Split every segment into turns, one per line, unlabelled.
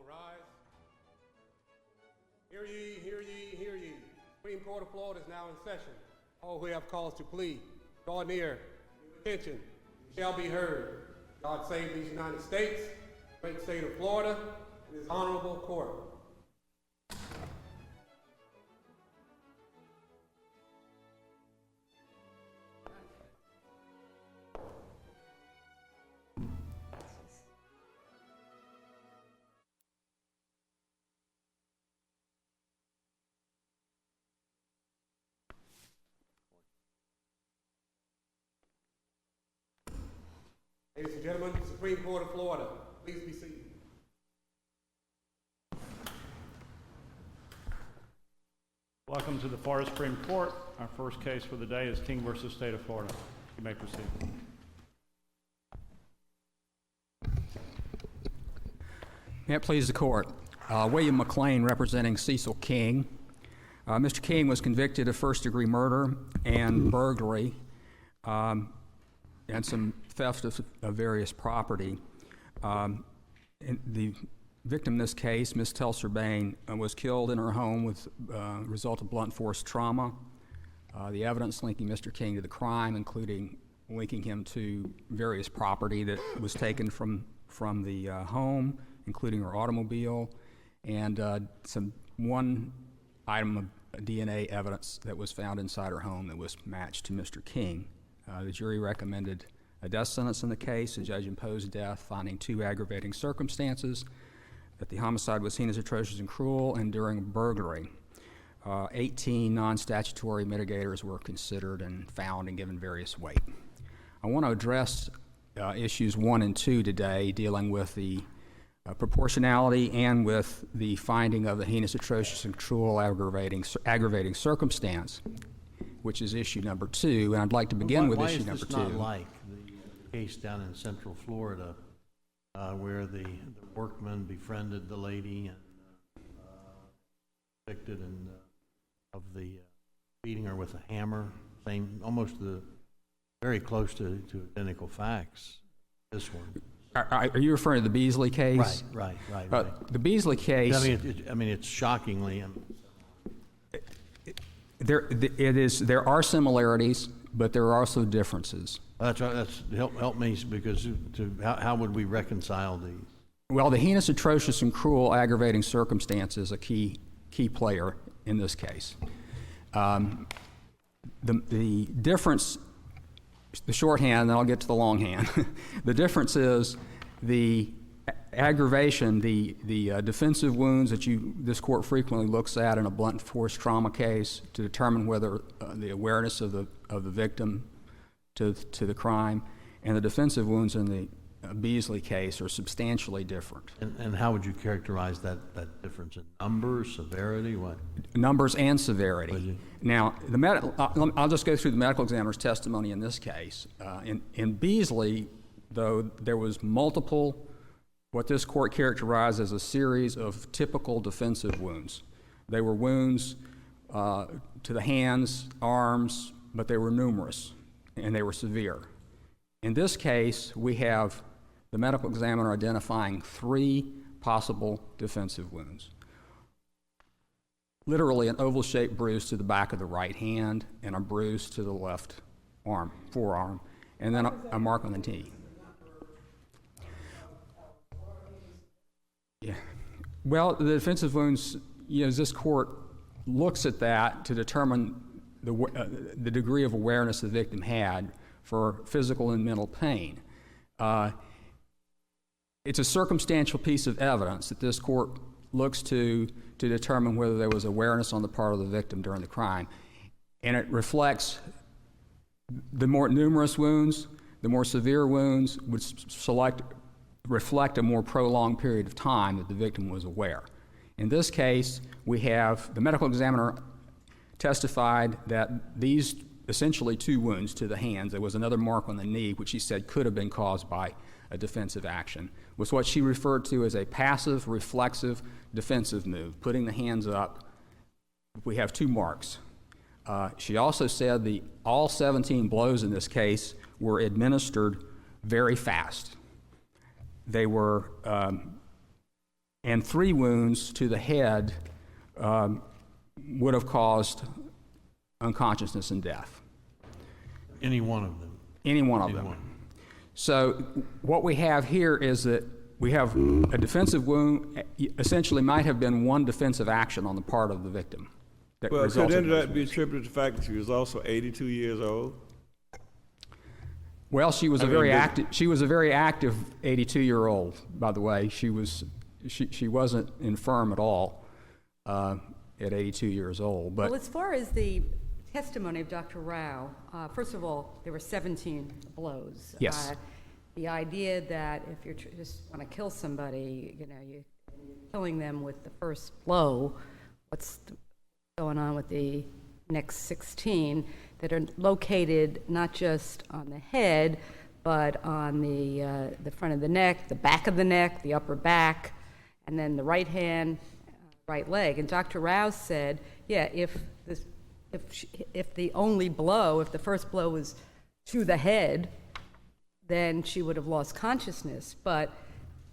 rise. Hear ye, hear ye, hear ye. Supreme Court of Florida is now in session. All who have cause to plead, draw near, give attention, shall be heard. God save these United States, great state of Florida, and his honorable court. Ladies and gentlemen, Supreme Court of Florida, please be seated.
Welcome to the Florida Supreme Court. Our first case for the day is King versus State of Florida. You may proceed.
May it please the court. William McLean representing Cecil King. Mr. King was convicted of first-degree murder and burglary and some theft of various property. The victim in this case, Ms. Telzer-Bain, was killed in her home with result of blunt force trauma. The evidence linking Mr. King to the crime, including linking him to various property that was taken from the home, including her automobile, and one item of DNA evidence that was found inside her home that was matched to Mr. King. The jury recommended a death sentence in the case. The judge imposed death, finding two aggravating circumstances: that the homicide was seen as atrocious and cruel, and during burglary. 18 non-statutory mitigators were considered and found and given various weight. I want to address issues 1 and 2 today, dealing with the proportionality and with the finding of the heinous, atrocious, and cruel aggravating circumstance, which is issue number 2. And I'd like to begin with issue number 2.
Why is this not like the case down in Central Florida where the workman befriended the lady and convicted of the beating her with a hammer? Same, almost very close to identical facts. This one.
Are you referring to the Basile case?
Right.
The Basile case.
I mean, it's shockingly.
There are similarities, but there are also differences.
That's right. That's help me, because how would we reconcile these?
Well, the heinous, atrocious, and cruel aggravating circumstance is a key player in this case. The difference, the shorthand, then I'll get to the longhand. The difference is the aggravation, the defensive wounds that this court frequently looks at in a blunt force trauma case to determine whether the awareness of the victim to the crime, and the defensive wounds in the Basile case are substantially different.
And how would you characterize that difference in numbers, severity, what?
Numbers and severity. Now, I'll just go through the medical examiner's testimony in this case. In Basile, though, there was multiple, what this court characterized as a series of typical defensive wounds. They were wounds to the hands, arms, but they were numerous, and they were severe. In this case, we have the medical examiner identifying 3 possible defensive wounds. Literally an oval-shaped bruise to the back of the right hand and a bruise to the left forearm, and then a mark on the knee. Yeah. Well, the defensive wounds, this court looks at that to determine the degree of awareness the victim had for physical and mental pain. It's a circumstantial piece of evidence that this court looks to determine whether there was awareness on the part of the victim during the crime. And it reflects the more numerous wounds, the more severe wounds would reflect a more prolonged period of time that the victim was aware. In this case, we have the medical examiner testified that these essentially 2 wounds to the hands, there was another mark on the knee, which he said could have been caused by a defensive action, was what she referred to as a passive, reflexive, defensive move, putting the hands up. We have 2 marks. She also said all 17 blows in this case were administered very fast. They were and 3 wounds to the head would have caused unconsciousness and death.
Any one of them?
Any one of
Any
them.
one.
So what we have here is that we have a defensive wound, essentially might have been one defensive action on the part of the victim. That
Well, could
resulted in
that be
this.
attributed to the fact that she was also 82 years old?
Well, she was
I
a
mean,
very
did-
active. She was a very active 82-year-old. By the way, she wasn't infirm at all at 82 years old. But
Well, as far as the testimony of Dr. Rao, first of all, there were 17 blows.
Yes.
The idea that if you just want to kill somebody, you're killing them with the first blow, what's going on with the next 16 that are located not just on the head, but on the front of the neck, the back of the neck, the upper back, and then the right hand, right leg. And Dr. Rao said, yeah, if the only blow, if the first blow was to the head, then she would have lost consciousness. But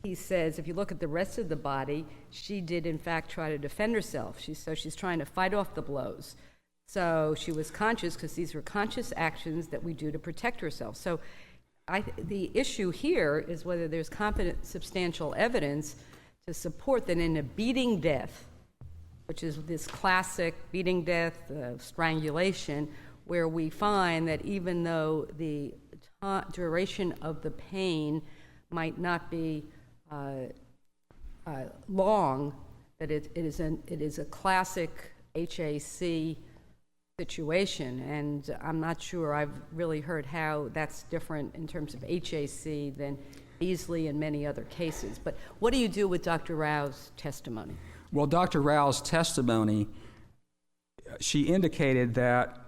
he says, if you look at the rest of the body, she did in fact try to defend herself. She's trying to fight off the blows. So she was conscious because these were conscious actions that we do to protect herself. So the issue here is whether there's competent substantial evidence to support that in a beating death, which is this classic beating death, strangulation, where we find that even though the duration of the pain might not be long, that it is a classic HAC situation, and I'm not sure I've really heard how that's different in terms of HAC than Basile and many other cases. But what do you do with Dr. Rao's testimony?
well, Dr. Rao's testimony, she indicated that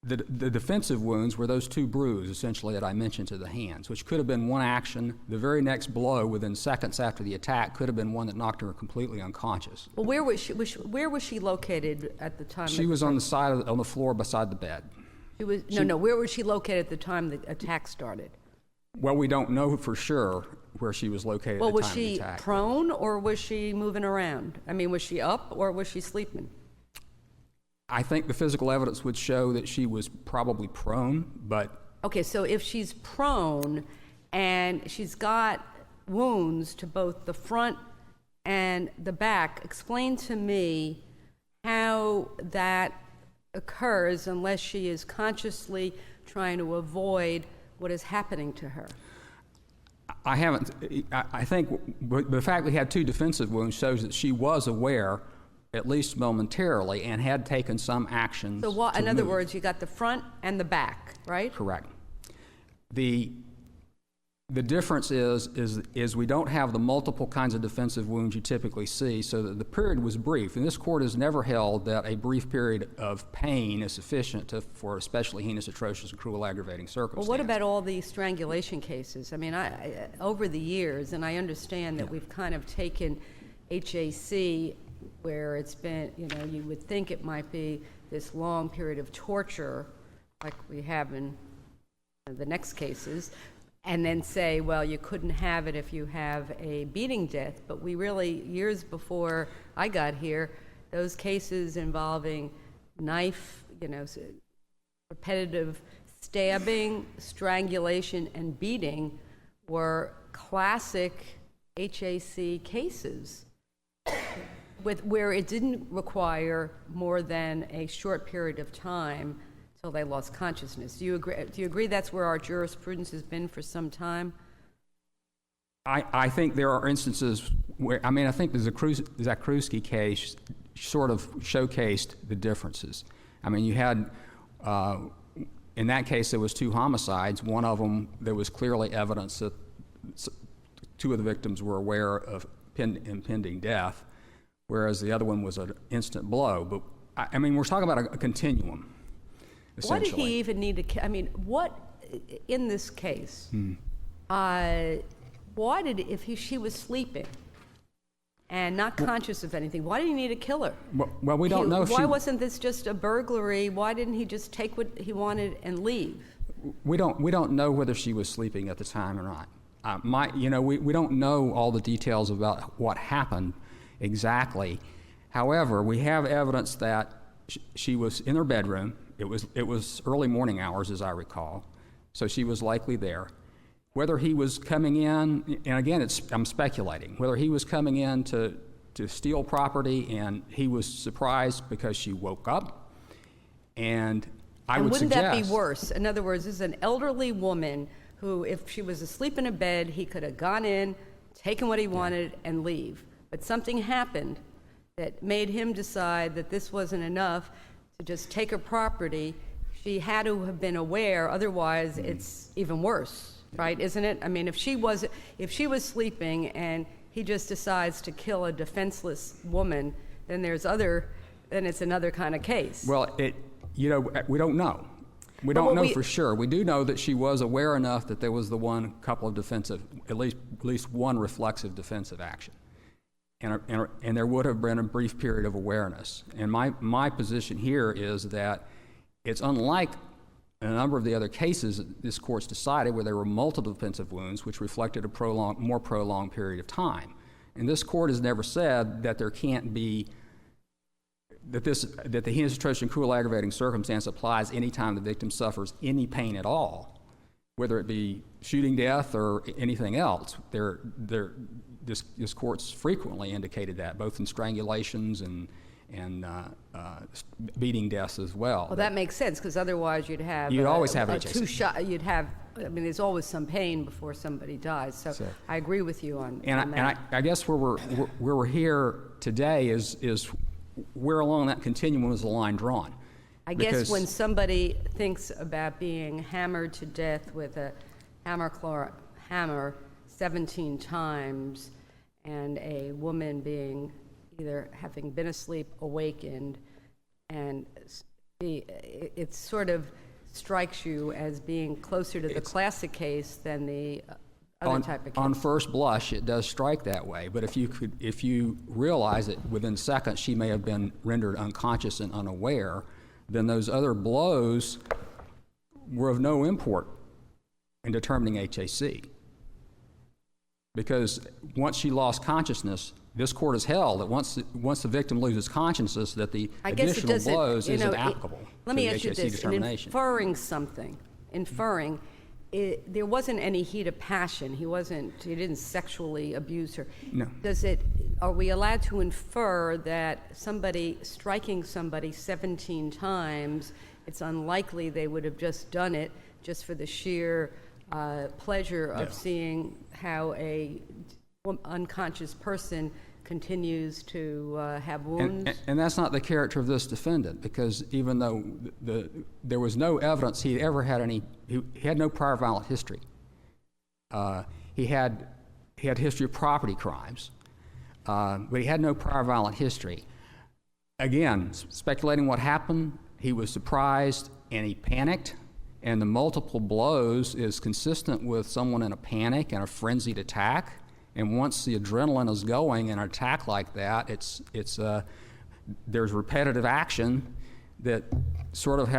the defensive wounds were those 2 bruises, essentially, that I mentioned to the hands, which could have been one action. The very next blow, within seconds after the attack, could have been one that knocked her completely unconscious.
Well, where was she located at the time?
She was on the floor beside the bed.
She was, no, where was she located at the time the attack started?
Well, we don't know for sure where she was located
Well,
at the
was
time of the
she
attack.
prone or was she moving around? I mean, was she up or was she sleeping?
I think the physical evidence would show that she was probably prone, but
Okay, so if she's prone and she's got wounds to both the front and the back, explain to me how that occurs unless she is consciously trying to avoid what is happening to her.
I haven't. I think the fact we had 2 defensive wounds shows that she was aware, at least momentarily, and had taken some actions.
So what,
to
in other
move.
words, you got the front and the back, right?
Correct. The difference is we don't have the multiple kinds of defensive wounds you typically see, so that the period was brief. And this court has never held that a brief period of pain is sufficient for especially heinous, atrocious, and cruel aggravating circumstances.
Well, what about all the strangulation cases? I mean, I over the years, and I understand that we've kind of taken HAC where it's been, you would think it might be this long period of torture like we have in the next cases, and then say, well, you couldn't have it if you have a beating death. But we really, years before I got here, those cases involving knife, repetitive stabbing, strangulation, and beating were classic HAC cases where it didn't require more than a short period of time till they lost consciousness. Do you agree that's where our jurisprudence has been for some time?
I think there are instances where, I think the Zakruski case sort of showcased the differences. You had, in that case, there was 2 homicides. One of them, there was clearly evidence that 2 of the victims were aware of impending death, whereas the other one was an instant blow. But, we're talking about a continuum.
Why did he even need to? What in this case? Why did she was sleeping and not conscious of anything? Why did he need to kill her?
Well, we don't know.
Why wasn't this just a burglary? Why didn't he just take what he wanted and leave?
We don't know whether she was sleeping at the time or not. We don't know all the details about what happened exactly. However, we have evidence that she was in her bedroom. It was early morning hours, as I recall, so she was likely there. Whether he was coming in, and again, I'm speculating, whether he was coming in to steal property and he was surprised because she woke up, and I would
wouldn't
suggest...
that be worse? In other words, this is an elderly woman who, if she was asleep in a bed, he could have gone in, taken what he wanted, and leave. But something happened that made him decide that this wasn't enough to just take her property. She had to have been aware, otherwise it's even worse, right? Isn't it? I mean, if she was sleeping and he just decides to kill a defenseless woman, then it's another kind of case.
Well, we don't know. We don't know for sure. We do know that she was aware enough that there was at least one reflexive defensive action. And there would have been a brief period of awareness. And my position here is that it's unlike a number of the other cases that this court's decided where there were multiple defensive wounds, which reflected a more prolonged period of time. And this court has never said that there can't be that the heinous, atrocious, and cruel aggravating circumstance applies any time the victim suffers any pain at all, whether it be shooting death or anything else. This court's frequently indicated that, both in strangulations and beating deaths as well.
Well, that makes sense, because otherwise you'd
always have
a
HAC.
two-shot. There's always some pain before somebody dies. So I agree with you on that.
And I guess where we're here today is where along that continuum is the line drawn.
I guess when somebody thinks about being hammered to death with a hammer 17 times, and a woman being either having been asleep, awakened, and it sort of strikes you as being closer to the classic case than the other type of case.
On first blush, it does strike that way, but if you realize that within seconds she may have been rendered unconscious and unaware, then those other blows were of no import in determining HAC. Because once she lost consciousness, this court has held that once the victim loses consciousness, that the additional blows isn't applicable
Let me
to
ask
the
you
HAC
this:
determination.
There wasn't any heat of passion. He didn't sexually abuse her.
No.
Are we allowed to infer that striking somebody 17 times, it's unlikely they would have just done it just for the sheer pleasure of seeing how a unconscious person continues to have wounds?
And that's not the character of this defendant, because even though there was no evidence he ever had he had no prior violent history. He had history of property crimes, but he had no prior violent history. Again, speculating what happened, he was surprised and he panicked, and the multiple blows is consistent with someone in a panic and a frenzied attack. And once the adrenaline is going in an attack like that, there's repetitive action that sort of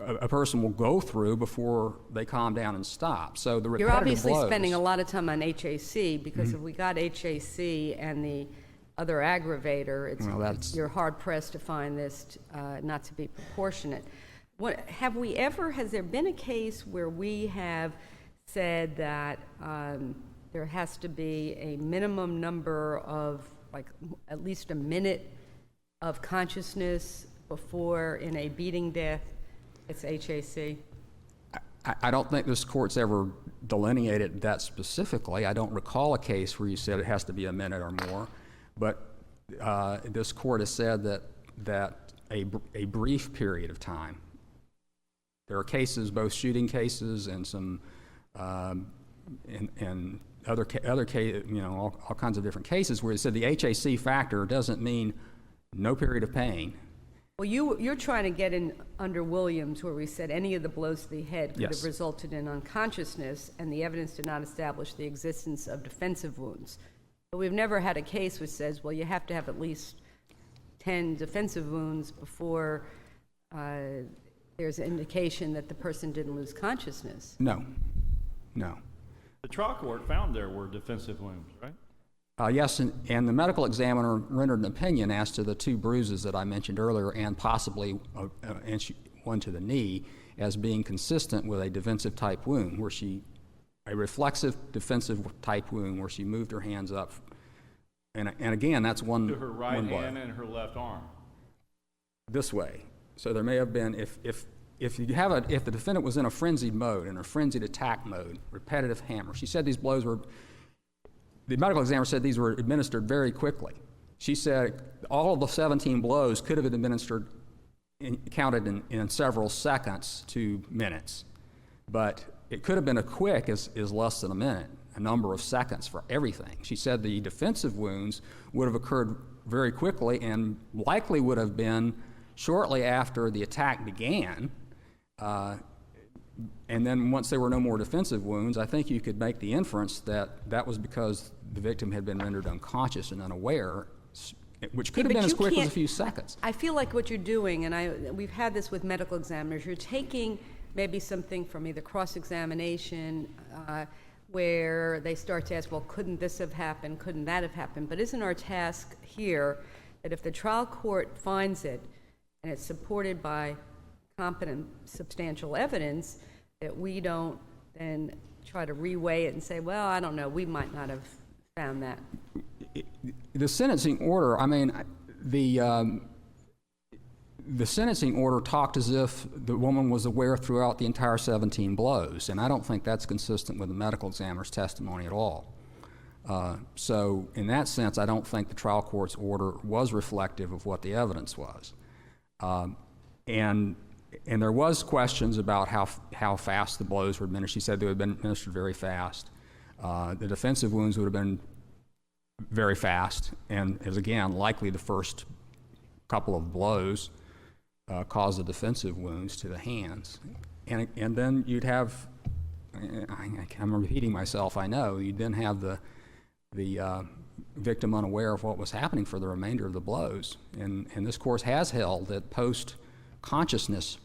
a person will go through before they calm down and stop. So the repetitive
You're obviously
blows,
spending a lot of time on HAC, because if we got HAC and the other aggravator, you're hard pressed to find this not to be proportionate. Has there been a case where we have said that there has to be a minimum number of, at least a minute of consciousness before, in a beating death, it's HAC?
I don't think this court's ever delineated that specifically. I don't recall a case where you said it has to be a minute or more, but this court has said that a brief period of time. There are cases, both shooting cases and some and other cases, all kinds of different cases where it said the HAC factor doesn't mean no period of pain.
Well, you're trying to get in under Williams, where we said any of the blows to the head could
Yes.
have resulted in unconsciousness, and the evidence did not establish the existence of defensive wounds. But we've never had a case which says, well, you have to have at least 10 defensive wounds before there's an indication that the person didn't lose consciousness.
No.
The trial court found there were defensive wounds, right?
Yes, and the medical examiner rendered an opinion as to the 2 bruises that I mentioned earlier, and possibly one to the knee, as being consistent with a defensive type wound, a reflexive defensive type wound where she moved her hands up. And again, that's one
To her right
one blow.
hand and her left arm.
This way. So there may have been, if the defendant was in a frenzied mode, in a frenzied attack mode, repetitive hammer. She said these blows were, the medical examiner said these were administered very quickly. She said all of the 17 blows could have been administered, counted in several seconds to minutes. But it could have been as quick as less than a minute, a number of seconds for everything. She said the defensive wounds would have occurred very quickly and likely would have been shortly after the attack began. And then once there were no more defensive wounds, I think you could make the inference that that was because the victim had been rendered unconscious and unaware, which could have been as quick as a few seconds.
I feel like what you're doing, and we've had this with medical examiners, you're taking maybe something from either cross-examination where they start to ask, well, couldn't this have happened, couldn't that have happened? But isn't our task here that if the trial court finds it and it's supported by competent, substantial evidence, that we don't then try to reweigh it and say, well, I don't know, we might not have found that.
The sentencing order, I mean, the sentencing order talked as if the woman was aware throughout the entire 17 blows, and I don't think that's consistent with the medical examiner's testimony at all. So in that sense, I don't think the trial court's order was reflective of what the evidence was. And there was questions about how fast the blows were administered. She said they would have been administered very fast. The defensive wounds would have been very fast, and as again, likely the first couple of blows caused the defensive wounds to the hands. And then you'd have, I'm repeating myself, I know, you'd then have the victim unaware of what was happening for the remainder of the blows. And this course has held that post-consciousness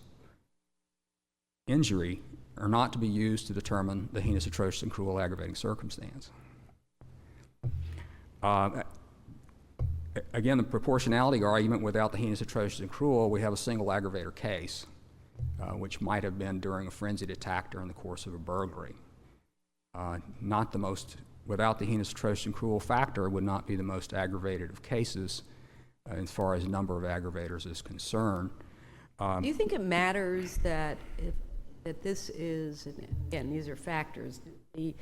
injury are not to be used to determine the heinous, atrocious, and cruel aggravating circumstance. Again, the proportionality argument, without the heinous, atrocious, and cruel, we have a single aggravator case, which might have been during a frenzied attack during the course of a burglary. Not the most, without the heinous, atrocious, and cruel factor, would not be the most aggravated of cases as far as number of aggravators is concerned.
Do you think it matters that that this is, and again, these are factors, did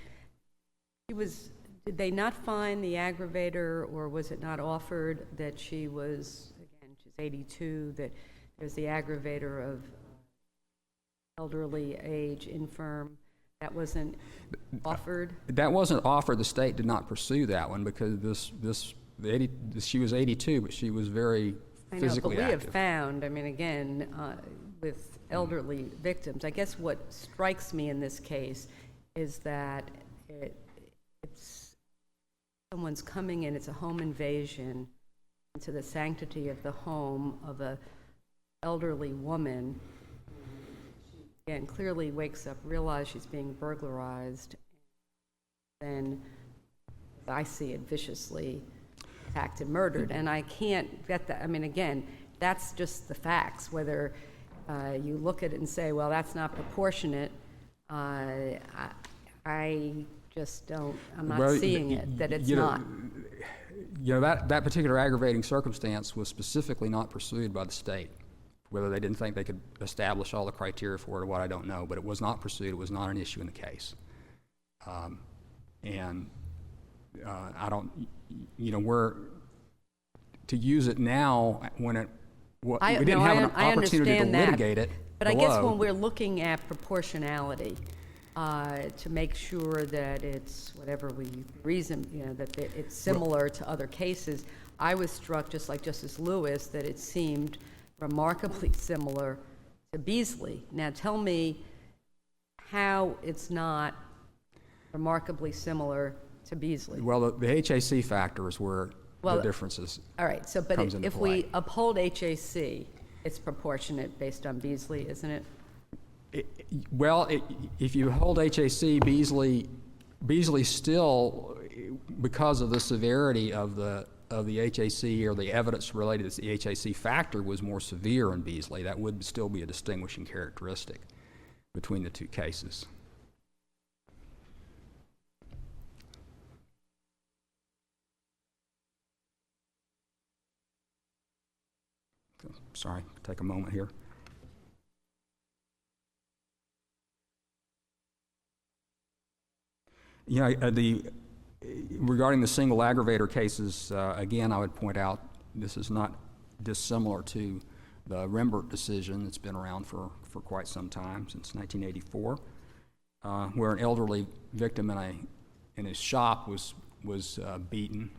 they not find the aggravator, or was it not offered that she was, again, she's 82, that there's the aggravator of elderly age, infirm, that wasn't offered?
That wasn't offered. The state did not pursue that one because she was 82, but she was very physically
active. But we
active.
have found, I mean, again, with elderly victims, I guess what strikes me in this case is that it's someone's coming in, it's a home invasion into the sanctity of the home of a elderly woman. She, again, clearly wakes up, realizes she's being burglarized, then, as I see it, viciously attacked and murdered. And I can't get that. I mean, again, that's just the facts. Whether you look at it and say, well, that's not proportionate, I just don't, I'm not seeing it, that it's not.
You know, that particular aggravating circumstance was specifically not pursued by the state. Whether they didn't think they could establish all the criteria for it or what, I don't know, but it was not pursued. It was not an issue in the case. I don't, you know, we're, to use it now when we didn't have an opportunity to litigate it.
But I guess when we're looking at proportionality, to make sure that it's whatever we reason, you know, that it's similar to other cases, I was struck, just like Justice Lewis, that it seemed remarkably similar to Basile. Now tell me how it's not remarkably similar to Basile.
Well, the HAC factor is where the differences.
All right, so but if we uphold HAC, it's proportionate based on Basile, isn't it?
If you hold HAC, Basile Beasley still, because of the severity of the HAC, or the evidence related to the HAC factor, was more severe in Beasley. That would still be a distinguishing characteristic between the two cases. Sorry, take a moment here. Yeah, regarding the single aggravator cases, again, I would point out this is not dissimilar to the Rembert decision that's been around for quite some time, since 1984, where an elderly victim in his shop was beaten,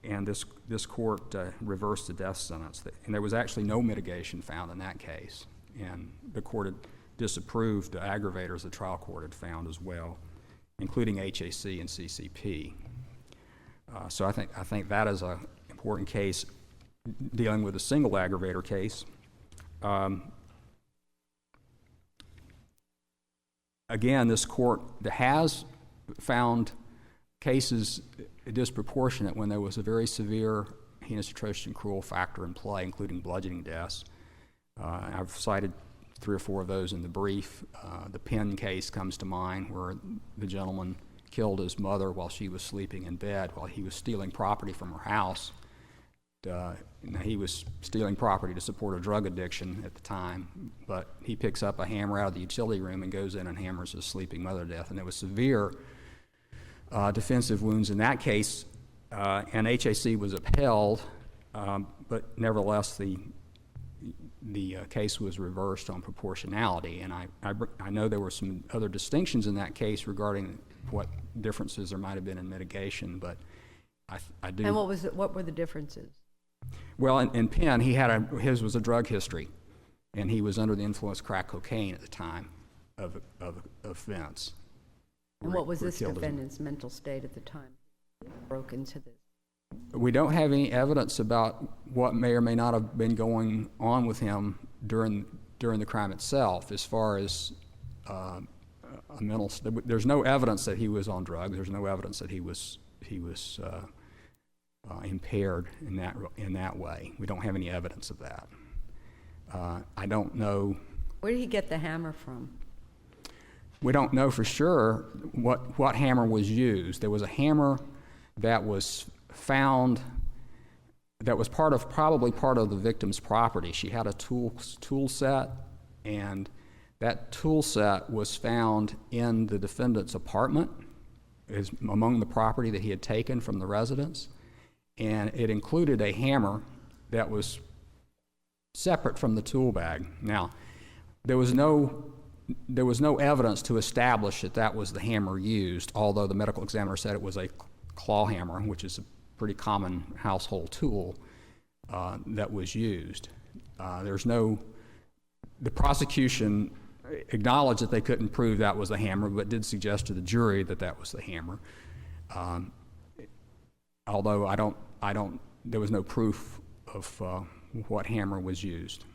and this court reversed the death sentence. And there was actually no mitigation found in that case, and the court had disapproved the aggravators the trial court had found as well, including HAC and CCP. So I think that is an important case dealing with a single aggravator case. Again, this court has found cases disproportionate when there was a very severe heinous, atrocious, and cruel factor in play, including bludgeoning deaths. I've cited 3 or 4 of those in the brief. The Penn case comes to mind, where the gentleman killed his mother while she was sleeping in bed while he was stealing property from her house. He was stealing property to support a drug addiction at the time, but he picks up a hammer out of the utility room and goes in and hammers his sleeping mother to death. And there was severe defensive wounds in that case, and HAC was upheld, but nevertheless the case was reversed on proportionality. And I know there were some other distinctions in that case regarding what differences there might have been in mitigation, but I do.
And what were the differences?
Well, in Penn, his was a drug history, and he was under the influence of crack cocaine at the time of offense.
And what was this defendant's mental state at the time he broke into this?
We don't have any evidence about what may or may not have been going on with him during the crime itself, as far as a mental. There's no evidence that he was on drugs. There's no evidence that he was impaired in that way. We don't have any evidence of that. I don't know.
Where did he get the hammer from?
We don't know for sure what hammer was used. There was a hammer that was found that was probably part of the victim's property. She had a tool set, and that tool set was found in the defendant's apartment, among the property that he had taken from the residence, and it included a hammer that was separate from the tool bag. Now, there was no evidence to establish that was the hammer used, although the medical examiner said it was a claw hammer, which is a pretty common household tool that was used. The prosecution acknowledged that they couldn't prove that was the hammer, but did suggest to the jury that that was the hammer. Although there was no proof of what hammer was used.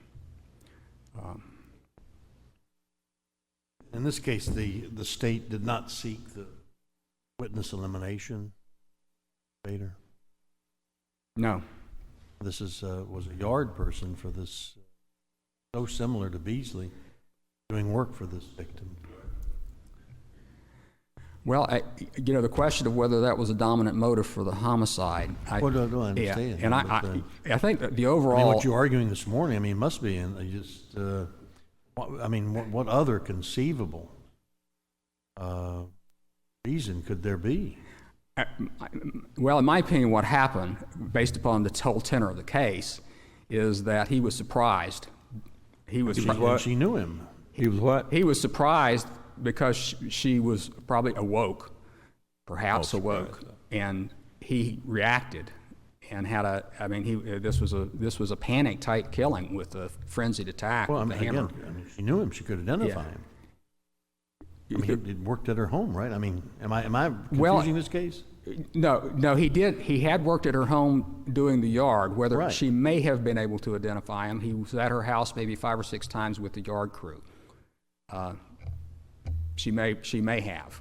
In this case, the state did not seek the witness elimination, Bader?
No.
This was a yard person for this, so similar to Beasley, doing work for this victim.
Well, the question of whether that was a dominant motive for the homicide.
I understand.
Yeah, and I think that the overall.
what you're arguing this morning, it must be, and what other conceivable reason could there be?
Well, in my opinion, what happened, based upon the whole tenor of the case, is that he was surprised.
She knew him.
He was what?
He was surprised because she was probably awoke, and he reacted and had this was a panic-type killing with a frenzied attack with the hammer.
She knew him. She could identify him. He worked at her home, right? Am I confusing this case?
No, he did. He had worked at her home doing the yard. Whether she may have been able to identify him, he was at her house maybe 5 or 6 times with the yard crew. She may have,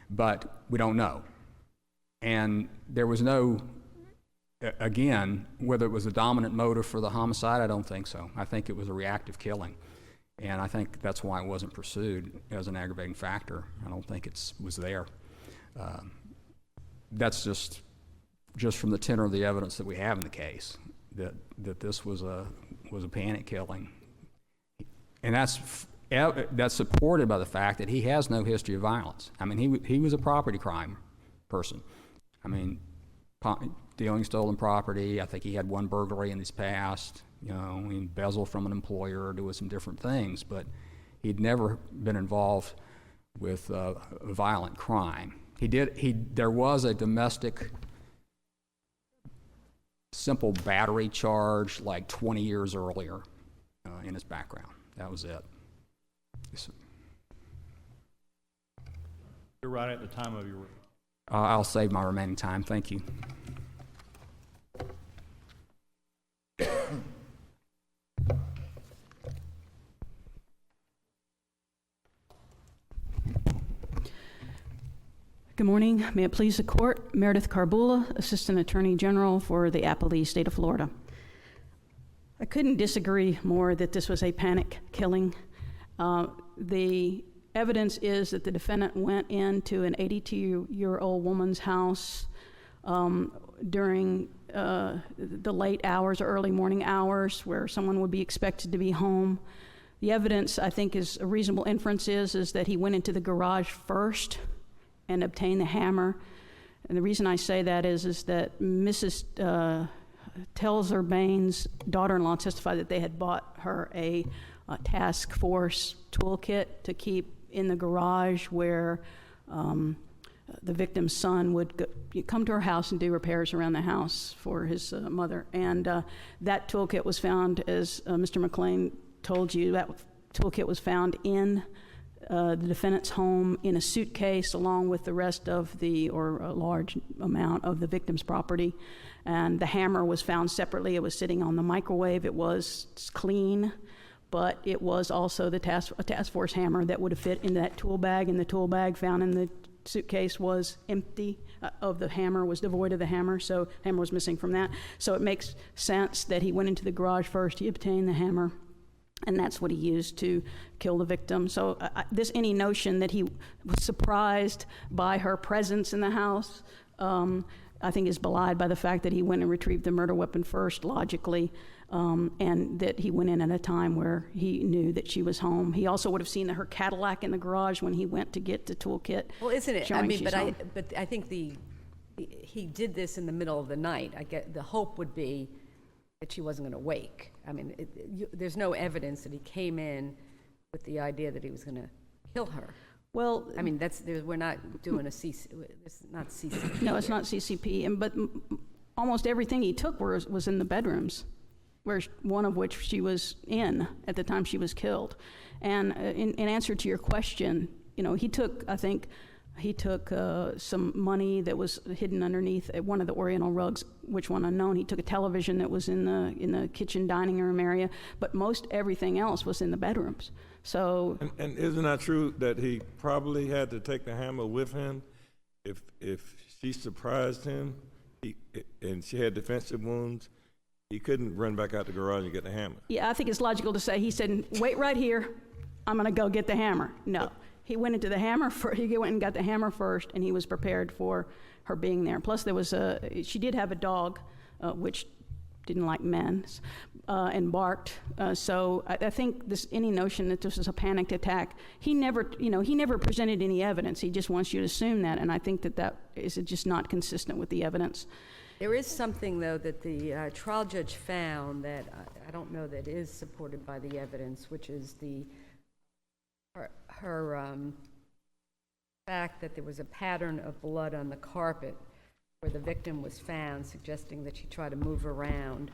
but we don't know. And there was no, again, whether it was a dominant motive for the homicide, I don't think so. I think it was a reactive killing. And I think that's why it wasn't pursued as an aggravating factor. I don't think it was there. That's just from the tenor of the evidence that we have in the case, that this was a panic killing. And that's supported by the fact that he has no history of violence. I mean, he was a property crime person. I mean, stealing stolen property. I think he had one burglary in his past. You know, he embezzled from an employer, doing some different things, but he'd never been involved with a violent crime. There was a domestic simple battery charge like 20 years earlier in his background. That was it.
You're right at the time of your...
I'll save my remaining time. Thank you.
Good morning. May it please the court. Meredith Carbula, Assistant Attorney General for the Appalachian State of Florida. I couldn't disagree more that this was a panic killing. The evidence is that the defendant went into an 82-year-old woman's house during the late hours or early morning hours where someone would be expected to be home. The evidence, I think, is a reasonable inference is that he went into the garage first and obtained the hammer. And the reason I say that is that Mrs. Telzer-Bain's daughter-in-law testified that they had bought her a task force toolkit to keep in the garage where the victim's son would come to her house and do repairs around the house for his mother. And that toolkit was found, as Mr. McLean told you, that toolkit was found in the defendant's home in a suitcase along with the rest of or a large amount of the victim's property. And the hammer was found separately. It was sitting on the microwave. It was clean, but it was also a task force hammer that would have fit in that tool bag, and the tool bag found in the suitcase was empty of the hammer, was devoid of the hammer, so the hammer was missing from that. So it makes sense that he went into the garage first, he obtained the hammer, and that's what he used to kill the victim. So any notion that he was surprised by her presence in the house, I think is belied by the fact that he went and retrieved the murder weapon first, logically, and that he went in at a time where he knew that she was home. He also would have seen her Cadillac in the garage when he went to get the toolkit.
Well, isn't it?
I mean,
but I think he did this in the middle of the night. I get the hope would be that she wasn't going to wake. I mean, there's no evidence that he came in with the idea that he was going to kill her.
Well,
I mean, we're not doing it's not CCP.
No, it's not CCP. But almost everything he took was in the bedrooms, one of which she was in at the time she was killed. And in answer to your question, he took some money that was hidden underneath one of the Oriental rugs, which one unknown. He took a television that was in the kitchen dining room area, but most everything else was in the bedrooms. So,
and isn't that true that he probably had to take the hammer with him if she surprised him and she had defensive wounds? He couldn't run back out the garage and get the hammer.
Yeah, I think it's logical to say he said, "Wait right here. I'm going to go get the hammer." No. He went into the hammer he went and got the hammer first, and he was prepared for her being there. Plus, she did have a dog, which didn't like men, and barked. So I think any notion that this was a panicked attack, he never presented any evidence. He just wants you to assume that, and I think that is just not consistent with the evidence.
There is something, though, that the trial judge found that I don't know that is supported by the evidence, which is her fact that there was a pattern of blood on the carpet where the victim was found, suggesting that she tried to move around.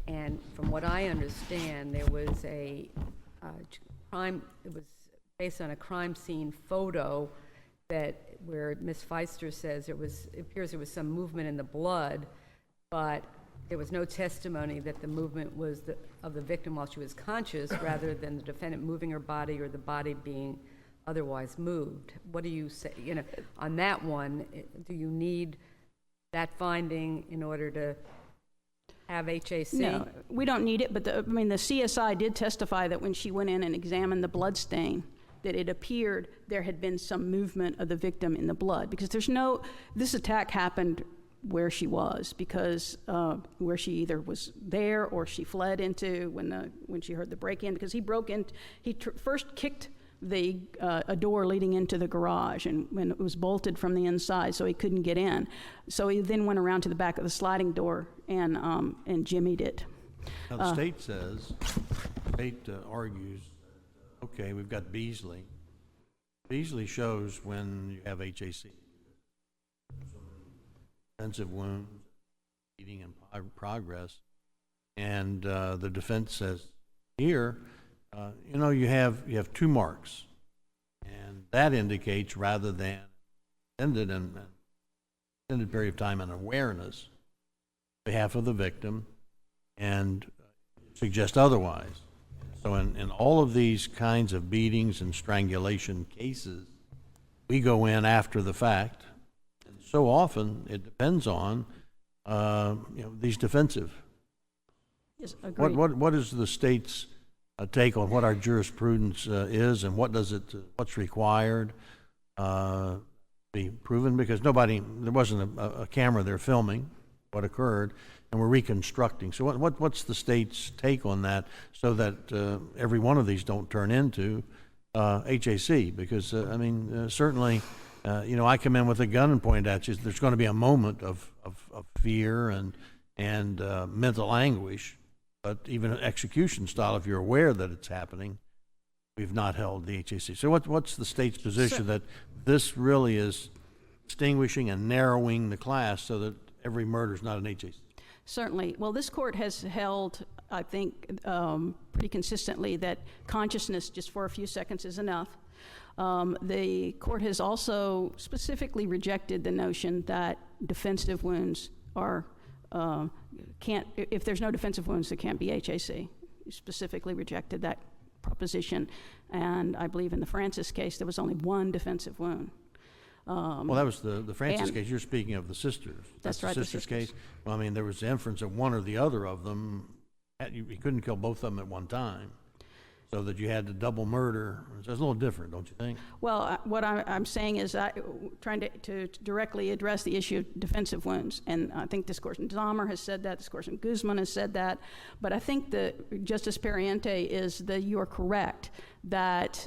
And from what I understand, there was a crime. It was based on a crime scene photo where Ms. Feister says it appears there was some movement in the blood, but there was no testimony that the movement was of the victim while she was conscious, rather than the defendant moving her body or the body being otherwise moved. What do you say, on that one, do you need that finding in order to have HAC?
No, we don't need it, but the CSI did testify that when she went in and examined the blood stain, that it appeared there had been some movement of the victim in the blood, because this attack happened where she was, because where she either was there or she fled into when she heard the break-in, because he broke in, first kicked a door leading into the garage, and when it was bolted from the inside, so he couldn't get in. So he then went around to the back of the sliding door and jimmied it.
Now, the state argues, okay, we've got Basile. Basile shows when you have HAC. Defensive wounds, bleeding in progress, and the defense says here, you have 2 marks, and that indicates, rather than extended period of time and awareness on behalf of the victim, and suggest otherwise. So in all of these kinds of beatings and strangulation cases, we go in after the fact, and so often it depends on these defensive.
Yes, agreed.
What is the state's take on what our jurisprudence is, and what's required to be proven? Because there wasn't a camera there filming what occurred, and we're reconstructing. So what's the state's take on that, so that every one of these don't turn into HAC? Because certainly, I come in with a gun and point at you. There's going to be a moment of fear and mental anguish. But even execution style, if you're aware that it's happening, we've not held the HAC. So what's the state's position that this really is distinguishing and narrowing the class so that every murder is not an HAC?
Certainly. Well, this court has held, I think, pretty consistently that consciousness just for a few seconds is enough. The court has also specifically rejected the notion that defensive wounds if there's no defensive wounds, there can't be HAC. You specifically rejected that proposition, and I believe in the Francis case there was only 1 defensive wound.
Well, that was the Francis case. You're speaking of the sisters.
That's right,
the sisters case. Well, there was the inference that one or the other of them, you couldn't kill both of them at one time, so that you had to double murder. So it's a little different, don't you think?
Well, what I'm saying is trying to directly address the issue of defensive wounds, and I think this court in Dahmer has said that, this court in Guzman has said that, but I think that Justice Pariente you are correct that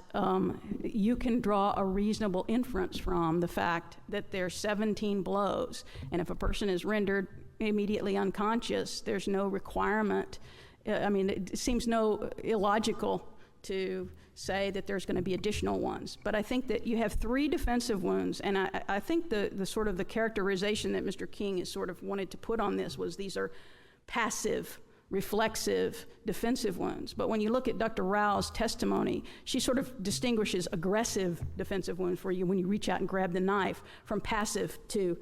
you can draw a reasonable inference from the fact that there's 17 blows, and if a person is rendered immediately unconscious, there's no requirement. It seems illogical to say that there's going to be additional ones. But I think that you have 3 defensive wounds, and I think the sort of the characterization that Mr. King has sort of wanted to put on this was these are passive, reflexive, defensive wounds. But when you look at Dr. Rao's testimony, she sort of distinguishes aggressive defensive wounds for you when you reach out and grab the knife, from passive to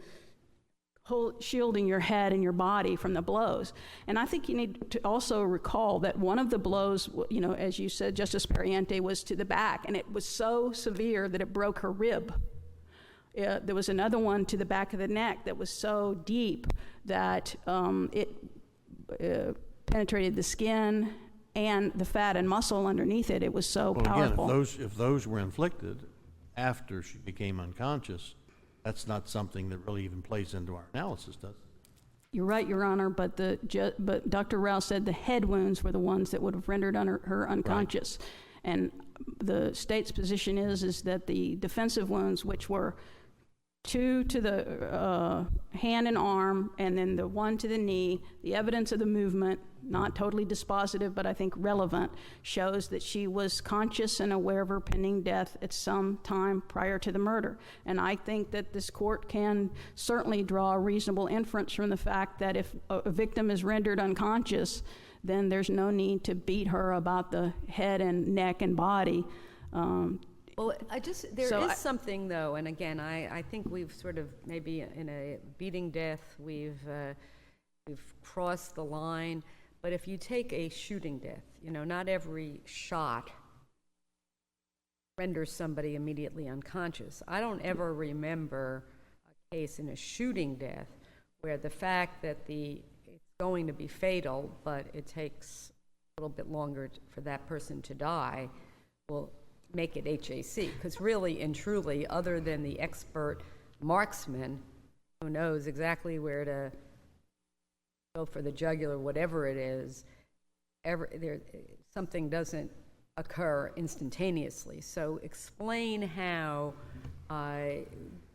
shielding your head and your body from the blows. And I think you need to also recall that one of the blows, as you said, Justice Pariente, was to the back, and it was so severe that it broke her rib. There was another one to the back of the neck that was so deep that it penetrated the skin and the fat and muscle underneath it. It was so powerful.
Again, if those were inflicted after she became unconscious, that's not something that really even plays into our analysis, does it?
You're right, Your Honor, but Dr. Rao said the head wounds were the ones that would have rendered her unconscious. Right. And the state's position is that the defensive wounds, which were 2 to the hand and arm, and then the 1 to the knee, the evidence of the movement, not totally dispositive, but I think relevant, shows that she was conscious and aware of her pending death at some time prior to the murder. And I think that this court can certainly draw a reasonable inference from the fact that if a victim is rendered unconscious, then there's no need to beat her about the head and neck and body.
Well, there is something, though, and again, I think we've sort of, maybe in a beating death, we've crossed the line. But if you take a shooting death, not every shot renders somebody immediately unconscious. I don't ever remember a case in a shooting death where the fact that it's going to be fatal, but it takes a little bit longer for that person to die, will make it HAC. Because really and truly, other than the expert marksman who knows exactly where to go for the jugular, whatever it is, something doesn't occur instantaneously. So explain how,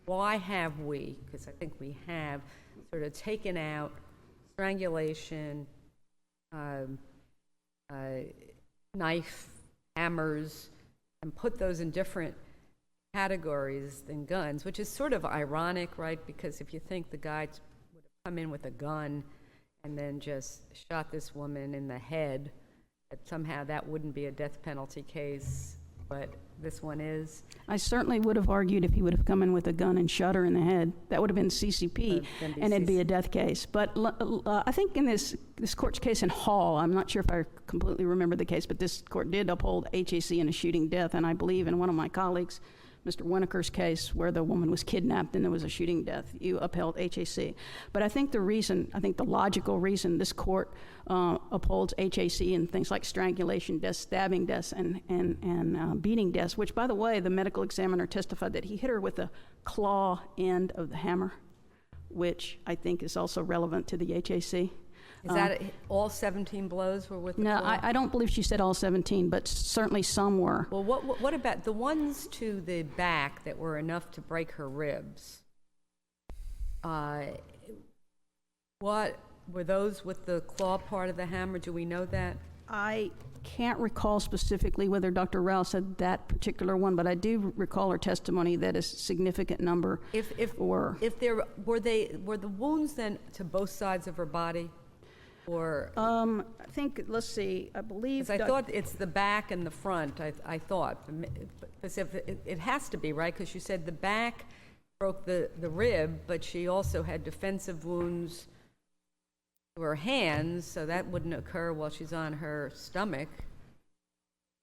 why have we, because I think we have, sort of taken out strangulation, knife, hammers, and put those in different categories than guns, which is sort of ironic, right? Because if you think the guy would have come in with a gun and then just shot this woman in the head, that somehow that wouldn't be a death penalty case, but this one is.
I certainly would have argued if he would have come in with a gun and shot her in the head. That would have been CCP, and it'd be a death case. But I think in this court's case in Hall, I'm not sure if I completely remember the case, but this court did uphold HAC in a shooting death, and I believe in one of my colleagues, Mr. Winokur's case, where the woman was kidnapped and there was a shooting death, you upheld HAC. But I think the logical reason this court upholds HAC in things like strangulation deaths, stabbing deaths, and beating deaths, which, by the way, the medical examiner testified that he hit her with the claw end of the hammer, which I think is also relevant to the HAC.
Is that all 17 blows were with the
No,
claw?
I don't believe she said all 17, but certainly some were.
Well, what about the ones to the back that were enough to break her ribs? What were those with the claw part of the hammer? Do we know that?
I can't recall specifically whether Dr. Rao said that particular one, but I do recall her testimony that a significant number were.
If there were the wounds then to both sides of her body? Or
I think, let's see, I believe.
because I thought it's the back and the front. I thought, because if it has to be, right? Because you said the back broke the rib, but she also had defensive wounds to her hands, so that wouldn't occur while she's on her stomach.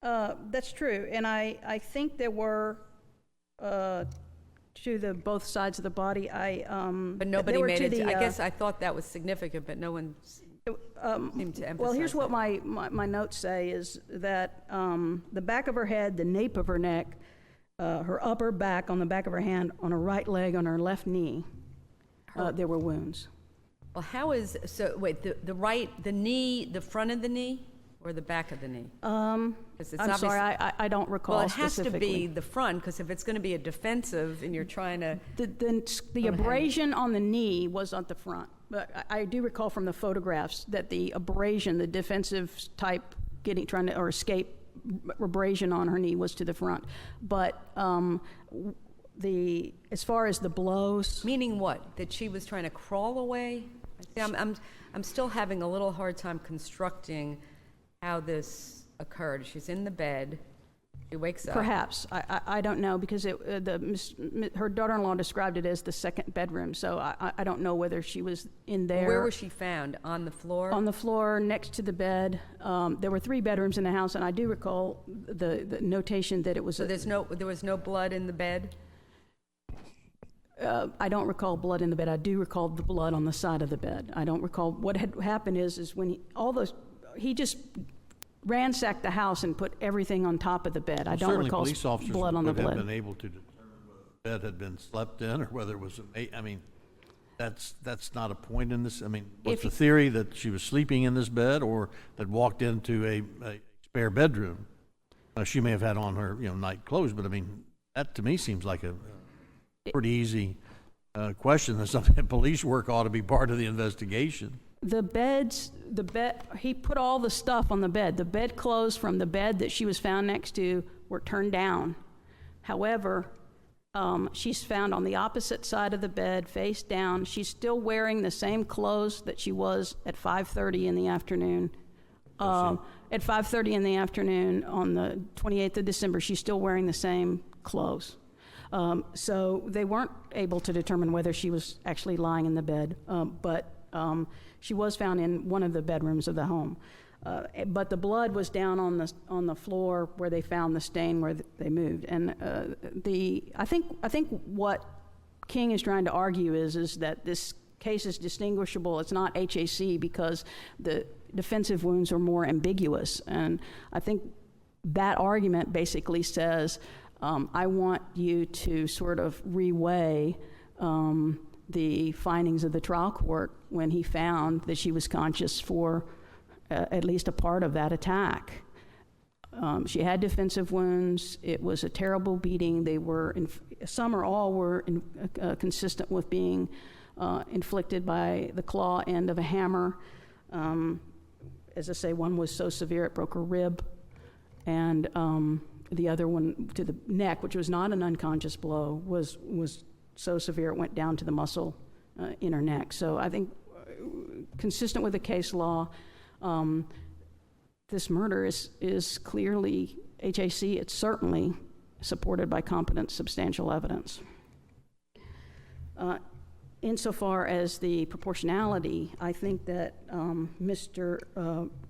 That's true, and I think there were to the both sides of the body.
But nobody made it. I guess I thought that was significant, but no one seemed to emphasize.
Well, here's what
that.
my notes say is that the back of her head, the nape of her neck, her upper back, on the back of her hand, on her right leg, on her left knee, there were wounds.
Well, wait, the knee, the front of the knee, or the back of the knee?
I'm sorry, I don't recall
Well, it has to
specifically.
be the front, because if it's going to be a defensive and you're trying to...
The abrasion on the knee was at the front, but I do recall from the photographs that the abrasion, the defensive type trying to escape abrasion on her knee was to the front. But as far as the blows...
Meaning what? That she was trying to crawl away? See, I'm still having a little hard time constructing how this occurred. She's in the bed. She wakes up.
Perhaps. I don't know, because her daughter-in-law described it as the second bedroom, so I don't know whether she was in there.
Where was she found? On the floor?
On the floor, next to the bed. There were 3 bedrooms in the house, and I do recall the notation that it was...
So there was no blood in the bed?
I don't recall blood in the bed. I do recall the blood on the side of the bed. I don't recall. What had happened is when he just ransacked the house and put everything on top of the bed. I don't recall
police officers
blood on the
would have
bed.
been able to determine whether the bed had been slept in or whether it was I mean, that's not a point in this. I mean, what's the theory, that she was sleeping in this bed or that walked into a spare bedroom? She may have had on her night clothes, but I mean, that to me seems like a pretty easy question. That's something that police work ought to be part of the investigation. He put all the stuff on the bed. The bedclothes from the bed that she was found next to were turned down. However, she's found on the opposite side of the bed, face down. She's still wearing the same clothes that she was at 5:30 in the afternoon. At 5:30 in the afternoon on the 28th of December, she's still wearing the same clothes. So they weren't able to determine whether she was actually lying in the bed, but she was found in one of the bedrooms of the home.
but the blood was down on the floor where they found the stain where they moved. And I think what King is trying to argue is that this case is distinguishable. It's not HAC because the defensive wounds are more ambiguous. And I think that argument basically says, I want you to sort of reweigh the findings of the trial court when he found that she was conscious for at least a part of that attack. She had defensive wounds. It was a terrible beating. They were, some or all were consistent with being inflicted by the claw end of a hammer. As I say, one was so severe it broke her rib, and the other one to the neck, which was not an unconscious blow, was so severe it went down to the muscle in her neck. So I think, consistent with the case law, this murder is clearly HAC. It's certainly supported by competent, substantial evidence. Insofar as the proportionality, I think that Mr.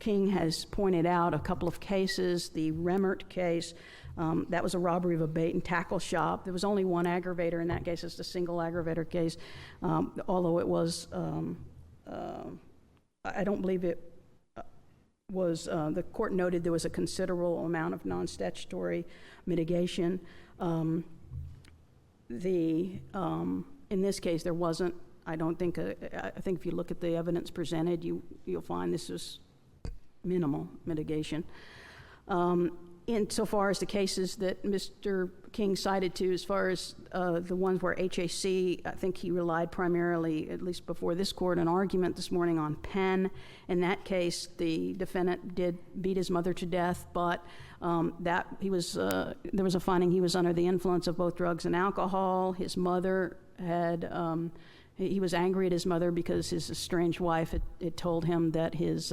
King has pointed out a couple of cases. The Remmert case, that was a robbery of a bait and tackle shop. There was only one aggravator in that case. It's a single aggravator case, although it was, I don't believe it was, the court noted there was a considerable amount of non-statutory mitigation. In this case, there wasn't, I don't think, I think if you look at the evidence presented, you'll find this was minimal mitigation. Insofar as the cases that Mr. King cited to, as far as the ones where HAC, I think he relied primarily, at least before this court, an argument this morning on Penn. In that case, the defendant did beat his mother to death, but there was a finding he was under the influence of both drugs and alcohol. His mother had, he was angry at his mother because his estranged wife had told him that his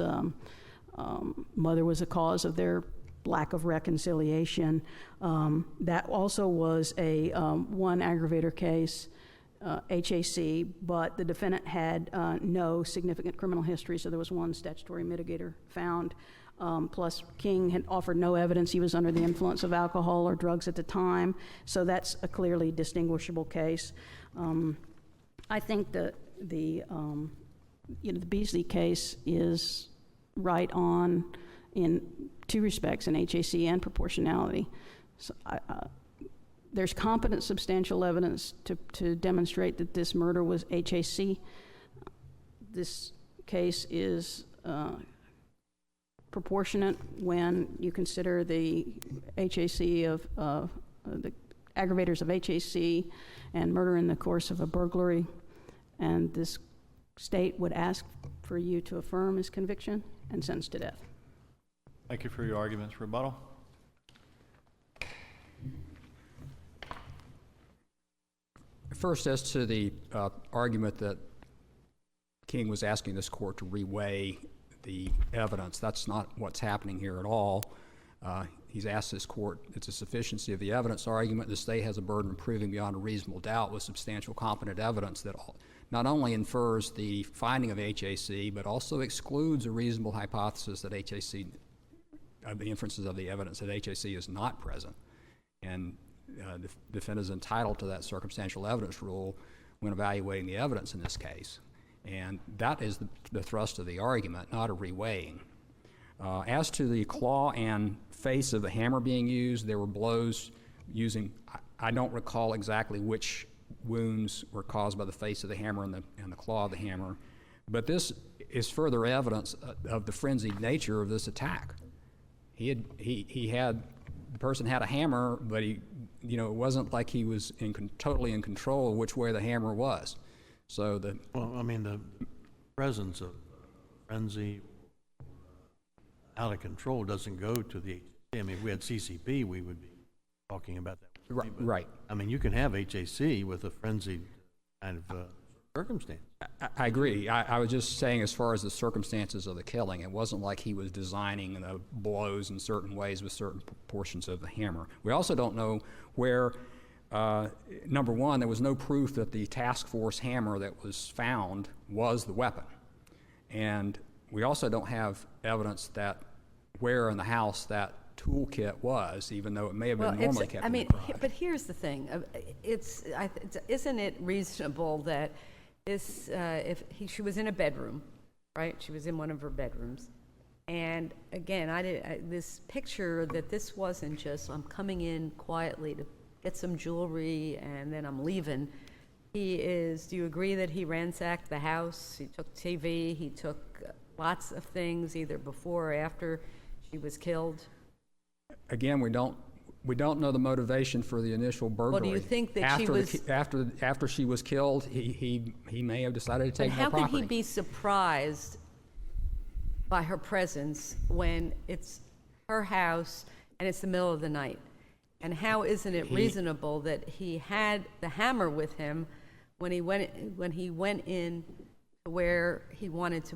mother was a cause of their lack of reconciliation. That also was a one aggravator case, HAC, but the defendant had no significant criminal history, so there was one statutory mitigator found. Plus, King had offered no evidence he was under the influence of alcohol or drugs at the time, so that's a clearly distinguishable case. I think that the Basile case is right on in two respects, in HAC and proportionality. So there's competent, substantial evidence to demonstrate that this murder was HAC. This case is proportionate when you consider the HAC of the aggravators of HAC and murder in the course of a burglary, and this state would ask for you to affirm his conviction and sentence to death.
Thank you for your arguments. Rebuttal?
First, as to the argument that King was asking this court to reweigh the evidence, that's not what's happening here at all. He's asked this court, it's a sufficiency of the evidence argument. The state has a burden of proving beyond a reasonable doubt with substantial competent evidence that not only infers the finding of HAC, but also excludes a reasonable hypothesis that HAC, the inferences of the evidence that HAC is not present. And the defendant is entitled to that circumstantial evidence rule when evaluating the evidence in this case. And that is the thrust of the argument, not a reweighing. As to the claw and face of the hammer being used, there were blows using, I don't recall exactly which wounds were caused by the face of the hammer and the claw of the hammer, but this is further evidence of the frenzied nature of this attack. The person had a hammer, but it wasn't like he was totally in control of which way the hammer was. So the presence of frenzy out of control doesn't go to the HAC. I mean, if we had CCP, we would be talking about that. Right.
I mean, you can have HAC with a frenzied kind of circumstance.
I agree. I was just saying, as far as the circumstances of the killing, it wasn't like he was designing the blows in certain ways with certain portions of the hammer. We also don't know where, number one, there was no proof that the task force hammer that was found was the weapon. And we also don't have evidence that where in the house that toolkit was, even though it may have been normally kept in the garage.
But here's the thing. Isn't it reasonable that this, she was in a bedroom, right? She was in one of her bedrooms. And again, this picture that this wasn't just, I'm coming in quietly to get some jewelry and then I'm leaving. Do you agree that he ransacked the house? He took TV, he took lots of things either before or after she was killed?
Again, we don't know the motivation for the initial burglary.
Well, do you think that
after she was killed, he may have decided to take more property?
How can he be surprised by her presence when it's her house and it's the middle of the night? And how isn't it reasonable that he had the hammer with him when he went in to where he wanted to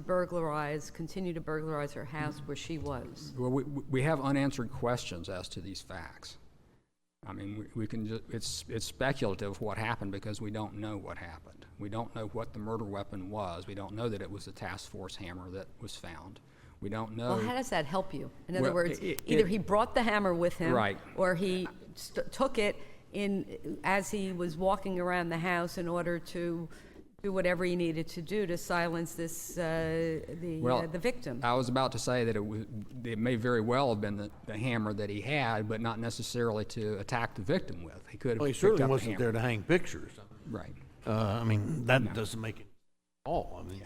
continue to burglarize her house where she was?
Well, we have unanswered questions as to these facts. I mean, we can just, it's speculative what happened because we don't know what happened. We don't know what the murder weapon was. We don't know that it was a task force hammer that was found. We don't know.
Well, how does that help you? In other words, either he brought the hammer with him,
right,
or he took it as he was walking around the house in order to do whatever he needed to do to silence the victim.
I was about to say that it may very well have been the hammer that he had, but not necessarily to attack the victim with. He could have.
Well, he certainly wasn't there to hang pictures.
Right.
I mean, that doesn't make it at all. I mean,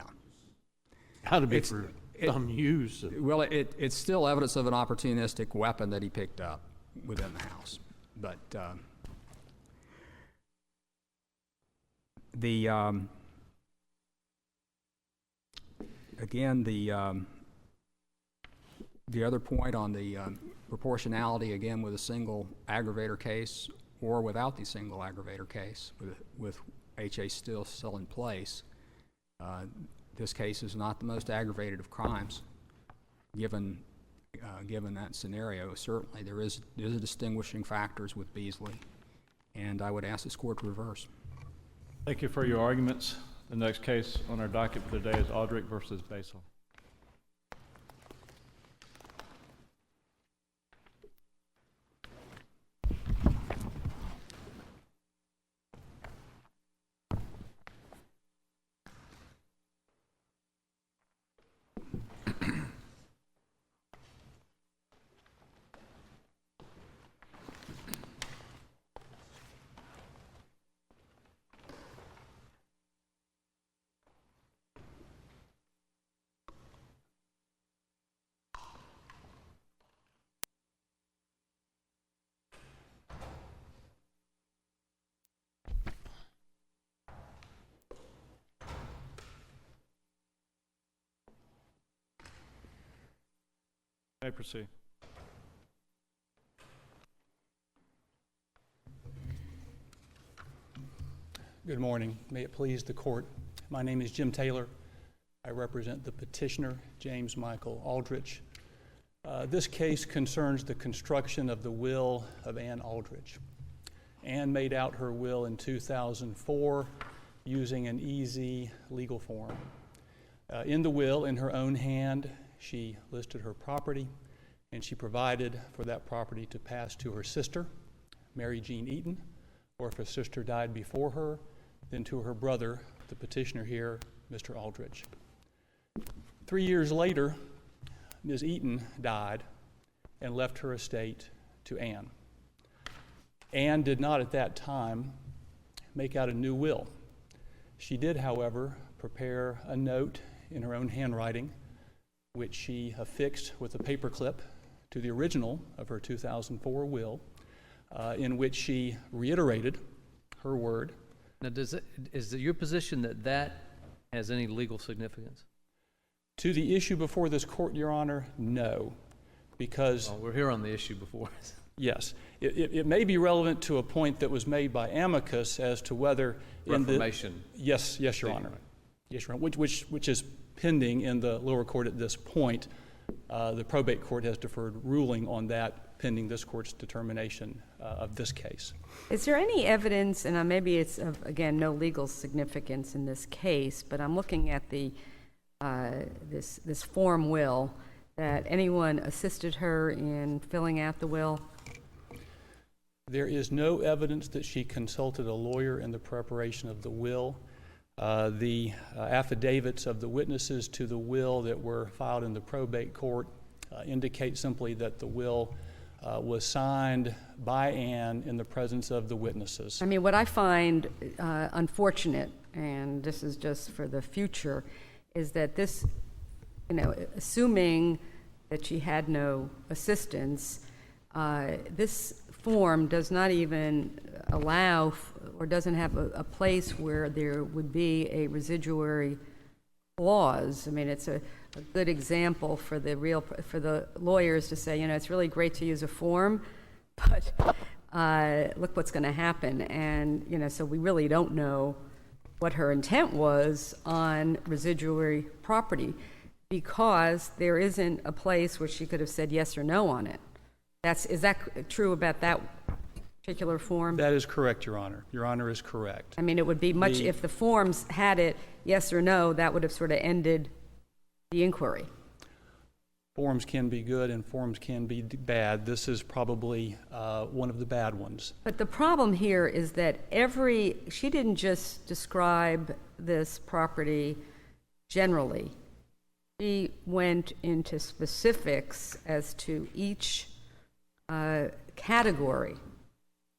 how to be for some use.
Well, it's still evidence of an opportunistic weapon that he picked up within the house. But again, the other point on the proportionality, again, with a single aggravator case or without the single aggravator case, with HA still in place, this case is not the most aggravated of crimes, given that scenario. Certainly, there is a distinguishing factors with Basile, and I would ask this court to reverse.
Thank you for your arguments. The next case on our docket for today is Aldrich versus Basile. You may proceed.
Good morning. May it please the court. My name is Jim Taylor. I represent the petitioner, James Michael Aldrich. This case concerns the construction of the will of Ann Aldrich. Ann made out her will in 2004 using an easy legal form. In the will, in her own hand, she listed her property, and she provided for that property to pass to her sister, Mary Jean Eaton, or if her sister died before her, then to her brother, the petitioner here, Mr. Aldrich. 3 years later, Ms. Eaton died and left her estate to Ann. Ann did not at that time make out a new will. She did, however, prepare a note in her own handwriting, which she affixed with a paper clip to the original of her 2004 will, in which she reiterated her word.
Now, is it your position that that has any legal significance?
To the issue before this court, Your Honor, no, because...
Well, we're here on the issue before.
Yes. It may be relevant to a point that was made by amicus as to whether...
Reformation.
Yes, Your Honor. Yes, Your Honor, which is pending in the lower court at this point. The probate court has deferred ruling on that pending this court's determination of this case.
Is there any evidence, and maybe it's of, again, no legal significance in this case, but I'm looking at the this form will, that anyone assisted her in filling out the will?
There is no evidence that she consulted a lawyer in the preparation of the will. The affidavits of the witnesses to the will that were filed in the probate court indicate simply that the will was signed by Anne in the presence of the witnesses.
I mean, what I find unfortunate, and this is just for the future, is that this, assuming that she had no assistance, this form does not even allow or doesn't have a place where there would be a residuary clause. I mean, it's a good example for the lawyers to say, it's really great to use a form, but look what's going to happen. And, so we really don't know what her intent was on residuary property, because there isn't a place where she could have said yes or no on it. Is that true about that particular form?
That is correct, Your Honor. Your Honor is correct.
I mean, it would be much, if the forms had it yes or no, that would have sort of ended the inquiry.
Forms can be good and forms can be bad. This is probably one of the bad ones.
But the problem here is that she didn't just describe this property generally. She went into specifics as to each category,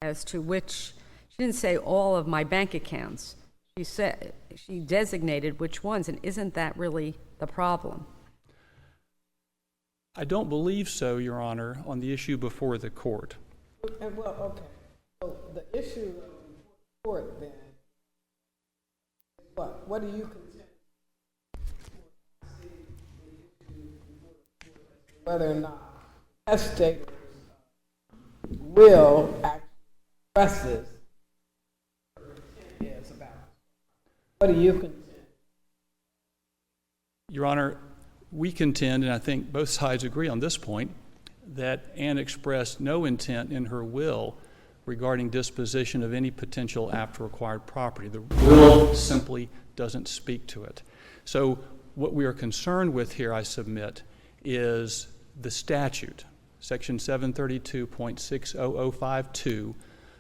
as to which, she didn't say all of my bank accounts. She designated which ones, and isn't that really the problem?
I don't believe so, Your Honor, on the issue before the court.
Well, okay. So the issue of the court then, what do you consider whether or not testator's will actually expresses what her intent is about? What do you contend?
Your Honor, we contend, and I think both sides agree on this point, that Anne expressed no intent in her will regarding disposition of any potential after-acquired property. The will simply doesn't speak to it. So what we are concerned with here, I submit, is the statute, Section 732.60052,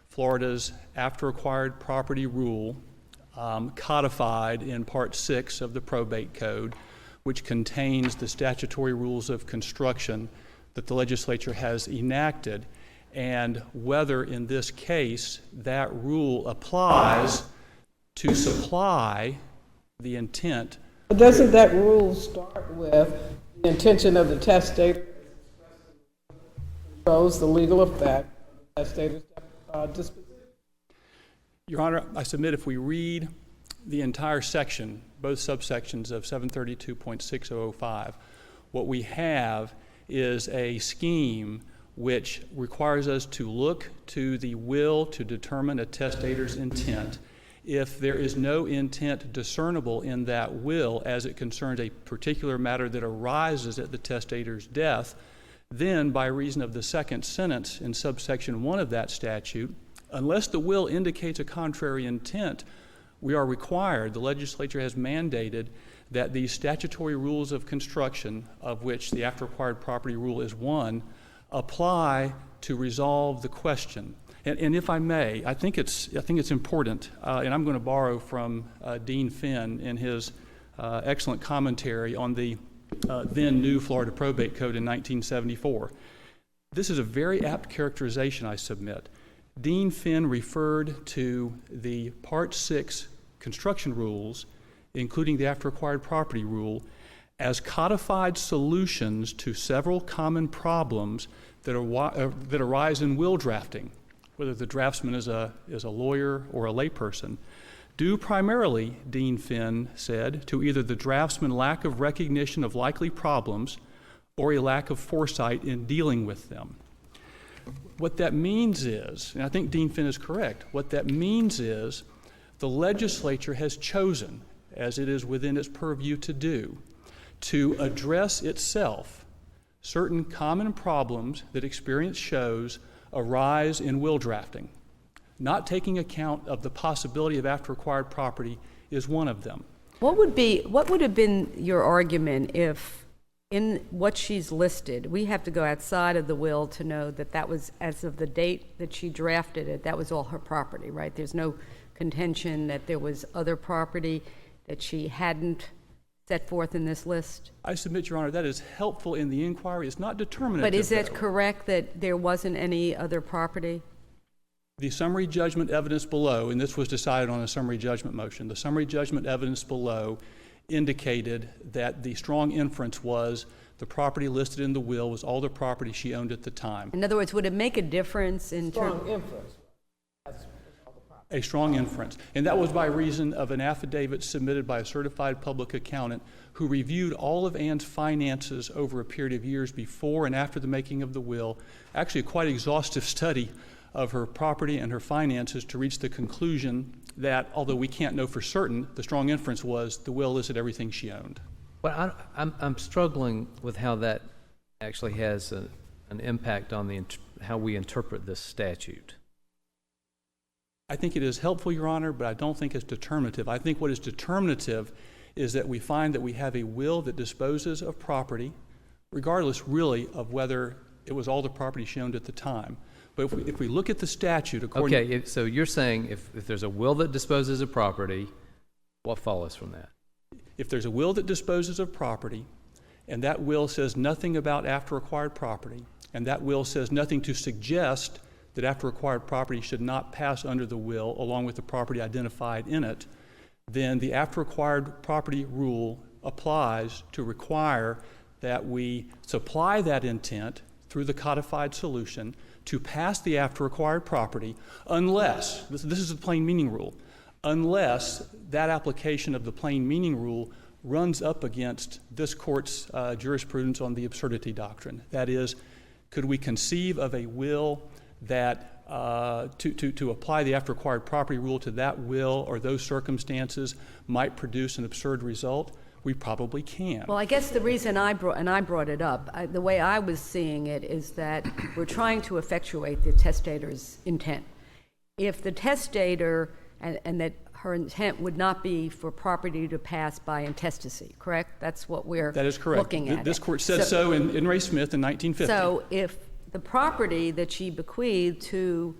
Florida's after-acquired property rule, codified in Part 6 of the Probate Code, which contains the statutory rules of construction that the legislature has enacted, and whether in this case that rule applies to supply the intent.
But doesn't that rule start with the intention of the testator controls the legal effect of the testator's disposition?
Your Honor, I submit if we read the entire section, both subsections of 732.6005, what we have is a scheme which requires us to look to the will to determine a testator's intent. If there is no intent discernible in that will as it concerns a particular matter that arises at the testator's death, then by reason of the second sentence in subsection 1 of that statute, unless the will indicates a contrary intent, we are required, the legislature has mandated that these statutory rules of construction, of which the after-acquired property rule is one, apply to resolve the question. And if I may, I think it's important, and I'm going to borrow from Dean Finn in his excellent commentary on the then new Florida Probate Code in 1974. This is a very apt characterization, I submit. Dean Finn referred to the Part 6 construction rules, including the after-acquired property rule, as codified solutions to several common problems that arise in will drafting, whether the draftsman is a lawyer or a layperson, due primarily, Dean Finn said, to either the draftsman's lack of recognition of likely problems or a lack of foresight in dealing with them. What that means is, and I think Dean Finn is correct, what that means is the legislature has chosen, as it is within its purview to do, to address itself certain common problems that experience shows arise in will drafting. Not taking account of the possibility of after-acquired property is one of them.
What would have been your argument if, in what she's listed, we have to go outside of the will to know that that was, as of the date that she drafted it, that was all her property, right? There's no contention that there was other property that she hadn't set forth in this list?
I submit, Your Honor, that is helpful in the inquiry. It's not determinative.
But is it
though.
correct that there wasn't any other property?
The summary judgment evidence below, and this was decided on a summary judgment motion, the summary judgment evidence below indicated that the strong inference was the property listed in the will was all the property she owned at the time.
In other words, would it make a difference in terms?
Strong inference.
A strong inference. And that was by reason of an affidavit submitted by a certified public accountant who reviewed all of Ann's finances over a period of years before and after the making of the will, actually a quite exhaustive study of her property and her finances to reach the conclusion that, although we can't know for certain, the strong inference was the will listed everything she owned.
Well, I'm struggling with how that actually has an impact on how we interpret this statute.
I think it is helpful, Your Honor, but I don't think it's determinative. I think what is determinative is that we find that we have a will that disposes of property, regardless really of whether it was all the property she owned at the time. But if we look at the statute, according
Okay, so you're saying if there's a will that disposes of property, what follows from that?
if there's a will that disposes of property, and that will says nothing about after acquired property, and that will says nothing to suggest that after acquired property should not pass under the will along with the property identified in it, then the after acquired property rule applies to require that we supply that intent through the codified solution to pass the after acquired property unless, this is the plain meaning rule, unless that application of the plain meaning rule runs up against this court's jurisprudence on the absurdity doctrine. That is, could we conceive of a will that to apply the after acquired property rule to that will or those circumstances might produce an absurd result? We probably can.
Well, I guess the reason I brought it up, the way I was seeing it is that we're trying to effectuate the testator's intent. If the testator, and that her intent would not be for property to pass by intestacy, correct? That's what we're
That is correct.
looking at.
This court said so in Ray Smith in 1950.
So if the property that she bequeathed to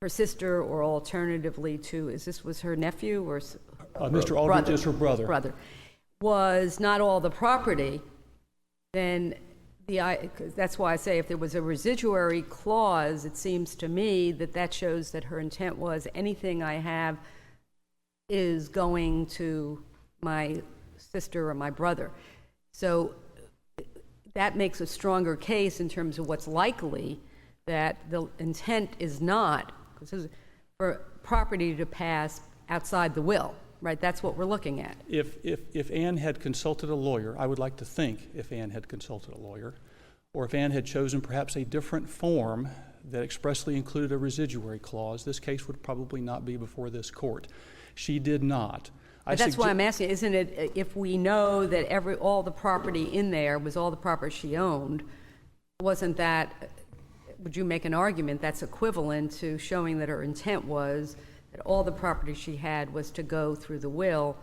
her sister or alternatively to, was her nephew or
Mr. Aldrich is her brother.
Was not all the property, then that's why I say if there was a residuary clause, it seems to me that that shows that her intent was anything I have is going to my sister or my brother. So that makes a stronger case in terms of what's likely that the intent is not for property to pass outside the will. Right, that's what we're looking at.
If Anne had consulted a lawyer, I would like to think if Anne had consulted a lawyer, or if Anne had chosen perhaps a different form that expressly included a residuary clause, this case would probably not be before this court. She did not.
But that's why I'm asking, isn't it, if we know that all the property in there was all the property she owned, wasn't that, would you make an argument that's equivalent to showing that her intent was that all the property she had was to go through the will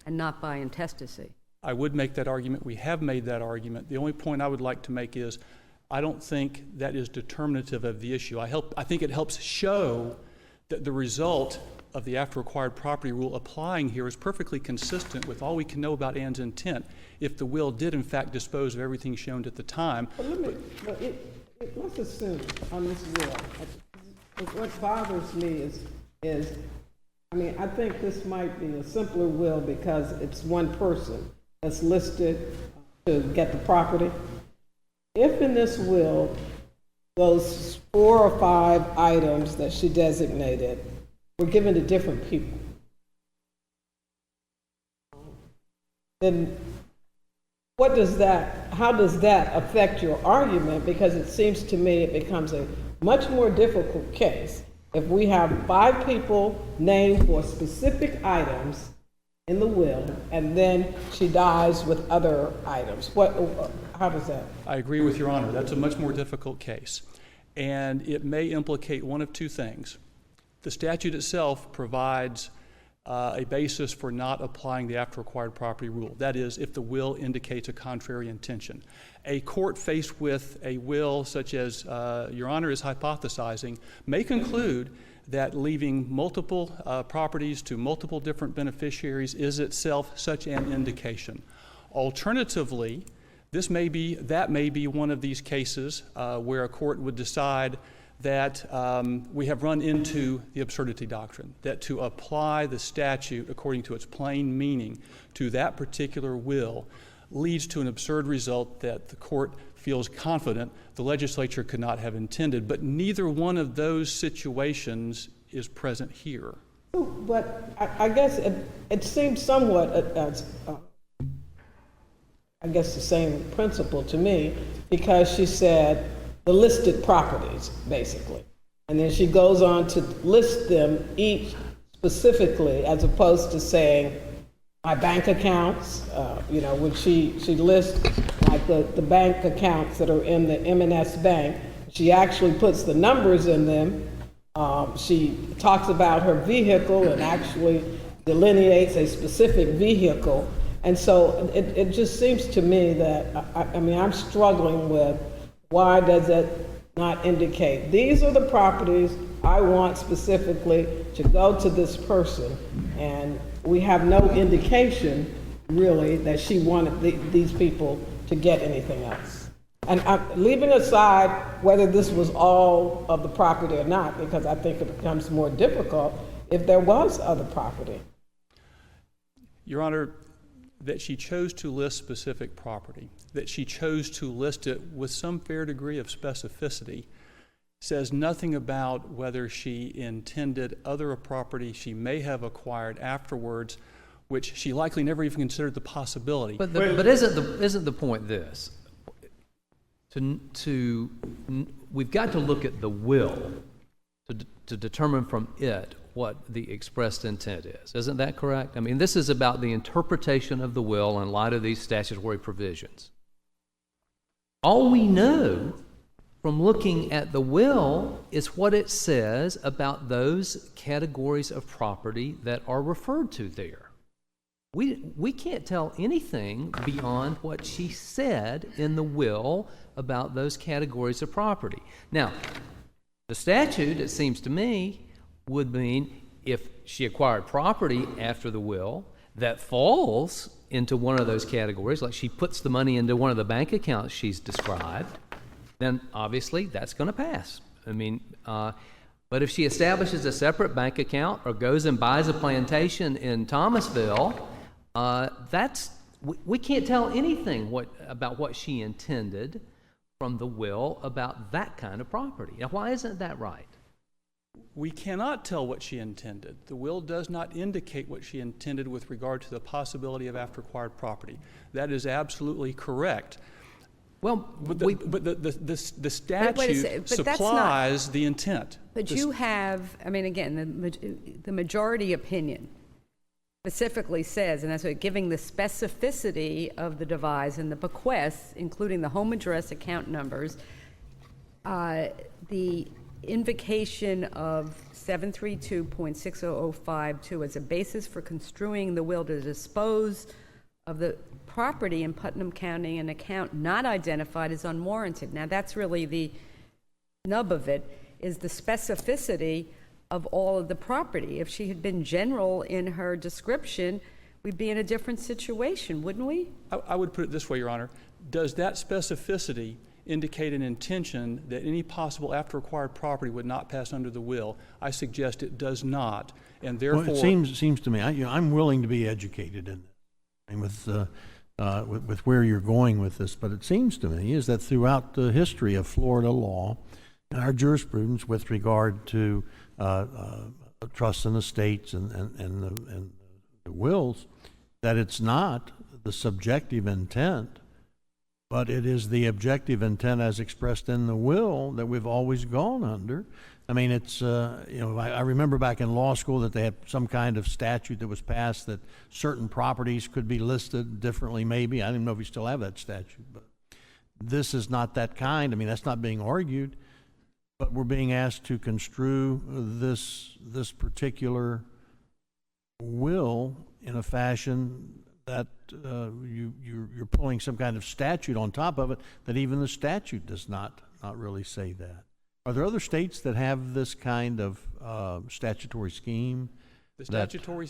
and not by intestacy?
I would make that argument. We have made that argument. The only point I would like to make is I don't think that is determinative of the issue. I think it helps show that the result of the after acquired property rule applying here is perfectly consistent with all we can know about Anne's intent if the will did in fact dispose of everything she owned at the time.
But let's assume on this will, what bothers me is, I mean, I think this might be a simpler will because it's one person that's listed to get the property. If in this will, those 4 or 5 items that she designated were given to different people, then how does that affect your argument? Because it seems to me it becomes a much more difficult case if we have 5 people named for specific items in the will, and then she dies with other items. How does that?
I agree with Your Honor. That's a much more difficult case. And it may implicate one of two things. The statute itself provides a basis for not applying the after acquired property rule. That is, if the will indicates a contrary intention. A court faced with a will such as Your Honor is hypothesizing may conclude that leaving multiple properties to multiple different beneficiaries is itself such an indication. Alternatively, that may be one of these cases where a court would decide that we have run into the absurdity doctrine, that to apply the statute according to its plain meaning to that particular will leads to an absurd result that the court feels confident the legislature could not have intended. But neither one of those situations is present here.
But I guess it seems somewhat as, I guess, the same principle to me, because she said the listed properties, basically. And then she goes on to list them each specifically, as opposed to saying my bank accounts, when she lists like the bank accounts that are in the M&S Bank, she actually puts the numbers in them. She talks about her vehicle and actually delineates a specific vehicle. And so it just seems to me that, I'm struggling with why does it not indicate these are the properties I want specifically to go to this person, and we have no indication really that she wanted these people to get anything else. And I'm leaving aside whether this was all of the property or not, because I think it becomes more difficult if there was other property.
Your Honor, that she chose to list specific property, that she chose to list it with some fair degree of specificity, says nothing about whether she intended other property she may have acquired afterwards, which she likely never even considered the possibility.
But isn't the point this? We've got to look at the will to determine from it what the expressed intent is. Isn't that correct? I mean, this is about the interpretation of the will in light of these statutory provisions. All we know from looking at the will is what it says about those categories of property that are referred to there. We can't tell anything beyond what she said in the will about those categories of property. Now, the statute, it seems to me, would mean if she acquired property after the will that falls into one of those categories, like she puts the money into one of the bank accounts she's described, then obviously that's going to pass. But if she establishes a separate bank account or goes and buys a plantation in Thomasville, we can't tell anything about what she intended from the will about that kind of property. Now, why isn't that right?
We cannot tell what she intended. The will does not indicate what she intended with regard to the possibility of after-acquired property. That is absolutely correct.
Well,
the statute supplies the intent.
But you have, the majority opinion specifically says, and that's what giving the specificity of the devise and the bequests, including the home address, account numbers, the invocation of 732.60052 as a basis for construing the will to dispose of the property in Putnam County, an account not identified, is unwarranted. Now, that's really the nub of it, is the specificity of all of the property. If she had been general in her description, we'd be in a different situation, wouldn't we?
I would put it this way, Your Honor. Does that specificity indicate an intention that any possible after-acquired property would not pass under the will? I suggest it does not, and therefore...
Well, it seems to me, I'm willing to be educated in this, with where you're going with this, but it seems to me is that throughout the history of Florida law and our jurisprudence with regard to trusts and estates and the wills, that it's not the subjective intent, but it is the objective intent as expressed in the will that we've always gone under. I mean, it's, I remember back in law school that they had some kind of statute that was passed that certain properties could be listed differently, maybe. I don't even know if we still have that statute, but this is not that kind. I mean, that's not being argued, but we're being asked to construe this particular will in a fashion that you're pulling some kind of statute on top of it, that even the statute does not really say that. Are there other states that have this kind of statutory scheme?
The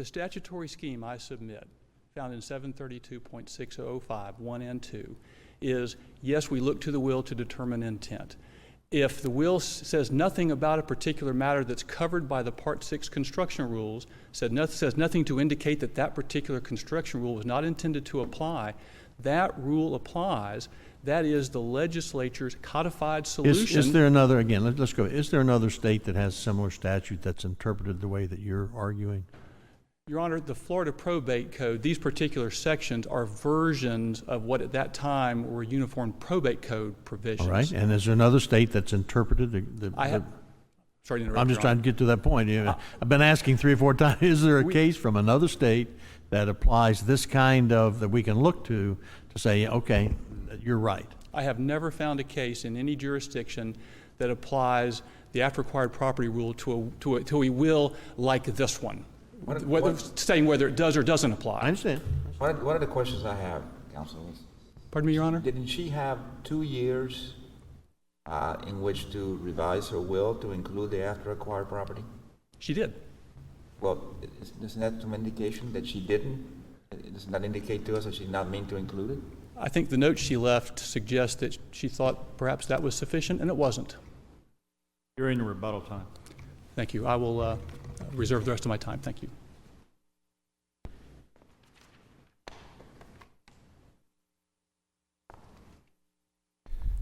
statutory scheme I submit, found in 732.6005, 1 and 2, is, yes, we look to the will to determine intent. If the will says nothing about a particular matter that's covered by the Part 6 construction rules, says nothing to indicate that that particular construction rule was not intended to apply, that rule applies. That is the legislature's codified solution.
Is there another, again, let's go, is there another state that has similar statute that's interpreted the way that you're arguing?
Your Honor, the Florida Probate Code, these particular sections are versions of what at that time were Uniform Probate Code provisions.
All right, and is there another state that's interpreted
Sorry to interrupt.
I'm just trying to get to that point. I've been asking 3 or 4 times, is there a case from another state that applies this kind of, that we can look to say, okay, you're right?
I have never found a case in any jurisdiction that applies the after-acquired property rule to a will like this one, saying whether it does or doesn't apply.
I understand.
One of the questions I have, Counsel, is,
Pardon me, Your Honor?
didn't she have 2 years in which to revise her will to include the after-acquired property?
She did.
Well, isn't that some indication that she didn't? Does that indicate to us that she did not mean to include it?
I think the note she left suggests that she thought perhaps that was sufficient, and it wasn't.
You're in your rebuttal time.
Thank you. I will reserve the rest of my time. Thank you.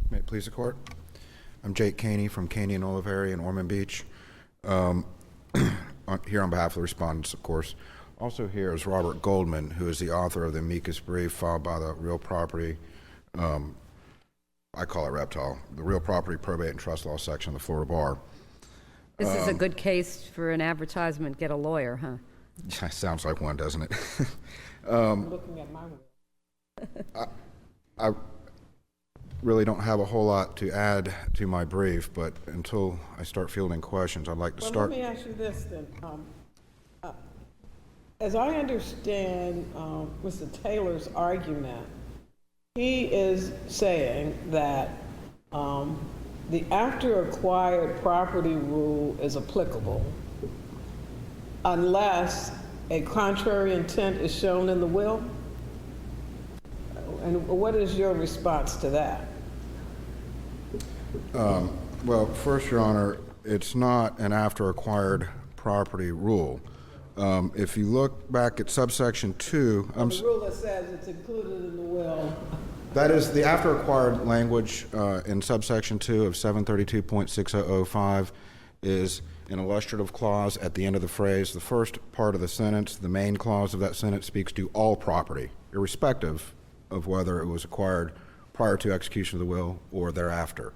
May it please the court? I'm Jake Caney from Caney and Oliveri in Ormond Beach. Here on behalf of the respondents, of course. Also here is Robert Goldman, who is the author of the amicus brief filed by the Real Property, I call it Reptile, the Real Property Probate and Trust Law section of the Florida Bar.
This is a good case for an advertisement, get a lawyer, huh?
Sounds like one, doesn't it?
I'm looking at my will.
I really don't have a whole lot to add to my brief, but until I start fielding questions, I'd like to start.
Let me ask you this then. As I understand Mr. Taylor's argument, he is saying that the after-acquired property rule is applicable unless a contrary intent is shown in the will? And what is your response to that?
Well, first, Your Honor, it's not an after-acquired property rule. If you look back at subsection 2...
the rule that says it's included in the will.
That is the after-acquired language in subsection 2 of 732.6005 is an illustrative clause at the end of the phrase. The first part of the sentence, the main clause of that sentence, speaks to all property, irrespective of whether it was acquired prior to execution of the will or thereafter.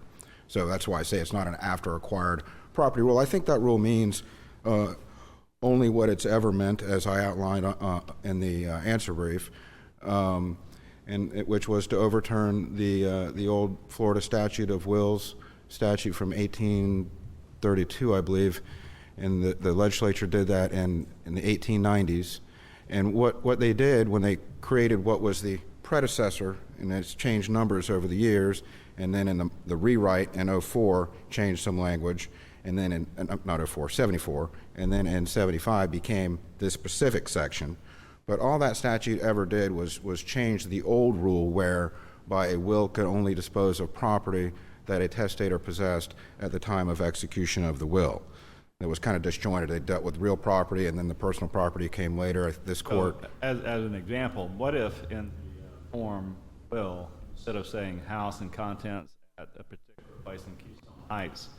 So that's why I say it's not an after-acquired property rule. I think that rule means only what it's ever meant, as I outlined in the answer brief, which was to overturn the old Florida statute of wills, statute from 1832, I believe, and the legislature did that in the 1890s. And what they did when they created what was the predecessor, and it's changed numbers over the years, and then in the rewrite in 04 changed some language, and then in, not 04, 74, and then in 75 became this specific section. But all that statute ever did was change the old rule whereby a will could only dispose of property that a testator possessed at the time of execution of the will. It was kind of disjointed. They dealt with real property, and then the personal property came later. This court...
So, as an example, what if in the form will, instead of saying house and contents at a particular place in Keystone Heights,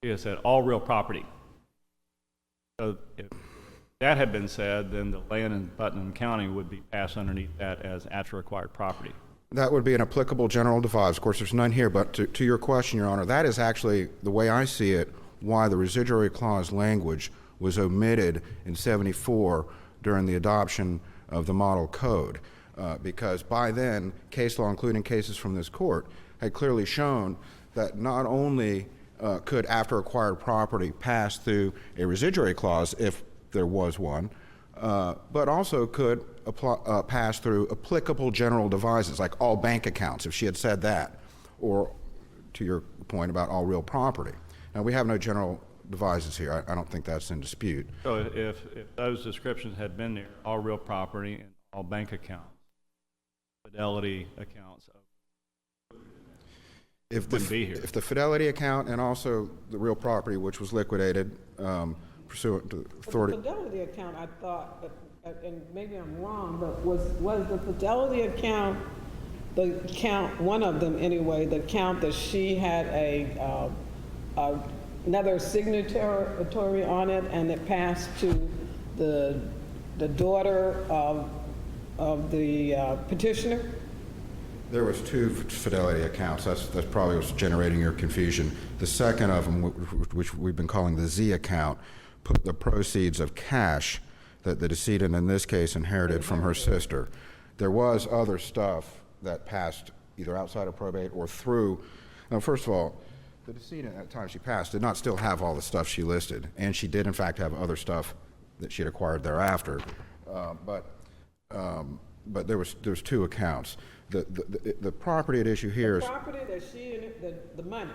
it said all real property? So if that had been said, then the land in Putnam County would be passed underneath that as after-acquired property.
That would be an applicable general divide. Of course, there's none here, but to your question, Your Honor, that is actually, the way I see it, why the residuary clause language was omitted in 74 during the adoption of the model code. Because by then, case law, including cases from this court, had clearly shown that not only could after-acquired property pass through a residuary clause if there was one, but also could pass through applicable general devices, like all bank accounts, if she had said that, or to your point about all real property. Now, we have no general devices here. I don't think that's in dispute.
So if those descriptions had been there, all real property and all bank accounts, fidelity accounts, wouldn't be here.
If the fidelity account and also the real property, which was liquidated pursuant to authority.
The fidelity account, I thought, and maybe I'm wrong, but was the fidelity account, the account, one of them anyway, the account that she had another signatory on it, and it passed to the daughter of the petitioner?
There was two fidelity accounts. That's probably what's generating your confusion. The second of them, which we've been calling the Z account, put the proceeds of cash that the decedent in this case inherited from her sister. There was other stuff that passed either outside of probate or through. Now, first of all, the decedent at the time she passed did not still have all the stuff she listed, and she did in fact have other stuff that she had acquired thereafter. But there was two accounts. The property at issue here is...
The property that the money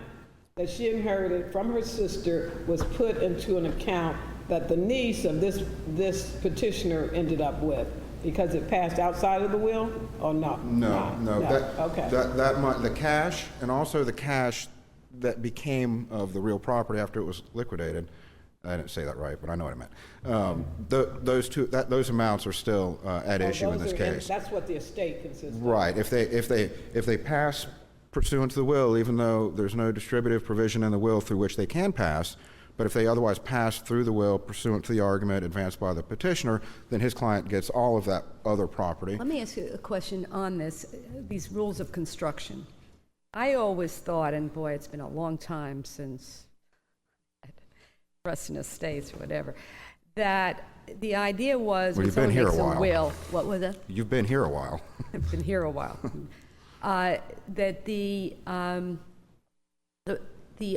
that she inherited from her sister was put into an account that the niece of this petitioner ended up with, because it passed outside of the will, or not?
No.
Okay.
The cash, and also the cash that became of the real property after it was liquidated. I didn't say that right, but I know what I meant. Those amounts are still at issue in this case.
That's what the estate consists of.
Right. If they pass pursuant to the will, even though there's no distributive provision in the will through which they can pass, but if they otherwise pass through the will pursuant to the argument advanced by the petitioner, then his client gets all of that other property.
Let me ask you a question on these rules of construction. I always thought, and boy, it's been a long time since Preston Estates or whatever, that the idea was when someone makes a will, what was it?
You've been here a while.
I've been here a while. That the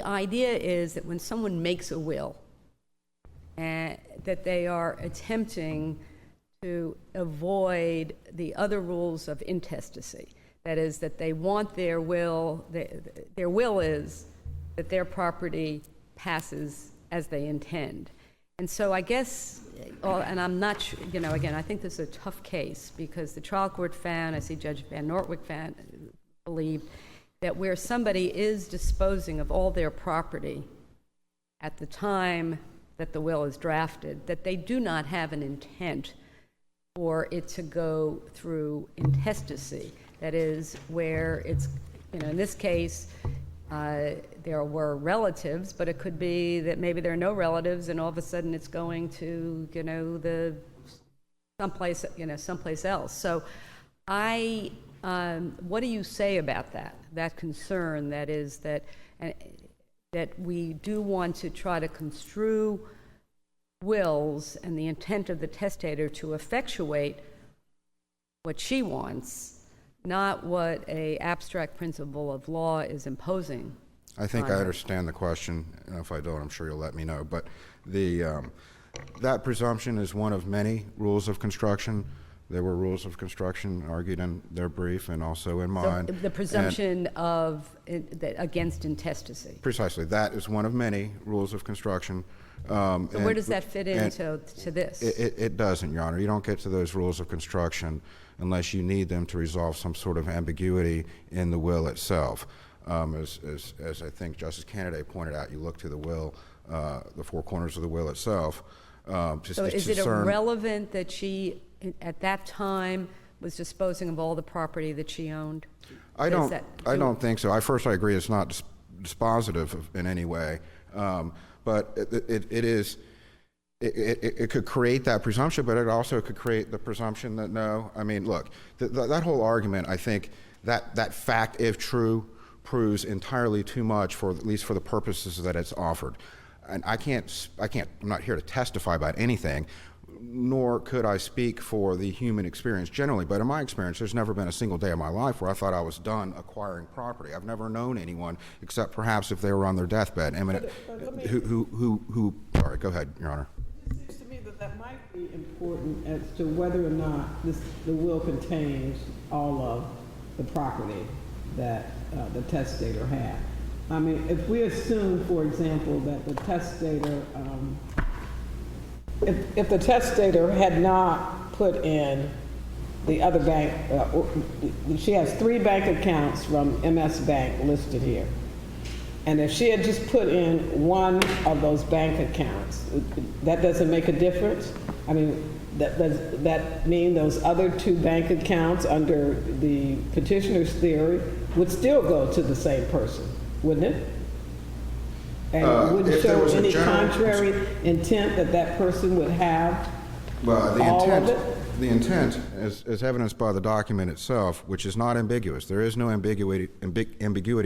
idea is that when someone makes a will, that they are attempting to avoid the other rules of intestacy. That is, that they want their will is that their property passes as they intend. And so I guess, and I'm not sure, again, I think this is a tough case because the trial court found, I see Judge Van Nortwick believed, that where somebody is disposing of all their property at the time that the will is drafted, that they do not have an intent for it to go through intestacy. That is, where it's, in this case, there were relatives, but it could be that maybe there are no relatives, and all of a sudden it's going to, someplace else. So, what do you say about that concern? That is that we do want to try to construe wills and the intent of the testator to effectuate what she wants, not what a abstract principle of law is imposing.
I think I understand the question, and if I don't, I'm sure you'll let me know. But that presumption is one of many rules of construction. There were rules of construction argued in their brief and also in mine.
So the presumption against intestacy.
Precisely. That is one of many rules of construction.
So where does that fit into this?
It doesn't, Your Honor. You don't get to those rules of construction unless you need them to resolve some sort of ambiguity in the will itself. As I think Justice Kennedy pointed out, you look to the will, the four corners of the will itself.
So is it irrelevant that she, at that time, was disposing of all the property that she owned?
I don't think so. I agree it's not dispositive in any way. But it could create that presumption, but it also could create the presumption that no. I mean, look, that whole argument, I think, that fact, if true, proves entirely too much for, at least for the purposes that it's offered. And I'm not here to testify about anything, nor could I speak for the human experience generally. But in my experience, there's never been a single day of my life where I thought I was done acquiring property. I've never known anyone, except perhaps if they were on their deathbed, imminent, who sorry, go ahead, Your Honor.
It seems to me that That might be important as to whether or not the will contains all of the property that the testator had. I mean, if we assume, for example, that the testator, if the testator had not put in the other bank, she has 3 bank accounts from MS Bank listed here. And if she had just put in one of those bank accounts, that doesn't make a difference? I mean, does that mean those other 2 bank accounts under the petitioner's theory would still go to the same person, wouldn't it? And wouldn't
if there
show
was a
any
general-
contrary intent that that person would have
Well, the
all
intent,
of it?
the intent is evidenced by the document itself, which is not ambiguous. There is no ambiguity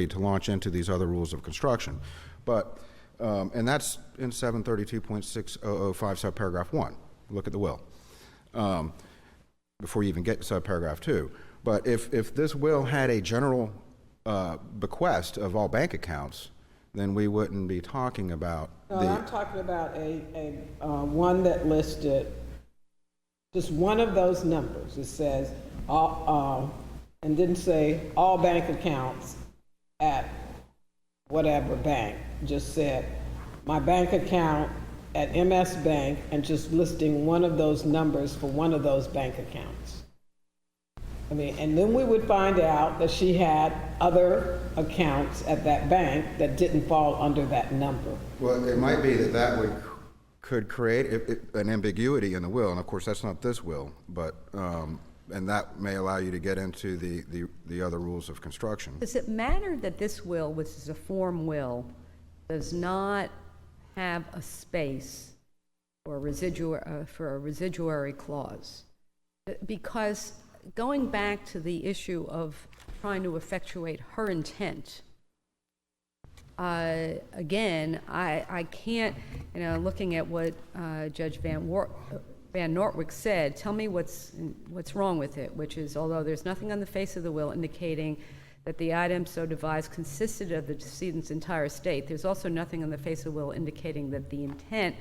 to launch into these other rules of construction. But, and that's in 732.6005 subparagraph 1. Look at the will. Before you even get to subparagraph 2. But if this will had a general bequest of all bank accounts, then we wouldn't be talking about
No, I'm talking about a one that listed just one of those numbers. It says, and didn't say all bank accounts at whatever bank. Just said, my bank account at MS Bank, and just listing one of those numbers for one of those bank accounts. I mean, and then we would find out that she had other accounts at that bank that didn't fall under that number.
Well, it might be that could create an ambiguity in the will, and of course that's not this will, but and that may allow you to get into the other rules of construction.
Does it matter that this will, which is a form will, does not have a space for a residuary clause? Because going back to the issue of trying to effectuate her intent, again, I can't, looking at what Judge Van Nortwick said, tell me what's wrong with it, which is, although there's nothing on the face of the will indicating that the item so devised consisted of the decedent's entire estate, there's also nothing on the face of the will indicating that the intent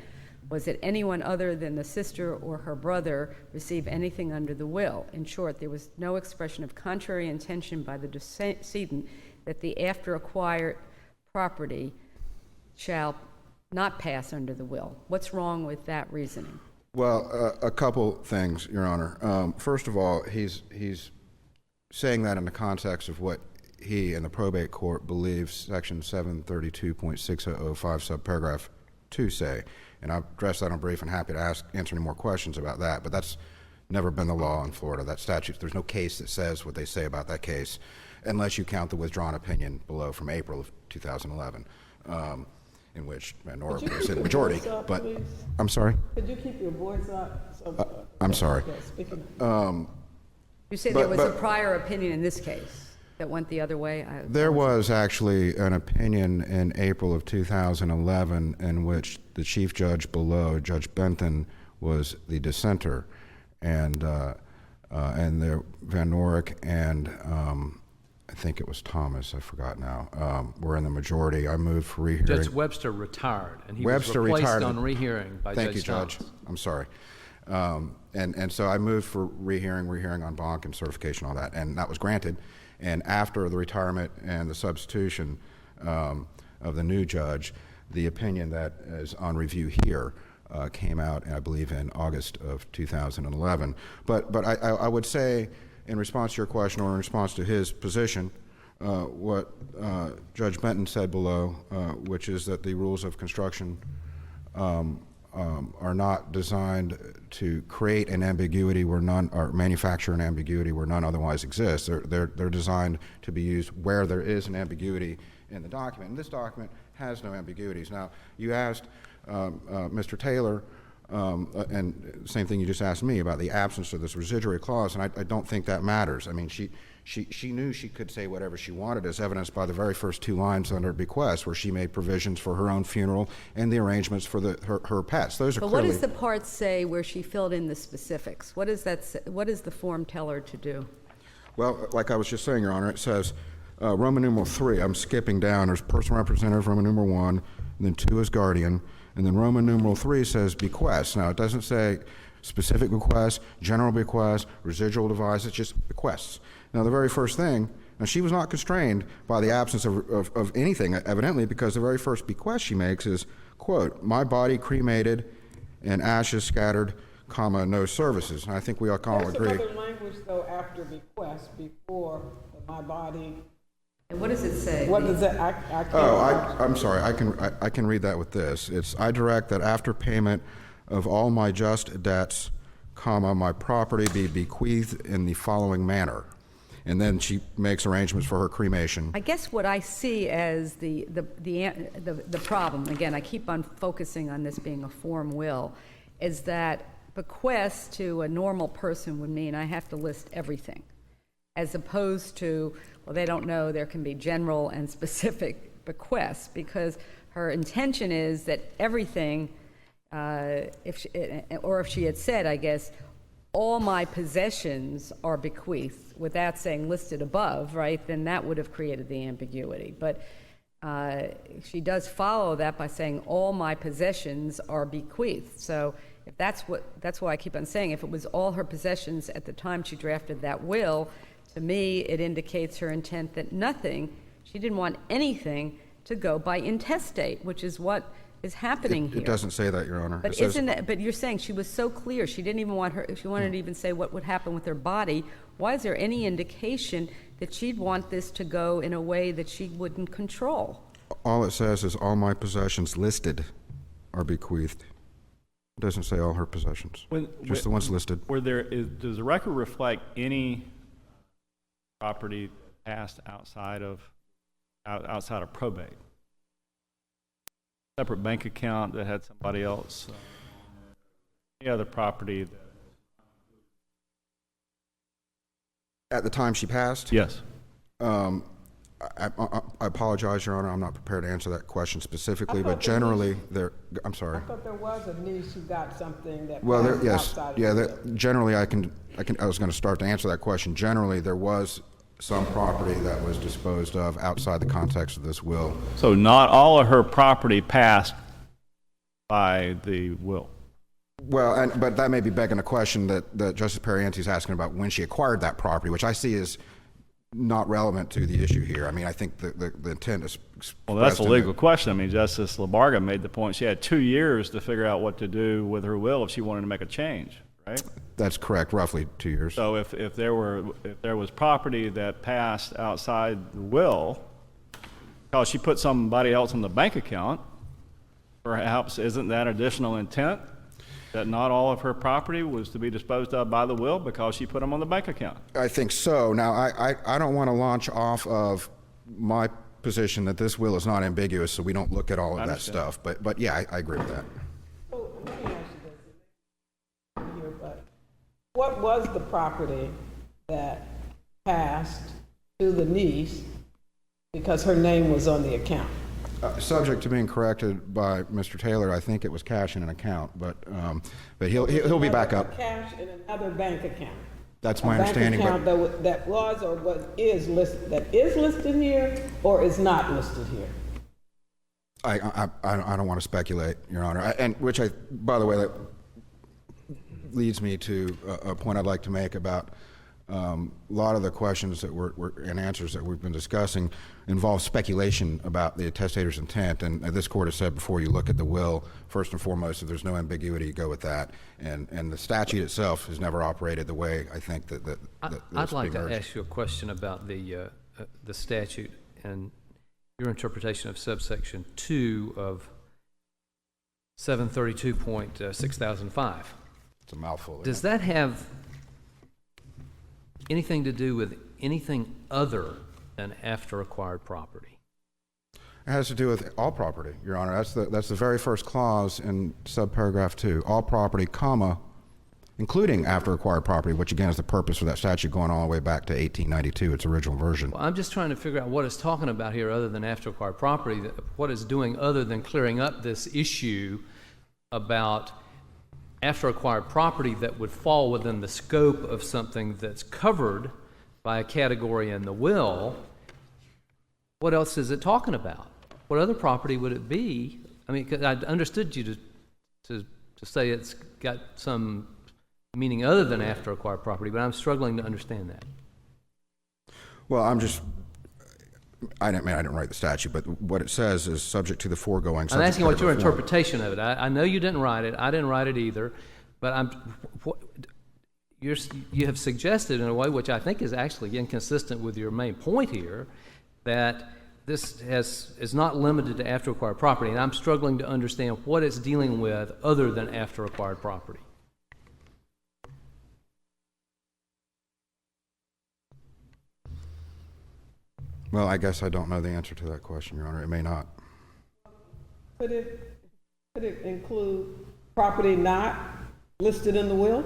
was that anyone other than the sister or her brother receive anything under the will. In short, there was no expression of contrary intention by the decedent that the after acquired property shall not pass under the will. What's wrong with that reasoning?
Well, a couple things, Your Honor. First of all, he's saying that in the context of what he and the probate court believes Section 732.6005 subparagraph 2 say. And I've addressed that in brief and happy to answer any more questions about that. But that's never been the law in Florida, that statute. There's no case that says what they say about that case, unless you count the withdrawn opinion below from April of 2011, in which Nora was in the majority. But
please?
I'm sorry?
Could you keep your voice up?
I'm sorry.
You say there was a prior opinion in this case that went the other way?
There was actually an opinion in April of 2011 in which the chief judge below, Judge Benton, was the dissenter, and there Van Norik and I think it was Thomas, I forgot now, were in the majority. I moved for rehearing.
Judge Webster retired, and he was replaced on rehearing by
Thank
Judge
you, Judge.
Thomas.
I'm sorry. And so I moved for rehearing en banc and certification, all that, and that was granted. And after the retirement and the substitution of the new judge, the opinion that is on review here came out, I believe, in August of 2011. But I would say, in response to your question or in response to his position, what Judge Benton said below, which is that the rules of construction are not designed to create an ambiguity where none, or manufacture an ambiguity where none otherwise exists. They're designed to be used where there is an ambiguity in the document. And this document has no ambiguities. Now, you asked Mr. Taylor, and same thing you just asked me about the absence of this residuary clause, and I don't think that matters. I mean, she knew she could say whatever she wanted, as evidenced by the very first 2 lines under bequest, where she made provisions for her own funeral and the arrangements for her pets. Those are
But
clearly.
what does the part say where she filled in the specifics? What does that say? What does the form tell her to do?
Well, like I was just saying, Your Honor, it says Roman numeral 3. I'm skipping down. There's personal representative, Roman numeral 1, and then 2 is guardian, And then Roman numeral 3 says bequests. Now, it doesn't say specific bequests, general bequests, residual device, it's just bequests. Now, the very first thing, now she was not constrained by the absence of anything, evidently, because the very first bequest she makes is, quote, my body cremated and ashes scattered, comma, no services. And I think we all can all agree.
There's some other language, though, after bequest, before my body.
And what does it say?
What does it, I can't.
I'm sorry, I can read that with this. It's, I direct that after payment of all my just debts, comma, my property be bequeathed in the following manner. And then she makes arrangements for her cremation.
I guess what I see as the problem, again, I keep on focusing on this being a form will, is that bequest to a normal person would mean I have to list everything, as opposed to, well, they don't know there can be general and specific bequests, because her intention is that everything, if she had said, I guess, all my possessions are bequeathed, without saying listed above, right, then that would have created the ambiguity. But she does follow that by saying all my possessions are bequeathed. So if that's why I keep on saying, if it was all her possessions at the time she drafted that will, to me it indicates her intent that nothing, she didn't want anything to go by intestate, which is what is happening here.
It doesn't say that, Your Honor.
But isn't that, but you're saying she was so clear, she didn't even want her, she wanted to even say what would happen with her body. Why is there any indication that she'd want this to go in a way that she wouldn't control?
All it says is all my possessions listed are bequeathed. It doesn't say all her possessions, just the ones listed.
Does the record reflect any property passed outside of probate? Separate bank account that had somebody else, any other property?
At the time she passed?
Yes.
I apologize, Your Honor, I'm not prepared to answer that question specifically, but generally, I'm sorry.
I thought there was a niece who got something that
Well,
passed
yes,
outside
yeah,
of the will.
generally I was going to start to answer that question. Generally, there was some property that was disposed of outside the context of this will.
So not all of her property passed by the will?
Well, but that may be begging a question that Justice Perianti is asking about when she acquired that property, which I see as not relevant to the issue here. I mean, I think the intent is
Well, that's a legal question. I mean, Justice Labarga made the point she had 2 years to figure out what to do with her will if she wanted to make a change, right?
That's correct, roughly 2 years.
So if there was property that passed outside the will, because she put somebody else in the bank account, perhaps isn't that additional intent that not all of her property was to be disposed of by the will because she put them on the bank account?
I think so. Now, I don't want to launch off of my position that this will is not ambiguous, so we don't look at all of that stuff. But yeah, I agree with that.
So let me ask you this. Here, but what was the property that passed to the niece because her name was on the account?
Subject to being corrected by Mr. Taylor, I think it was cash in an account, but he'll be back up.
Cash in another bank account.
That's my understanding.
A bank account that was or what is listed, that is listed here or is not listed here.
I don't want to speculate, Your Honor, and which by the way, that leads me to a point I'd like to make about a lot of the questions that and answers that we've been discussing involve speculation about the testator's intent, and this court has said before you look at the will, first and foremost, if there's no ambiguity, you go with that, and the statute itself has never operated the way I think that
I'd like to ask you a question about the statute and your interpretation of subsection 2 of 732.6005.
It's a mouthful.
Does that have anything to do with anything other than after acquired property?
It has to do with all property, Your Honor. That's the very first clause in subparagraph 2. All property, comma, including after acquired property, which again is the purpose for that statute going all the way back to 1892, its original version.
Well, I'm just trying to figure out what it's talking about here other than after acquired property, what it's doing other than clearing up this issue about after acquired property that would fall within the scope of something that's covered by a category in the will. What else is it talking about? What other property would it be I mean, 'cause I understood you to say it's got some meaning other than after acquired property, but I'm struggling to understand that.
Well, I didn't write the statute, but what it says is subject to the foregoing.
I'm asking what your
subject to form.
interpretation of it. I know you didn't write it. I didn't write it either, but you have suggested in a way which I think is actually inconsistent with your main point here, that this is not limited to after acquired property, and I'm struggling to understand what it's dealing with other than after acquired property.
Well, I guess I don't know the answer to that question, Your Honor. It may not.
Could it include property not listed in the will?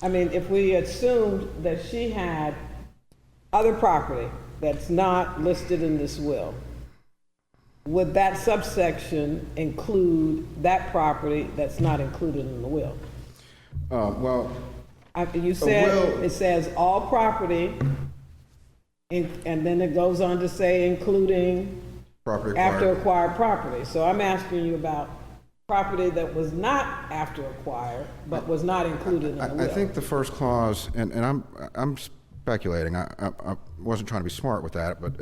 I mean, if we assumed that she had other property that's not listed in this will, would that subsection include that property that's not included in the will?
Well,
You said, it says all property, and then it goes on to say including
property
after
acquired.
acquired property. So I'm asking you about property that was not after acquired, but was not included in the will.
I think the first clause, and I'm speculating. I wasn't trying to be smart with that, but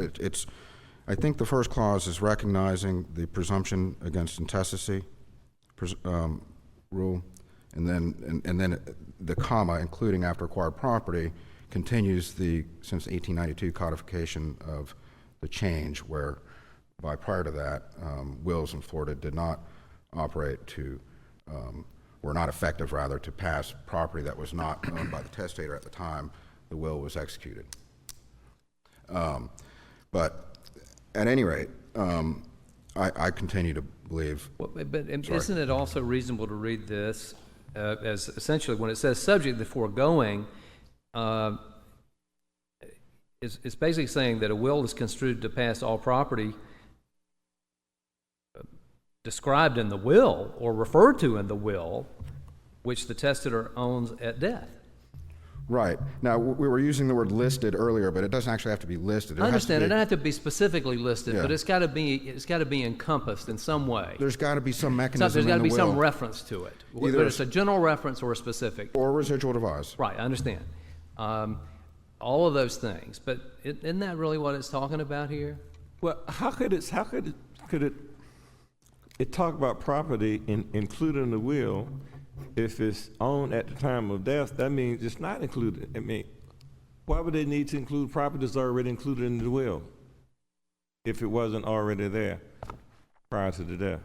I think the first clause is recognizing the presumption against intestacy rule, and then the comma, including after acquired property, continues since 1892 codification of the change, where by prior to that, wills in Florida did not operate were not effective, rather, to pass property that was not owned by the testator at the time the will was executed. But at any rate, I continue to believe.
But isn't it also reasonable to read this as essentially, when it says subject to the foregoing, it's basically saying that a will is construed to pass all property described in the will or referred to in the will, which the testator owns at death.
Right. Now, we were using the word listed earlier, but it doesn't actually have to be listed.
I understand. It doesn't have to be specifically listed,
Yeah.
but it's got to be encompassed in some way.
There's got to be some mechanism
There's got to
in
be
the
some
will.
reference to it.
Either
Whether it's a general reference or a specific.
Or residual devise.
Right, I understand. All of those things, but isn't that really what it's talking about here?
Well, how could it talk about property included in the will if it's owned at the time of death? That means it's not included. I mean, why would they need to include property that's already included in the will if it wasn't already there prior to the death?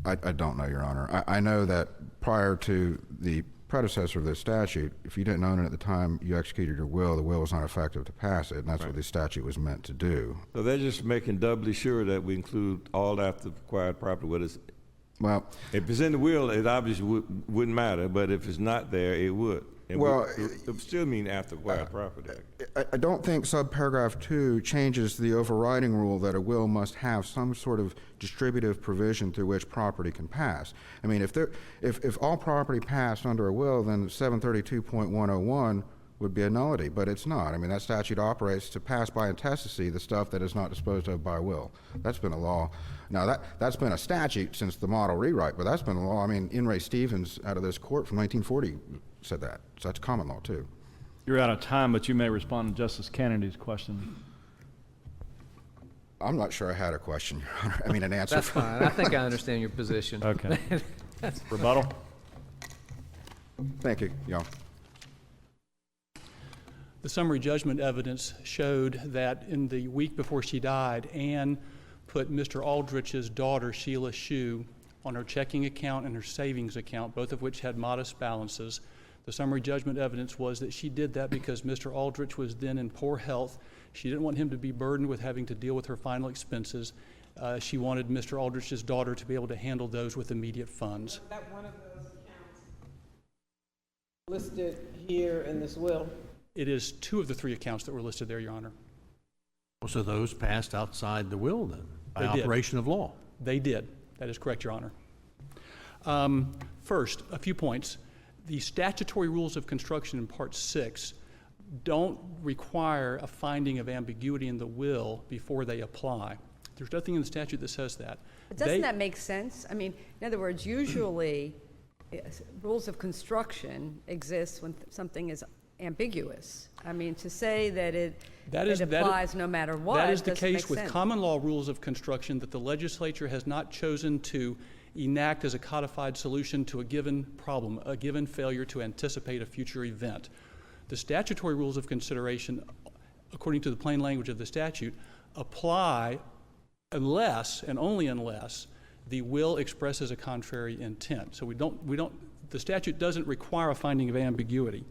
I don't know, Your Honor. I know that prior to the predecessor of this statute, if you didn't own it at the time you executed your will, the will was not effective to pass it, and that's what the statute was meant to do.
So they're just making doubly sure that we include all after acquired property.
Well,
if it's in the will, it obviously wouldn't matter, but if it's not there, it would. It would still mean after acquired property.
I don't think subparagraph 2 changes the overriding rule that a will must have some sort of distributive provision through which property can pass. I mean, if all property passed under a will, then 732.101 would be a nullity, but it's not. I mean, that statute operates to pass by intestacy the stuff that is not disposed of by will. That's been a law. Now, that's been a statute since the model rewrite, but that's been a law. I mean, In re Stevens out of this court from 1940 said that. So that's common law, too.
You're out of time, but you may respond to Justice Kennedy's question.
I'm not sure I had a question, Your Honor. I mean, an answer.
That's fine. I think I understand your position.
Okay. Rebuttal?
Thank you, y'all.
The summary judgment evidence showed that in the week before she died, Anne put Mr. Aldrich's daughter, Sheila Shue, on her checking account and her savings account, both of which had modest balances. The summary judgment evidence was that she did that because Mr. Aldrich was then in poor health. She didn't want him to be burdened with having to deal with her final expenses. She wanted Mr. Aldrich's daughter to be able to handle those with immediate funds.
Was that one of those accounts listed here in this will?
It is 2 of the 3 accounts that were listed there, Your Honor.
So those passed outside the will then, by
They did.
operation of law?
They did. That is correct, Your Honor. First, a few points. The statutory rules of construction in Part 6 don't require a finding of ambiguity in the will before they apply. There's nothing in the statute that says that.
But doesn't that make sense? I mean, in other words, usually rules of construction exist when something is ambiguous. I mean, to say that it applies no matter what
That is the
doesn't make
case with
sense.
common law rules of construction that the legislature has not chosen to enact as a codified solution to a given problem, a given failure to anticipate a future event. The statutory rules of consideration, according to the plain language of the statute, apply unless and only unless the will expresses a contrary intent. So the statute doesn't require a finding of ambiguity.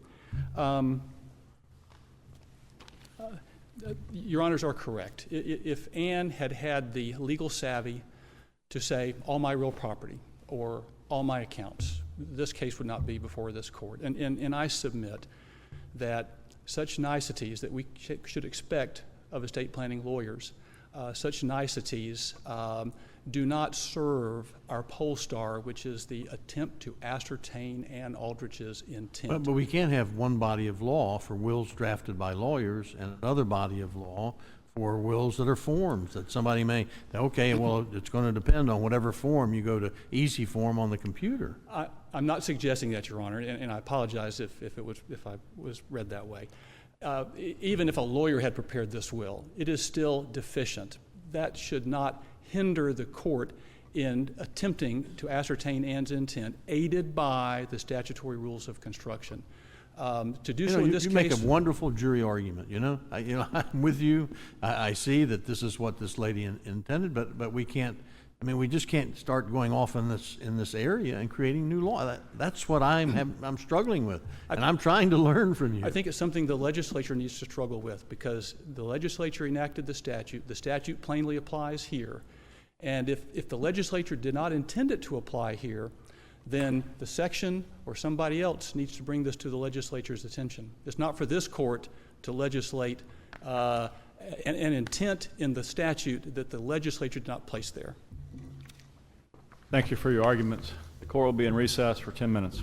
Your honors are correct. If Anne had had the legal savvy to say all my real property or all my accounts, this case would not be before this court. And I submit that such niceties that we should expect of estate planning lawyers, such niceties do not serve our poll star, which is the attempt to ascertain Anne Aldrich's intent.
But we can't have one body of law for wills drafted by lawyers and another body of law for wills that are forms that somebody may, okay, well, it's going to depend on whatever form you go to, easy form on the computer.
I'm not suggesting that, Your Honor, and I apologize if I was read that way. Even if a lawyer had prepared this will, it is still deficient. That should not hinder the court in attempting to ascertain Anne's intent, aided by the statutory rules of construction. To do so in this case,
you make a wonderful jury argument. I'm with you. I see that this is what this lady intended, but we can't. I mean, we just can't start going off in this area and creating new law. That's what I'm struggling with, and I'm trying to learn from you.
I think it's something the legislature needs to struggle with, because the legislature enacted the statute. The statute plainly applies here, and if the legislature did not intend it to apply here, then the section or somebody else needs to bring this to the legislature's attention. It's not for this court to legislate an intent in the statute that the legislature did not place there.
Thank you for your arguments. The court will be in recess for 10 minutes.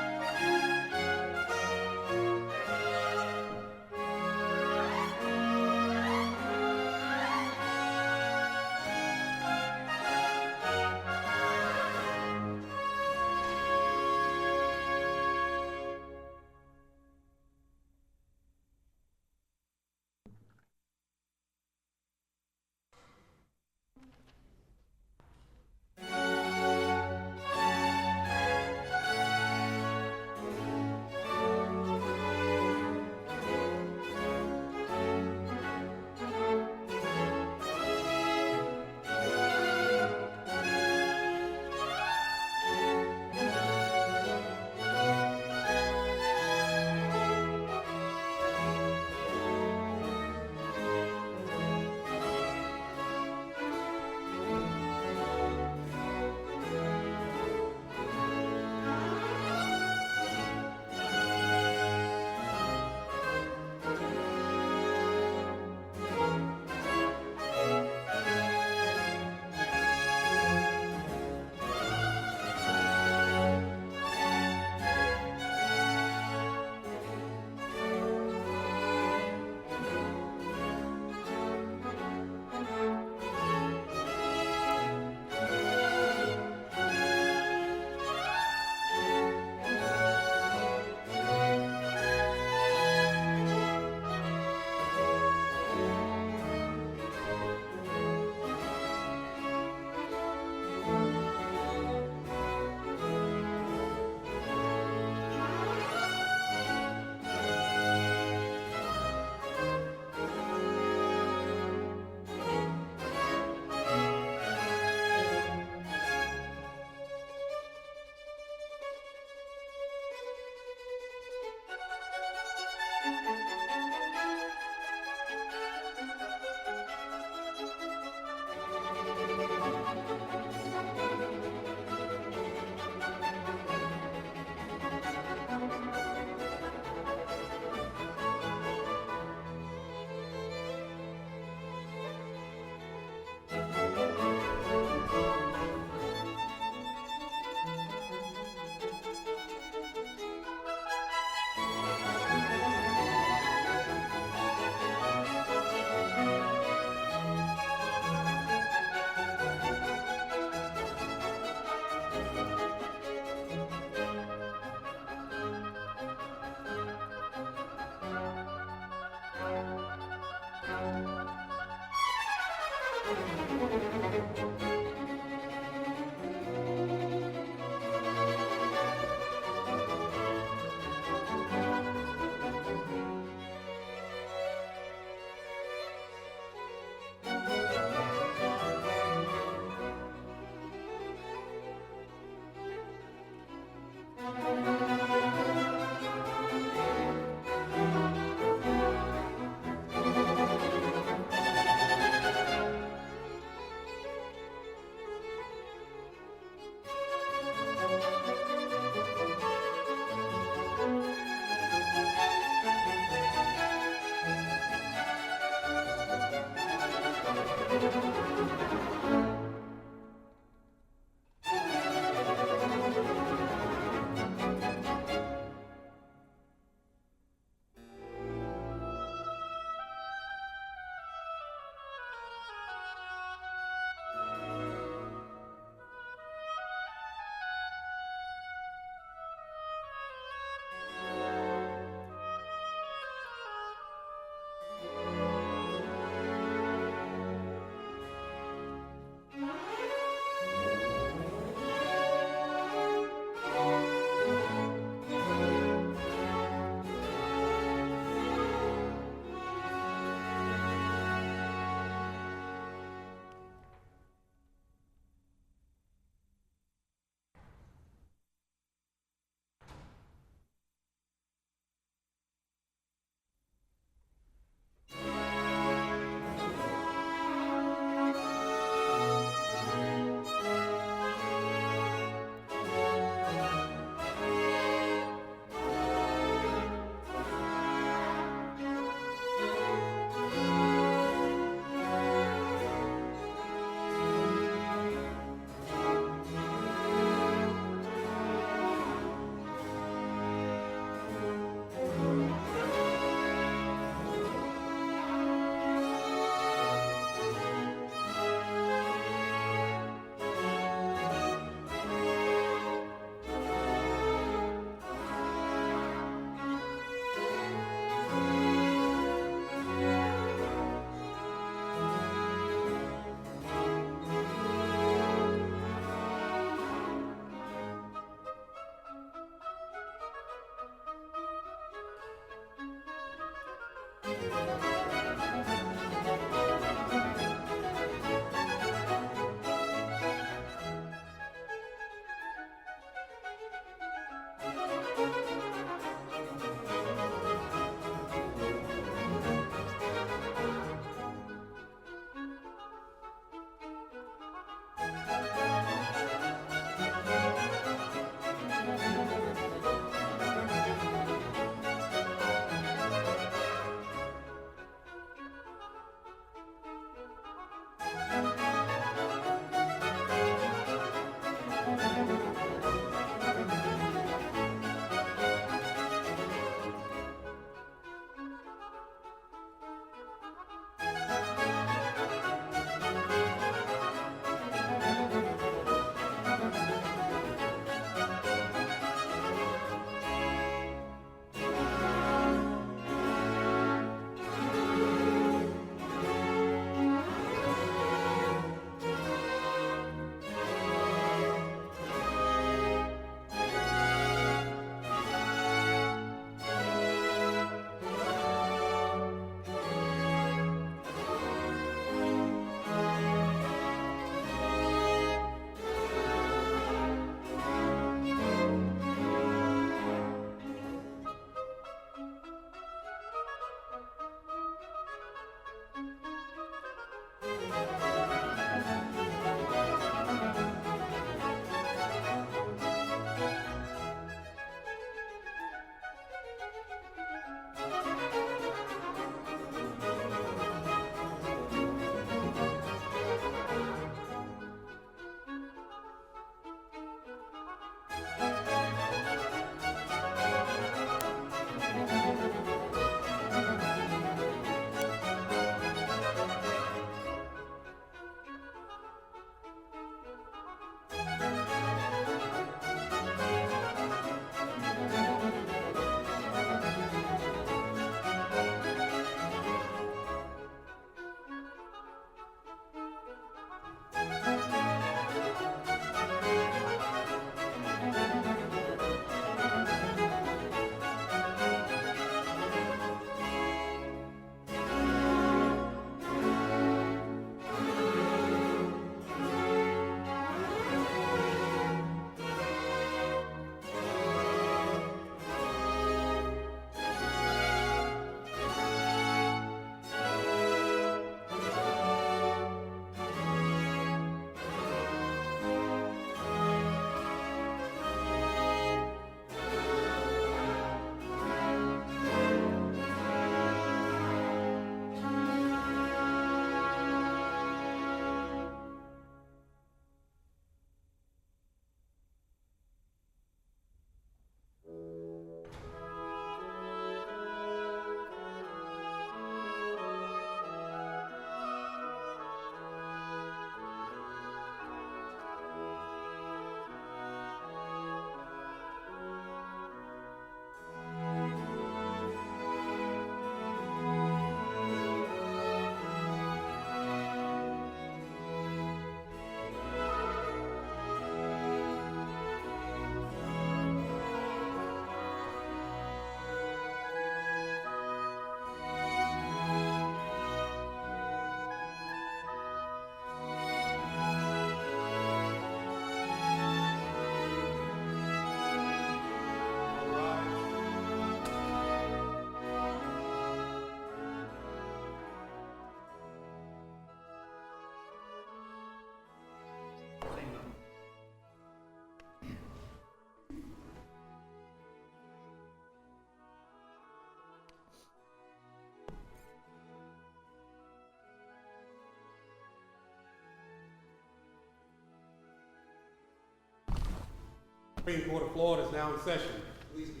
Supreme Court of Florida is now in session. Please be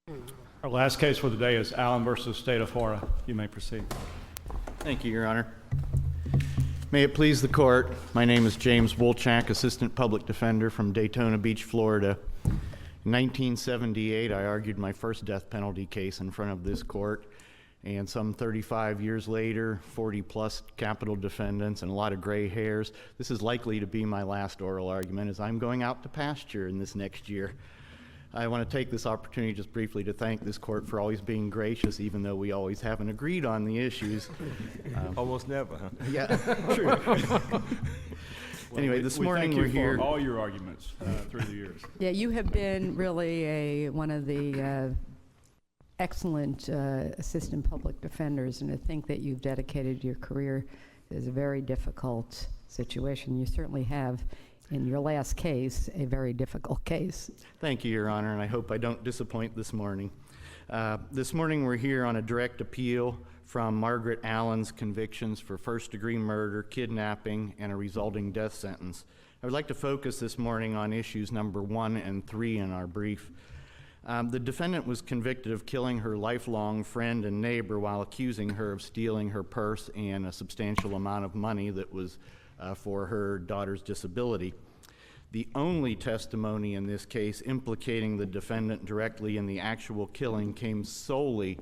seated.
Our last case for the day is Allen versus State of Florida. You may proceed.
Thank you, Your Honor. May it please the court, my name is James Wolchak, Assistant Public Defender from Daytona Beach, Florida. In 1978, I argued my first death penalty case in front of this court, and some 35 years later, 40-plus capital defendants and a lot of gray hairs, this is likely to be my last oral argument as I'm going out to pasture in this next year. I want to take this opportunity just briefly to thank this court for always being gracious, even though we always haven't agreed on the issues.
Almost never, huh?
Yeah, true. Anyway, this morning we're here.
For all your arguments through the years.
Yeah, you have been really one of the excellent assistant public defenders, and I think that you've dedicated your career to a very difficult situation. You certainly have, in your last case, a very difficult case.
Thank you, Your Honor, and I hope I don't disappoint this morning. This morning we're here on a direct appeal from Margaret Allen's convictions for first-degree murder, kidnapping, and a resulting death sentence. I would like to focus this morning on issues number 1 and 3 in our brief. The defendant was convicted of killing her lifelong friend and neighbor while accusing her of stealing her purse and a substantial amount of money that was for her daughter's disability. The only testimony in this case implicating the defendant directly in the actual killing came solely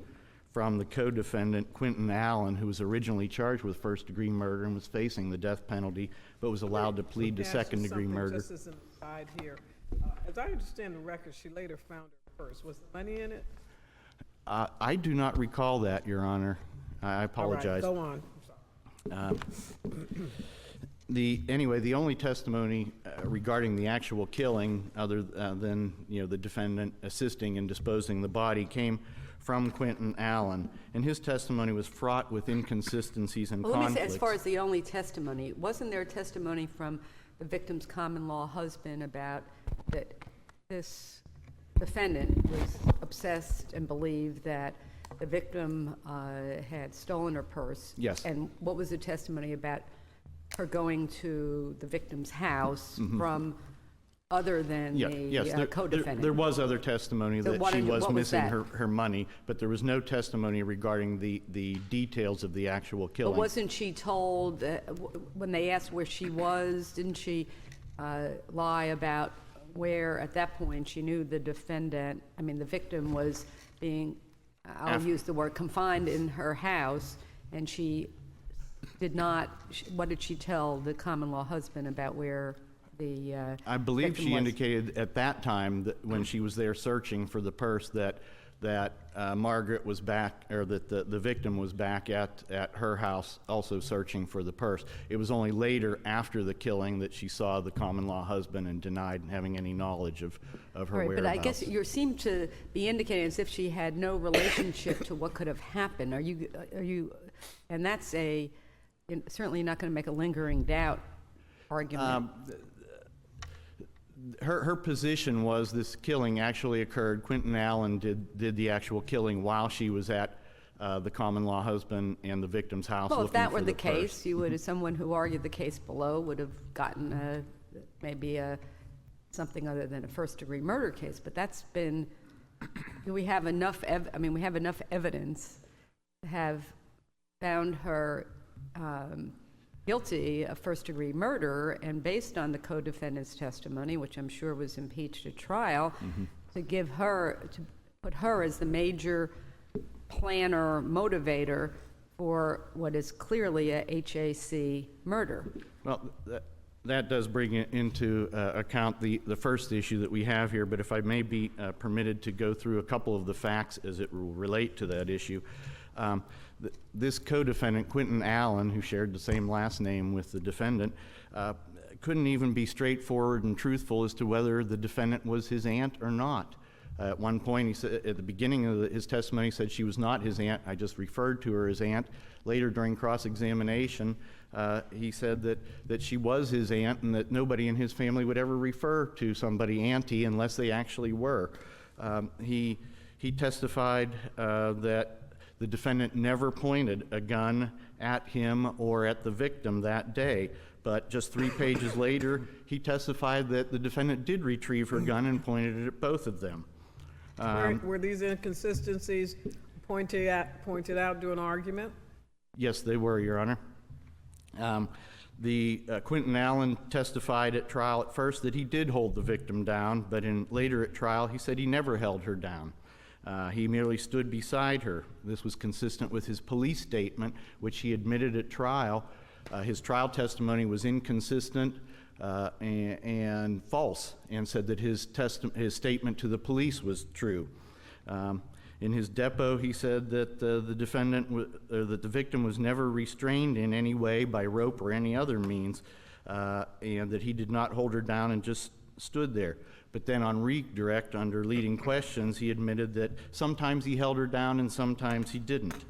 from the co-defendant, Quentin Allen, who was originally charged with first-degree murder and was facing the death penalty, but was allowed to plead to second-degree murder.
Just as an aside here, as I understand the record, she later found her purse. Was the money in it?
I do not recall that, Your Honor. I apologize.
All right, go on.
Anyway, the only testimony regarding the actual killing, other than the defendant assisting in disposing the body, came from Quentin Allen, and his testimony was fraught with inconsistencies and conflicts.
Let me say, as far as the only testimony, wasn't there testimony from the victim's common-law husband about that this defendant was obsessed and believed that the victim had stolen her purse?
Yes.
And what was the testimony about her going to the victim's house from other than the co-defendant?
There was other testimony
So
that she was missing
that?
her money, but there was no testimony regarding the details of the actual killing.
But wasn't she told, when they asked where she was, didn't she lie about where, at that point, she knew the the victim was being, I'll use the word, confined in her house, and she did not, what did she tell the common-law husband about where the
I believe
victim
she
was?
indicated at that time that when she was there searching for the purse that Margaret was back, or that the victim was back at her house also searching for the purse. It was only later after the killing that she saw the common-law husband and denied having any knowledge of her
Right,
whereabouts.
but I guess you seem to be indicating as if she had no relationship to what could have happened. Are you, and that's certainly not going to make a lingering doubt argument.
Her position was this killing actually occurred. Quentin Allen did the actual killing while she was at the common-law husband and the victim's house.
Well, if that were the
purse.
case, you would, as someone who argued the case below, would have gotten maybe something other than a first-degree murder case. But that's been, we have enough. We have enough evidence to have found her guilty of first-degree murder, and based on the co-defendant's testimony, which I'm sure was impeached at trial, to put her as the major planner, motivator for what is clearly a HAC murder.
Well, that does bring into account the first issue that we have here, but if I may be permitted to go through a couple of the facts as it will relate to that issue. This co-defendant, Quentin Allen, who shared the same last name with the defendant, couldn't even be straightforward and truthful as to whether the defendant was his aunt or not. At one point, he said, at the beginning of his testimony, he said she was not his aunt. I just referred to her as aunt. Later, during cross-examination, he said that she was his aunt and that nobody in his family would ever refer to somebody auntie unless they actually were. He testified that the defendant never pointed a gun at him or at the victim that day, But just 3 pages later, he testified that the defendant did retrieve her gun and pointed it at both of them.
Were these inconsistencies pointed out during argument?
Yes, they were, Your Honor. Quentin Allen testified at trial at first that he did hold the victim down, but later at trial he said he never held her down. He merely stood beside her. This was consistent with his police statement, which he admitted at trial. His trial testimony was inconsistent and false, and said that his statement to the police was true. In his depo, he said that that the victim was never restrained in any way by rope or any other means, and that he did not hold her down and just stood there. But then on redirect, under leading questions, he admitted that sometimes he held her down and sometimes he didn't.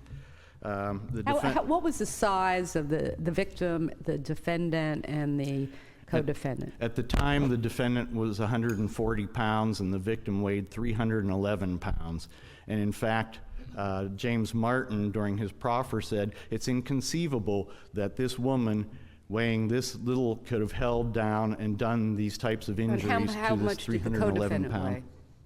What was the size of the victim, the defendant, and the co-defendant?
At the time, the defendant was 140 pounds and the victim weighed 311 pounds. And in fact, James Martin, during his proffer, said it's inconceivable that this woman weighing this little could have held down and done these types of injuries
How
to this
much did the
311
co-defendant
pound.
weigh?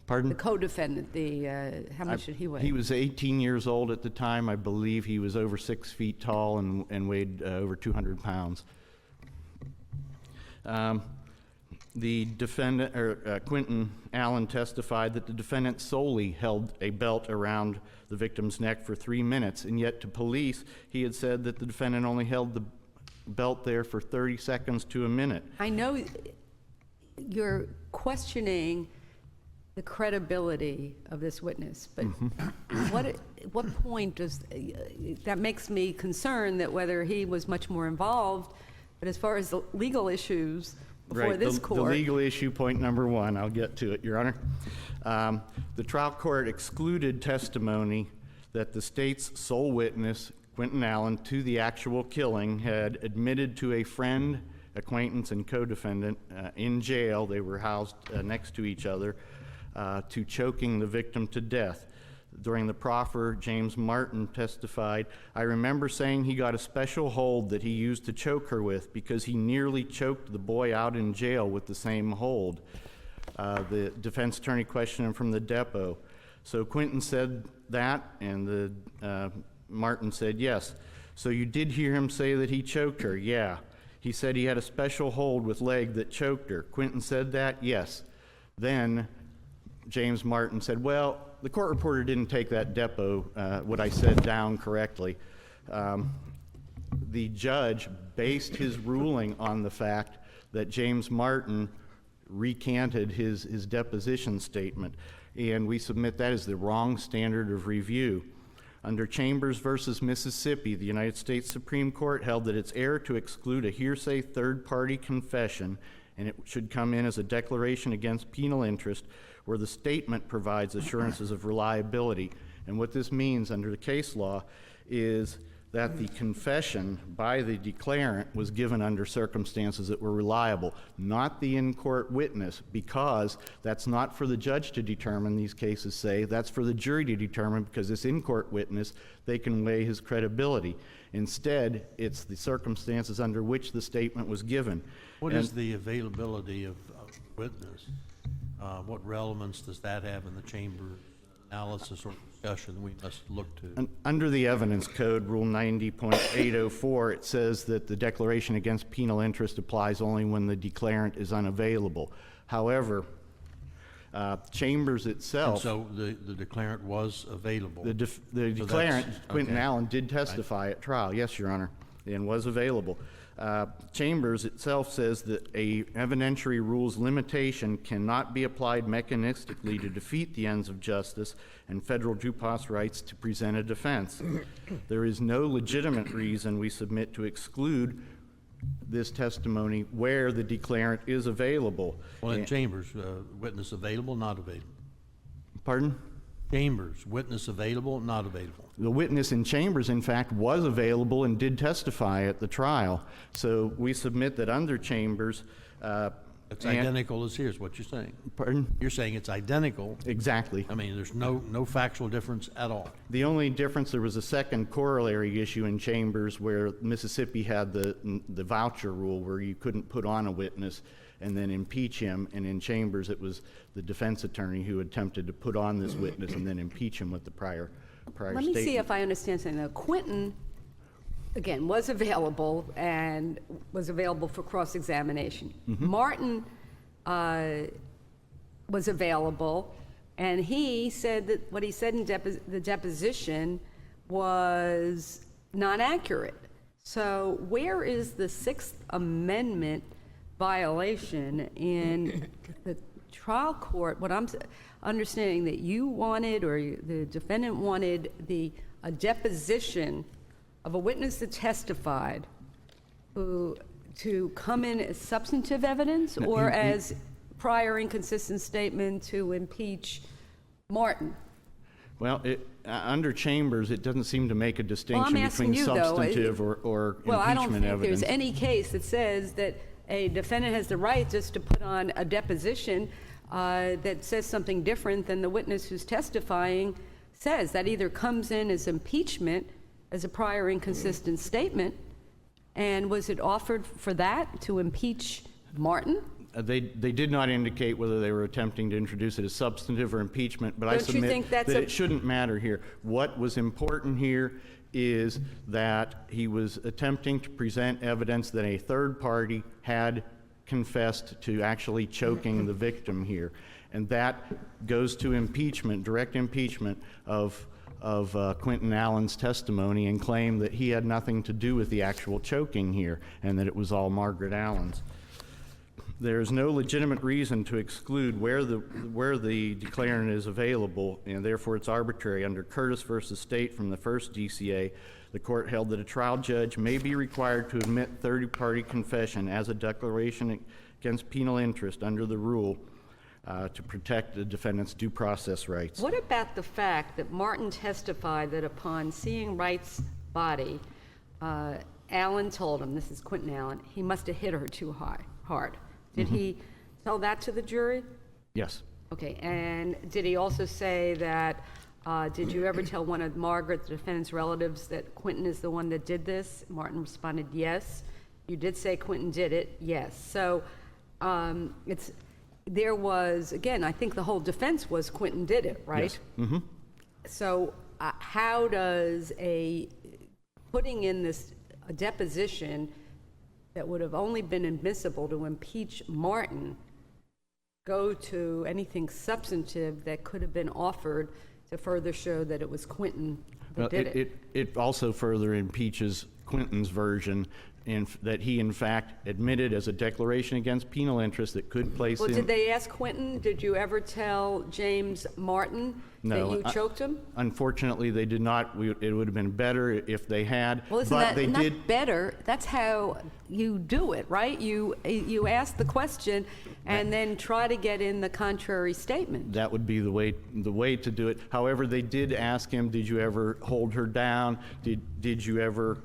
Pardon?
The co-defendant, how much did he weigh?
He was 18 years old at the time. I believe he was over 6 feet tall and weighed over 200 pounds. The defendant, Quentin Allen, testified that the defendant solely held a belt around the victim's neck for 3 minutes, and yet to police, he had said that the defendant only held the belt there for 30 seconds to a minute.
I know you're questioning the credibility of this witness, but what point does that makes me concerned that whether he was much more involved, but as far as the legal issues before this court.
The legal issue, point number 1, I'll get to it, Your Honor. The trial court excluded testimony that the state's sole witness, Quentin Allen, to the actual killing had admitted to a friend, acquaintance, and co-defendant in jail, they were housed next to each other, to choking the victim to death. During the proffer, James Martin testified, "I remember saying he got a special hold that he used to choke her with because he nearly choked the boy out in jail with the same hold." The defense attorney questioned him from the depo. So Quentin said that, and Martin said yes. "So you did hear him say that he choked her?" "Yeah." "He said he had a special hold with leg that choked her." Quentin said that? "Yes." Then James Martin said, "Well, the court reporter didn't take that depo, what I said, down correctly." The judge based his ruling on the fact that James Martin recanted his deposition statement, and we submit that as the wrong standard of review. Under Chambers versus Mississippi, the United States Supreme Court held that it's error to exclude a hearsay third-party confession, and it should come in as a declaration against penal interest where the statement provides assurances of reliability. And what this means under the case law is that the confession by the declarant was given under circumstances that were reliable, not the in-court witness, because that's not for the judge to determine, these cases say, that's for the jury to determine, because this in-court witness, they can weigh his credibility. Instead, it's the circumstances under which the statement was given.
What is the availability of witness? What relevance does that have in the chamber analysis or discussion we must look to?
Under the evidence code, Rule 90.804, it says that the declaration against penal interest applies only when the declarant is unavailable. However, Chambers itself...
And so the declarant was available?
The declarant, Quentin Allen, did testify at trial, yes, Your Honor, and was available. Chambers itself says that a evidentiary rule's limitation cannot be applied mechanistically to defeat the ends of justice and federal due process rights to present a defense. There is no legitimate reason we submit to exclude this testimony where the declarant is available.
Well, in Chambers, witness available, not available?
Pardon?
Chambers, witness available, not available?
The witness in Chambers, in fact, was available and did testify at the trial. So we submit that under Chambers,
It's identical as here, is what you're saying.
Pardon?
You're saying it's identical.
Exactly.
I mean, there's no factual difference at all.
The only difference, there was a second corollary issue in Chambers where Mississippi had the voucher rule where you couldn't put on a witness and then impeach him, and in Chambers it was the defense attorney who attempted to put on this witness and then impeach him with the prior
Let me see if I understand something. Now, Quentin, again, was available and was available for cross-examination. Martin was available, and he said that what he said in the deposition was not accurate. So where is the Sixth Amendment violation in the trial court? What I'm understanding that you wanted, or the defendant wanted, a deposition of a witness that testified to come in as substantive evidence or as prior inconsistent statement to impeach Martin.
Well, under Chambers, it doesn't seem to make a distinction between substantive or
well, I don't
impeachment
think
evidence.
there's any case that says that a defendant has the right just to put on a deposition that says something different than the witness who's testifying says. That either comes in as impeachment, as a prior inconsistent statement, and was it offered for that, to impeach Martin?
They did not indicate whether they were attempting to introduce it as substantive or impeachment, but I
Don't you think
submit
that's
that it shouldn't matter here. What was important here is that he was attempting to present evidence that a third party had confessed to actually choking the victim here. And that goes to impeachment, direct impeachment of Quentin Allen's testimony, and claim that he had nothing to do with the actual choking here and that it was all Margaret Allen's. There is no legitimate reason to exclude where the declarant is available, and therefore it's arbitrary. Under Curtis versus State from the first DCA, the court held that a trial judge may be required to admit third-party confession as a declaration against penal interest under the rule to protect the defendant's due process rights.
What about the fact that Martin testified that upon seeing Wright's body, Allen told him, this is Quentin Allen, he must have hit her too hard. Did he tell that to the jury?
Yes.
Okay, and did he also say that, did you ever tell one of Margaret, the defendant's relatives, that Quentin is the one that did this? Martin responded, yes. You did say Quentin did it? Yes. So there was, again, I think the whole defense was Quentin did it, right?
Yes.
So how does putting in this a deposition that would have only been admissible to impeach Martin go to anything substantive that could have been offered to further show that it was Quentin that did it?
It also further impeaches Quentin's version that he, in fact, admitted as a declaration against penal interest that could place him...
Well, did they ask Quentin, did you ever tell James Martin that you choked him?
Unfortunately, they did not. It would have been better if they had.
Well, isn't that not better? That's how you do it, right? You ask the question and then try to get in the contrary statement.
That would be the way to do it. However, they did ask him, did you ever hold her down? Did you ever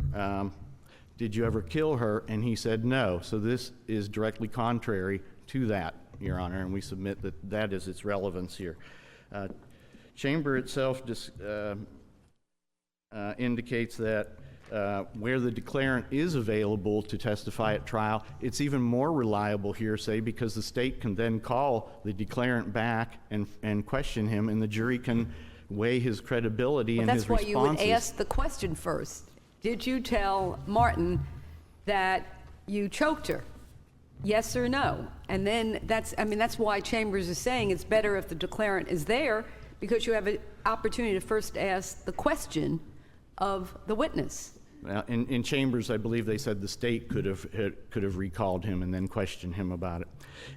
kill her? And he said no. So this is directly contrary to that, Your Honor, and we submit that is its relevance here. Chamber itself indicates that where the declarant is available to testify at trial, it's even more reliable hearsay because the state can then call the declarant back and question him, and the jury can weigh his credibility and his responses.
That's why you would ask the question first. Did you tell Martin that you choked her? Yes or no? And then that's why Chambers is saying it's better if the declarant is there, because you have an opportunity to first ask the question of the witness.
Well, in Chambers, I believe they said the state could have recalled him and then questioned him about it.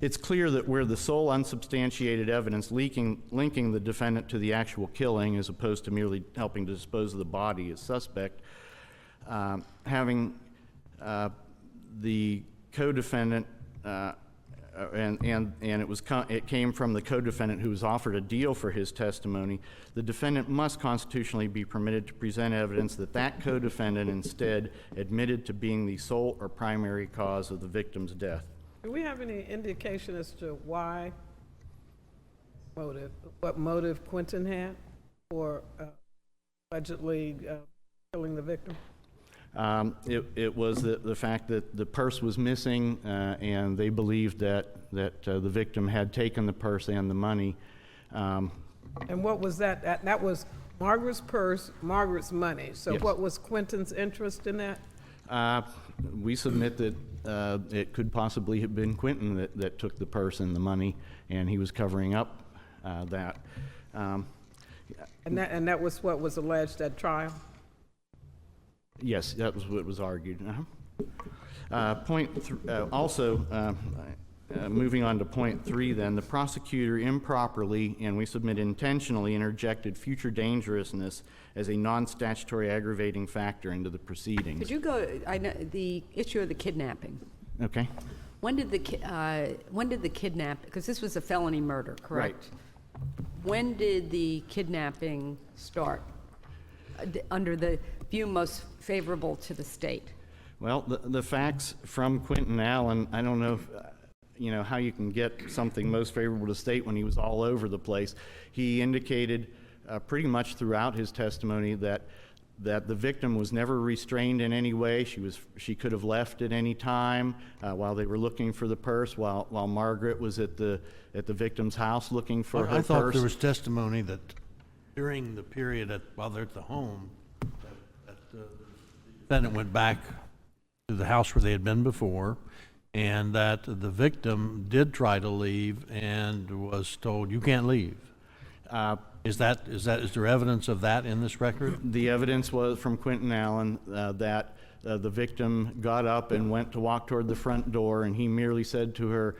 It's clear that where the sole unsubstantiated evidence linking the defendant to the actual killing, as opposed to merely helping to dispose of the body as suspect, having the co-defendant and it came from the co-defendant who was offered a deal for his testimony, the defendant must constitutionally be permitted to present evidence that co-defendant instead admitted to being the sole or primary cause of the victim's death.
Do we have any indication as to why motive, what motive Quentin had for allegedly killing the victim?
It was the fact that the purse was missing, and they believed that the victim had taken the purse and the money.
And what was that? That was Margaret's purse, Margaret's money. So
Yes.
what was Quentin's interest in that?
We submit that it could possibly have been Quentin that took the purse and the money, and he was covering up that.
And that was what was alleged at trial?
Yes, that was what was argued. Also, moving on to point 3 then, the prosecutor improperly, and we submit intentionally, interjected future dangerousness as a non-statutory aggravating factor into the proceedings.
Could you go, I know, the issue of the kidnapping.
Okay.
When did the kidnap, because this was a felony murder, correct? When did the kidnapping start, under the view most favorable to the state?
Well, the facts from Quentin Allen, I don't know if, how you can get something most favorable to the state when he was all over the place. He indicated pretty much throughout his testimony that the victim was never restrained in any way. She could have left at any time while they were looking for the purse, while Margaret was at the victim's house looking for her purse.
I thought there was testimony that during the period while they're at the home, that the defendant went back to the house where they had been before, and that the victim did try to leave and was told, "You can't leave." Is there evidence of that in this record?
The evidence was from Quentin Allen that the victim got up and went to walk toward the front door, and he merely said to her,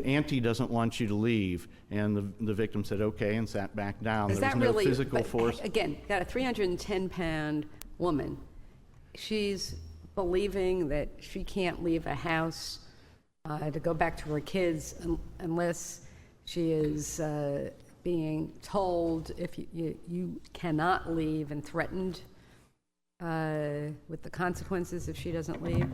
"Auntie doesn't want you to leave," and the victim said okay and sat back down.
Is
there
that
was no
really,
physical
but
force.
Again, got a 310-pound woman. She's believing that she can't leave a house to go back to her kids unless she is being told if you cannot leave, and threatened with the consequences if she doesn't leave.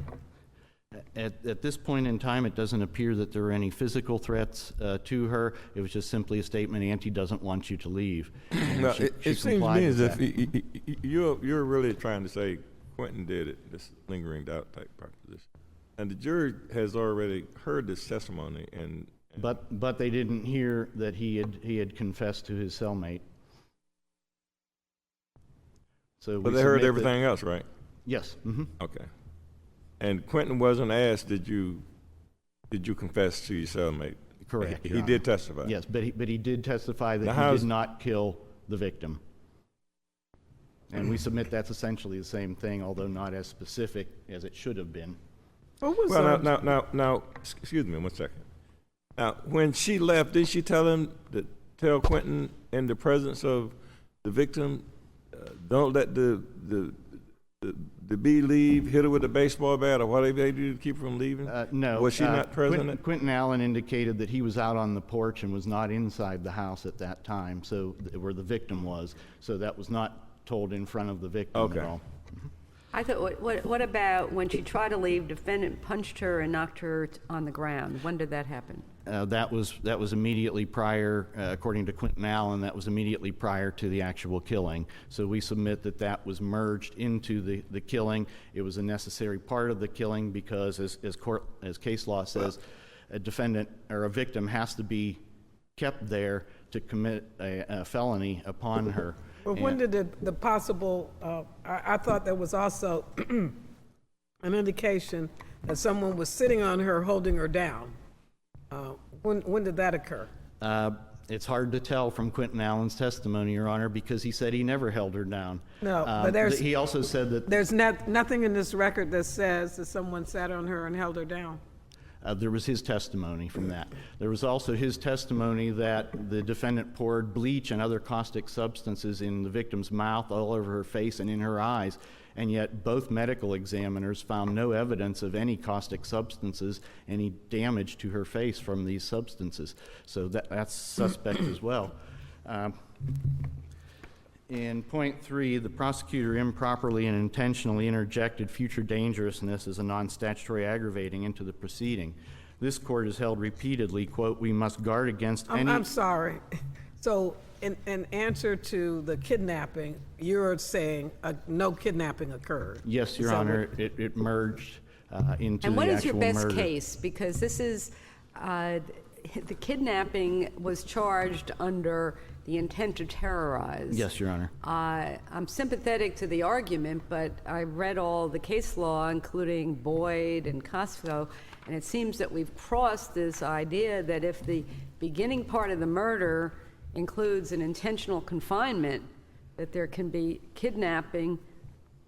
At this point in time, it doesn't appear that there were any physical threats to her. It was just simply a statement, "Auntie doesn't want you to leave."
Now,
she
it seems to
complied
me as
with
if
that.
you're really trying to say Quentin did it, this lingering doubt type proposition. And the jury has already heard this testimony,
But they didn't hear that he had confessed to his cellmate. So
but they heard everything else, right?
Yes. Mm-hmm.
Okay. And Quentin wasn't asked, did you confess to your cellmate?
Correct.
He did testify.
Yes, but he did testify that
Now,
he did not kill the victim. And we submit that's essentially the same thing, although not as specific as it should have been.
Now, excuse me 1 second. Now, when she left, did she tell Quentin in the presence of the victim, don't let the bee leave, hit her with a baseball bat, or whatever they do to keep her from leaving?
No.
Was she not present?
Quentin Allen indicated that he was out on the porch and was not inside the house at that time, where the victim was. So that was not told in front of the victim at all.
I thought, what about when she tried to leave, defendant punched her and knocked her on the ground? When did that happen?
That was immediately prior, according to Quentin Allen, that was immediately prior to the actual killing. So we submit that was merged into the killing. It was a necessary part of the killing because, as case law says, a defendant or a victim has to be kept there to commit a felony upon her.
But when did the possible, I thought there was also an indication that someone was sitting on her, holding her down. When did that occur?
It's hard to tell from Quentin Allen's testimony, Your Honor, because he said he never held her down.
No, but
he also said that
there's nothing in this record that says that someone sat on her and held her down.
There was his testimony from that. There was also his testimony that the defendant poured bleach and other caustic substances in the victim's mouth, all over her face and in her eyes, and yet both medical examiners found no evidence of any caustic substances, any damage to her face from these substances. So that's suspect as well. In point 3, the prosecutor improperly and intentionally interjected future dangerousness as a non-statutory aggravating into the proceeding. This court has held repeatedly, quote, "We must guard against any..."
I'm sorry. So in answer to the kidnapping, you're saying no kidnapping occurred?
Yes, Your Honor, it merged into
And
the
what is
actual
your best
murder.
case? Because this is, the kidnapping was charged under the intent to terrorize.
Yes, Your Honor.
I'm sympathetic to the argument, but I read all the case law, including Boyd and Costco, and it seems that we've crossed this idea that if the beginning part of the murder includes an intentional confinement, that there can be kidnapping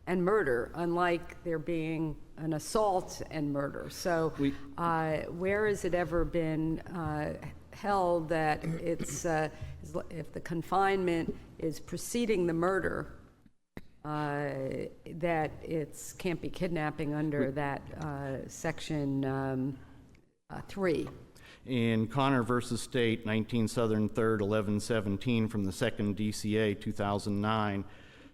and murder, unlike there being an assault and murder. So where has it ever been held that it's, if the confinement is preceding the murder, that it can't be kidnapping under that section 3?
In Connor versus State, 19 Southern 3rd, 1117 from the 2nd DCA, 2009,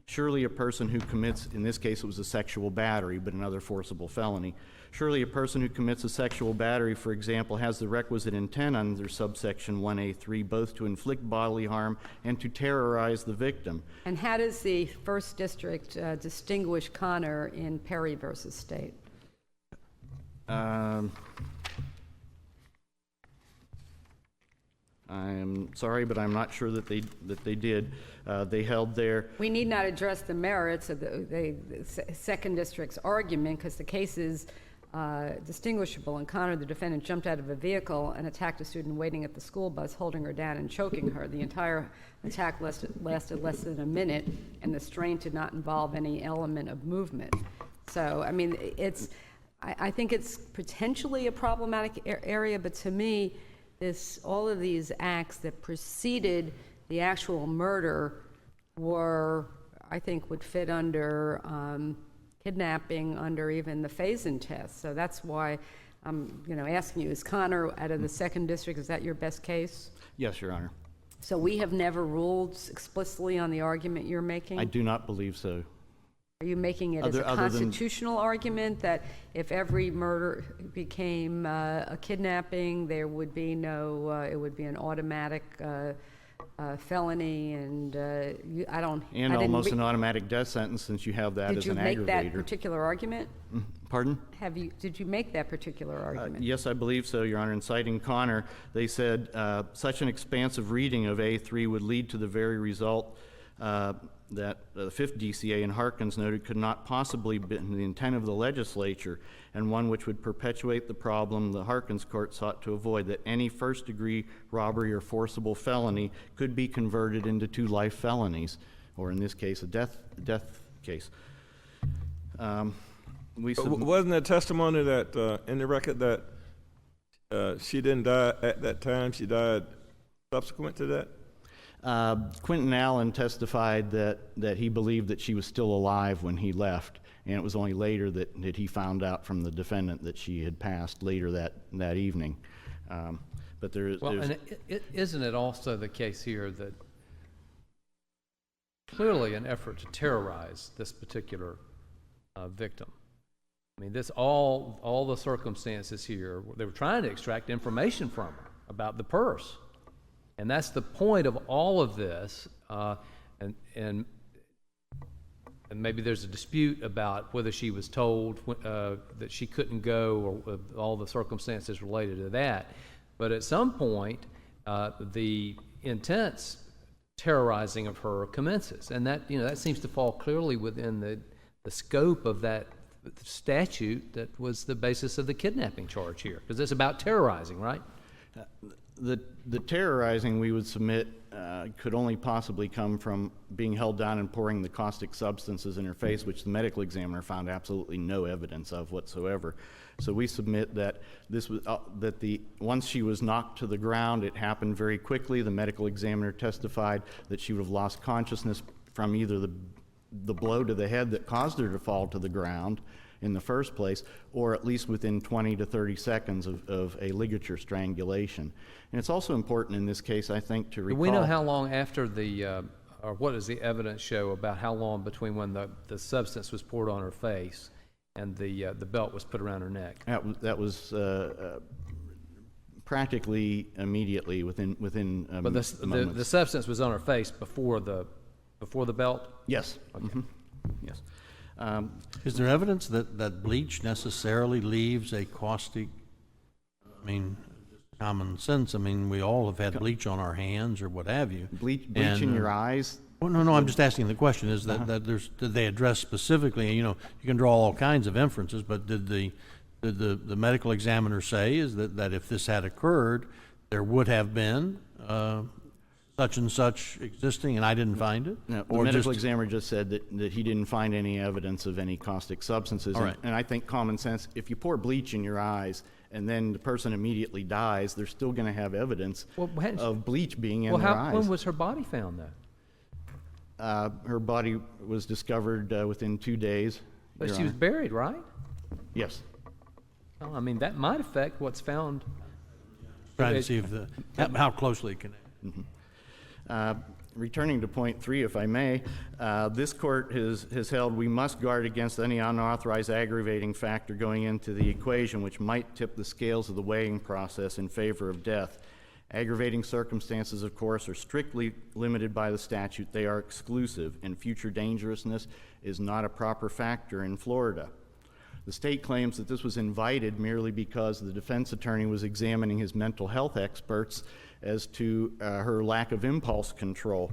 surely a person who commits, in this case it was a sexual battery, but another forcible felony, surely a person who commits a sexual battery, for example, has the requisite intent under subsection 1A3, both to inflict bodily harm and to terrorize the victim.
And how does the First District distinguish Connor in Perry versus State?
I'm sorry, but I'm not sure that they did. They held their...
We need not address the merits of the Second District's argument, because the case is distinguishable. In Connor, the defendant jumped out of a vehicle and attacked a student waiting at the school bus, holding her down and choking her. The entire attack lasted less than a minute, and the strain did not involve any element of movement. So, I mean, I think it's potentially a problematic area, but to me, all of these acts that preceded the actual murder were, I think, would fit under kidnapping under even the Faison test. So that's why I'm, asking you, is Connor out of the Second District, is that your best case?
Yes, Your Honor.
So we have never ruled explicitly on the argument you're making?
I do not believe so.
Are you making it as a constitutional argument that if every murder became a kidnapping, there would be no, it would be an automatic felony, and
almost an automatic death sentence, since you have that as an aggravator.
Did you make that particular argument?
Pardon?
Did you make that particular argument?
Yes, I believe so, Your Honor. In citing Connor, they said such an expansive reading of A3 would lead to the very result that the 5th DCA in Harkins noted could not possibly be the intent of the legislature, and one which would perpetuate the problem the Harkins court sought to avoid, that any first-degree robbery or forcible felony could be converted into 2 life felonies, or in this case, a death case.
Wasn't there testimony that in the record that she didn't die at that time? She died subsequent to that?
Quentin Allen testified that he believed that she was still alive when he left, and it was only later that he found out from the defendant that she had passed later that evening. But
and isn't it also the case here that clearly an effort to terrorize this particular victim? I mean, all the circumstances here, they were trying to extract information from her about the purse. And that's the point of all of this, and maybe there's a dispute about whether she was told that she couldn't go, or all the circumstances related to that. But at some point, the intense terrorizing of her commences, and that seems to fall clearly within the scope of that statute that was the basis of the kidnapping charge here, because it's about terrorizing, right?
The terrorizing we would submit could only possibly come from being held down and pouring the caustic substances in her face, which the medical examiner found absolutely no evidence of whatsoever. So we submit that this was once she was knocked to the ground, it happened very quickly. The medical examiner testified that she would have lost consciousness from either the blow to the head that caused her to fall to the ground in the first place, or at least within 20 to 30 seconds of a ligature strangulation. And it's also important in this case, I think, to recall...
Do we know how long after or what does the evidence show about how long between when the substance was poured on her face and the belt was put around her neck?
That was practically immediately within
But the substance was on her face before the belt?
Yes. Okay. Yes.
Is there evidence that bleach necessarily leaves a caustic, I mean, common sense, I mean, we all have had bleach on our hands or what have you.
Bleach in your eyes?
Well, no, I'm just asking the question, is that did they address specifically, you can draw all kinds of inferences, but did the medical examiner say is that if this had occurred, there would have been such and such existing, and I didn't find it?
No, the medical examiner just said that he didn't find any evidence of any caustic substances.
All right.
And I think common sense, if you pour bleach in your eyes and then the person immediately dies, they're still going to have evidence of bleach being in their eyes.
When was her body found, though?
Her body was discovered within 2 days.
But she was buried, right?
Yes.
Well, I mean, that might affect what's found.
Trying to see how closely it connects.
Mm-hmm. Returning to point 3, if I may, this court has held we must guard against any unauthorized aggravating factor going into the equation which might tip the scales of the weighing process in favor of death. Aggravating circumstances, of course, are strictly limited by the statute. They are exclusive, and future dangerousness is not a proper factor in Florida. The state claims that this was invited merely because the defense attorney was examining his mental health experts as to her lack of impulse control.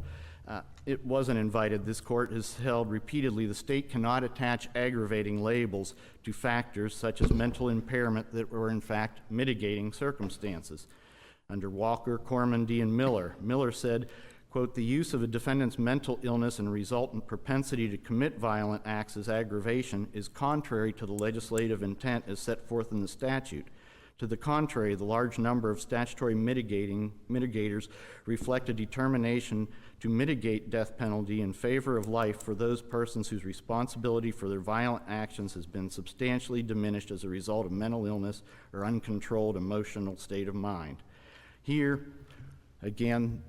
It wasn't invited. This court has held repeatedly the state cannot attach aggravating labels to factors such as mental impairment that were in fact mitigating circumstances. Under Walker, Cormandy, and Miller said, quote, the use of a defendant's mental illness and resultant propensity to commit violent acts as aggravation is contrary to the legislative intent as set forth in the statute. To the contrary, the large number of statutory mitigators reflect a determination to mitigate death penalty in favor of life for those persons whose responsibility for their violent actions has been substantially diminished as a result of mental illness or uncontrolled emotional state of mind. Here, again,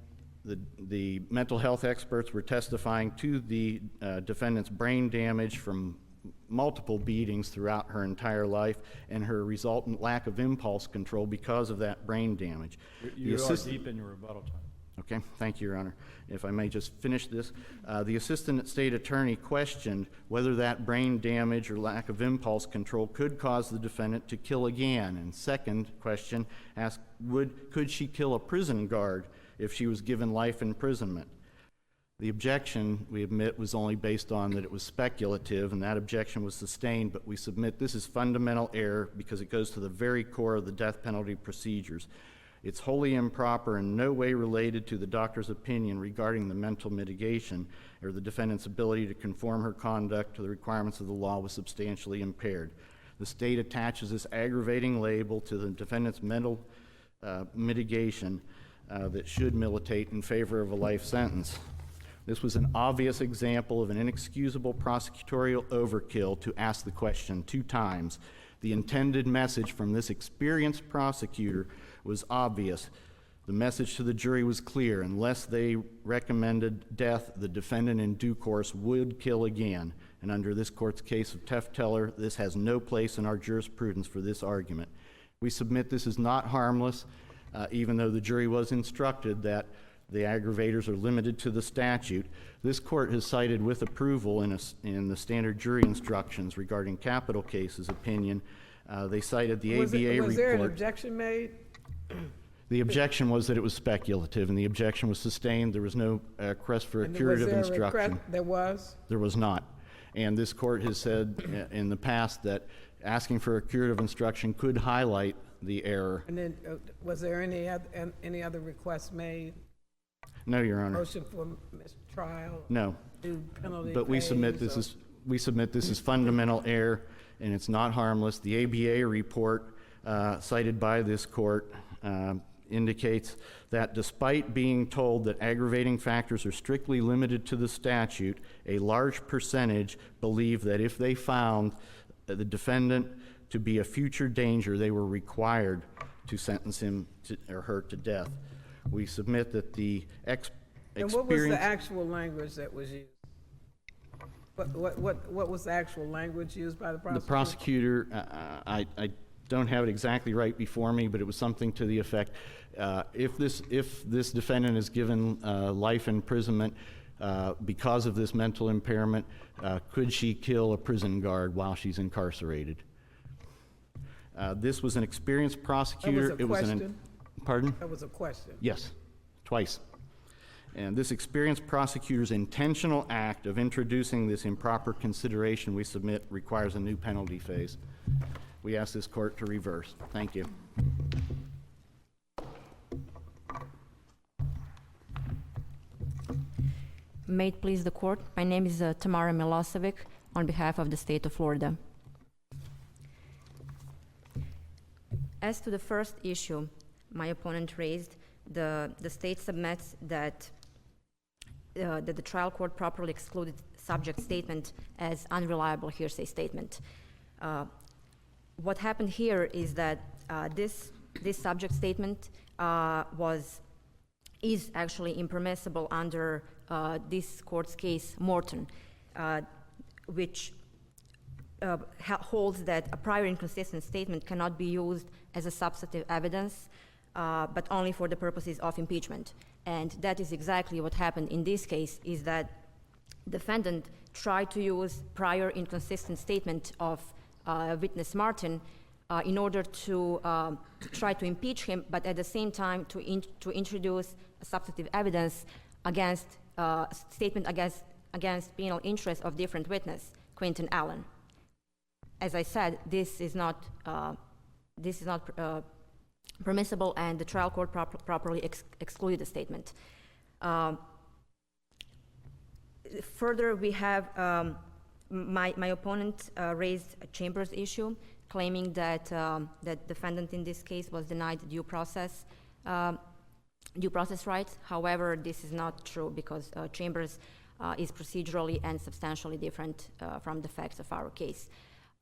the mental health experts were testifying to the defendant's brain damage from multiple beatings throughout her entire life and her resultant lack of impulse control because of that brain damage.
You are deep in your rebuttal time.
Okay, thank you, Your Honor. If I may just finish this. The assistant state attorney questioned whether that brain damage or lack of impulse control could cause the defendant to kill again. And second question asked, could she kill a prison guard if she was given life imprisonment? The objection, we admit, was only based on that it was speculative, and that objection was sustained, but we submit this is fundamental error because it goes to the very core of the death penalty procedures. It's wholly improper and in no way related to the doctor's opinion regarding the mental mitigation or the defendant's ability to conform her conduct to the requirements of the law was substantially impaired. The state attaches this aggravating label to the defendant's mental mitigation that should militate in favor of a life sentence. This was an obvious example of an inexcusable prosecutorial overkill to ask the question 2 times. The intended message from this experienced prosecutor was obvious. The message to the jury was clear. Unless they recommended death, the defendant in due course would kill again. And under this court's case of Tefteller, this has no place in our jurisprudence for this argument. We submit this is not harmless, even though the jury was instructed that the aggravators are limited to the statute. This court has cited with approval in the standard jury instructions regarding capital cases opinion. They cited the ABA report.
Was there an objection made?
The objection was that it was speculative, and the objection was sustained. There was no request for a curative instruction.
There was?
There was not. And this court has said in the past that asking for a curative instruction could highlight the error.
And then was there any other requests made?
No, Your Honor.
Motion for mistrial?
No.
Penalty
but we submit this is fundamental error, and it's not harmless. The ABA report cited by this court indicates that despite being told that aggravating factors are strictly limited to the statute, a large percentage believe that if they found the defendant to be a future danger, they were required to sentence him or her to death. We submit that the
And what was the actual language that was used? What was the actual language used by the prosecutor?
The prosecutor, I don't have it exactly right before me, but it was something to the effect, if this defendant is given life imprisonment because of this mental impairment, could she kill a prison guard while she's incarcerated? This was an experienced prosecutor.
That was a question?
Pardon?
That was a question.
Yes, twice. And this experienced prosecutor's intentional act of introducing this improper consideration we submit requires a new penalty phase. We ask this court to reverse. Thank you.
May it please the court, my name is Tamara Milosevic on behalf of the state of Florida. As to the first issue my opponent raised, the state submits that the trial court properly excluded subject statement as unreliable hearsay statement. What happened here is that this subject statement is actually impermissible under this court's case, Morton, which holds that a prior inconsistent statement cannot be used as a substantive evidence, but only for the purposes of impeachment. And that is exactly what happened in this case, is that defendant tried to use prior inconsistent statement of witness Martin in order to try to impeach him, but at the same time to introduce substantive evidence against statement against penal interest of different witness, Quentin Allen. As I said, this is not permissible, and the trial court properly excluded the statement. Further, we have my opponent raised a Chambers issue, claiming that that defendant in this case was denied due process rights. However, this is not true, because Chambers is procedurally and substantially different from the facts of our case.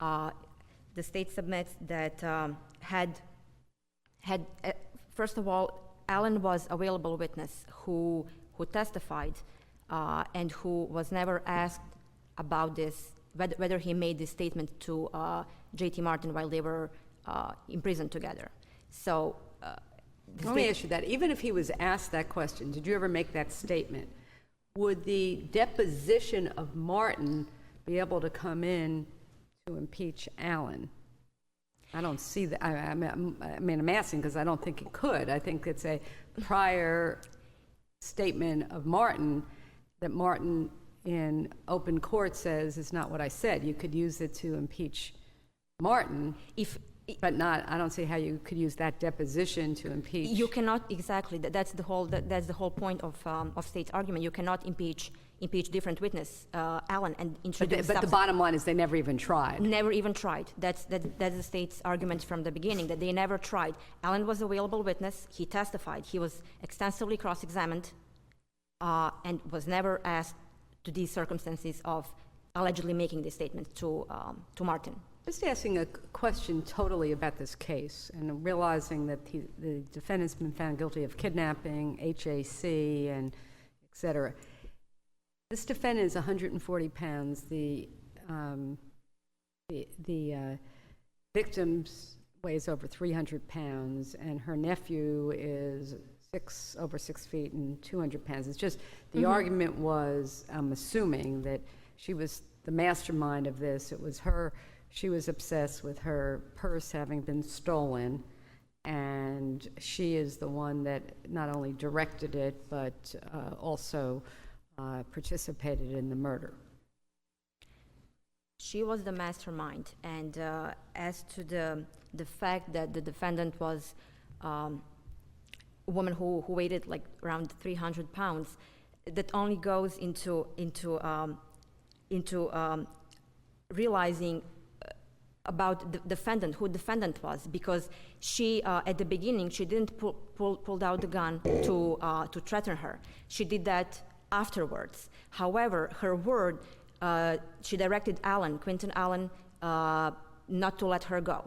The state submits that first of all, Allen was a available witness who testified and who was never asked about this, whether he made this statement to J.T. Martin while they were in prison together. So
let me ask you that. Even if he was asked that question, did you ever make that statement? Would the deposition of Martin be able to come in to impeach Allen? I don't see that. I mean, I'm asking because I don't think it could. I think it's a prior statement of Martin that Martin in open court says is not what I said. You could use it to impeach Martin, but not. I don't see how you could use that deposition to impeach.
You cannot exactly. That's the whole point of state's argument. You cannot impeach different witness, Allen, and introduce.
But the bottom line is they never even tried.
Never even tried. That's the state's argument from the beginning, that they never tried. Allen was a available witness. He testified. He was extensively cross-examined, and was never asked to these circumstances of allegedly making this statement to Martin.
Just asking a question totally about this case, and realizing that the defendant's been found guilty of kidnapping, HAC, and et cetera. This defendant is 140 pounds. The victim weighs over 300 pounds, and her nephew is over 6 feet and 200 pounds. It's just the argument was, I'm assuming, that she was the mastermind of this. It was her. She was obsessed with her purse having been stolen, and she is the one that not only directed it, but also participated in the murder.
She was the mastermind, and as to the fact that the defendant was a woman who weighed like around 300 pounds, that only goes into realizing about the defendant, who defendant was, because she at the beginning she didn't pull out the gun to threaten her. She did that afterwards. However, her word, she directed Quentin Allen, not to let her go,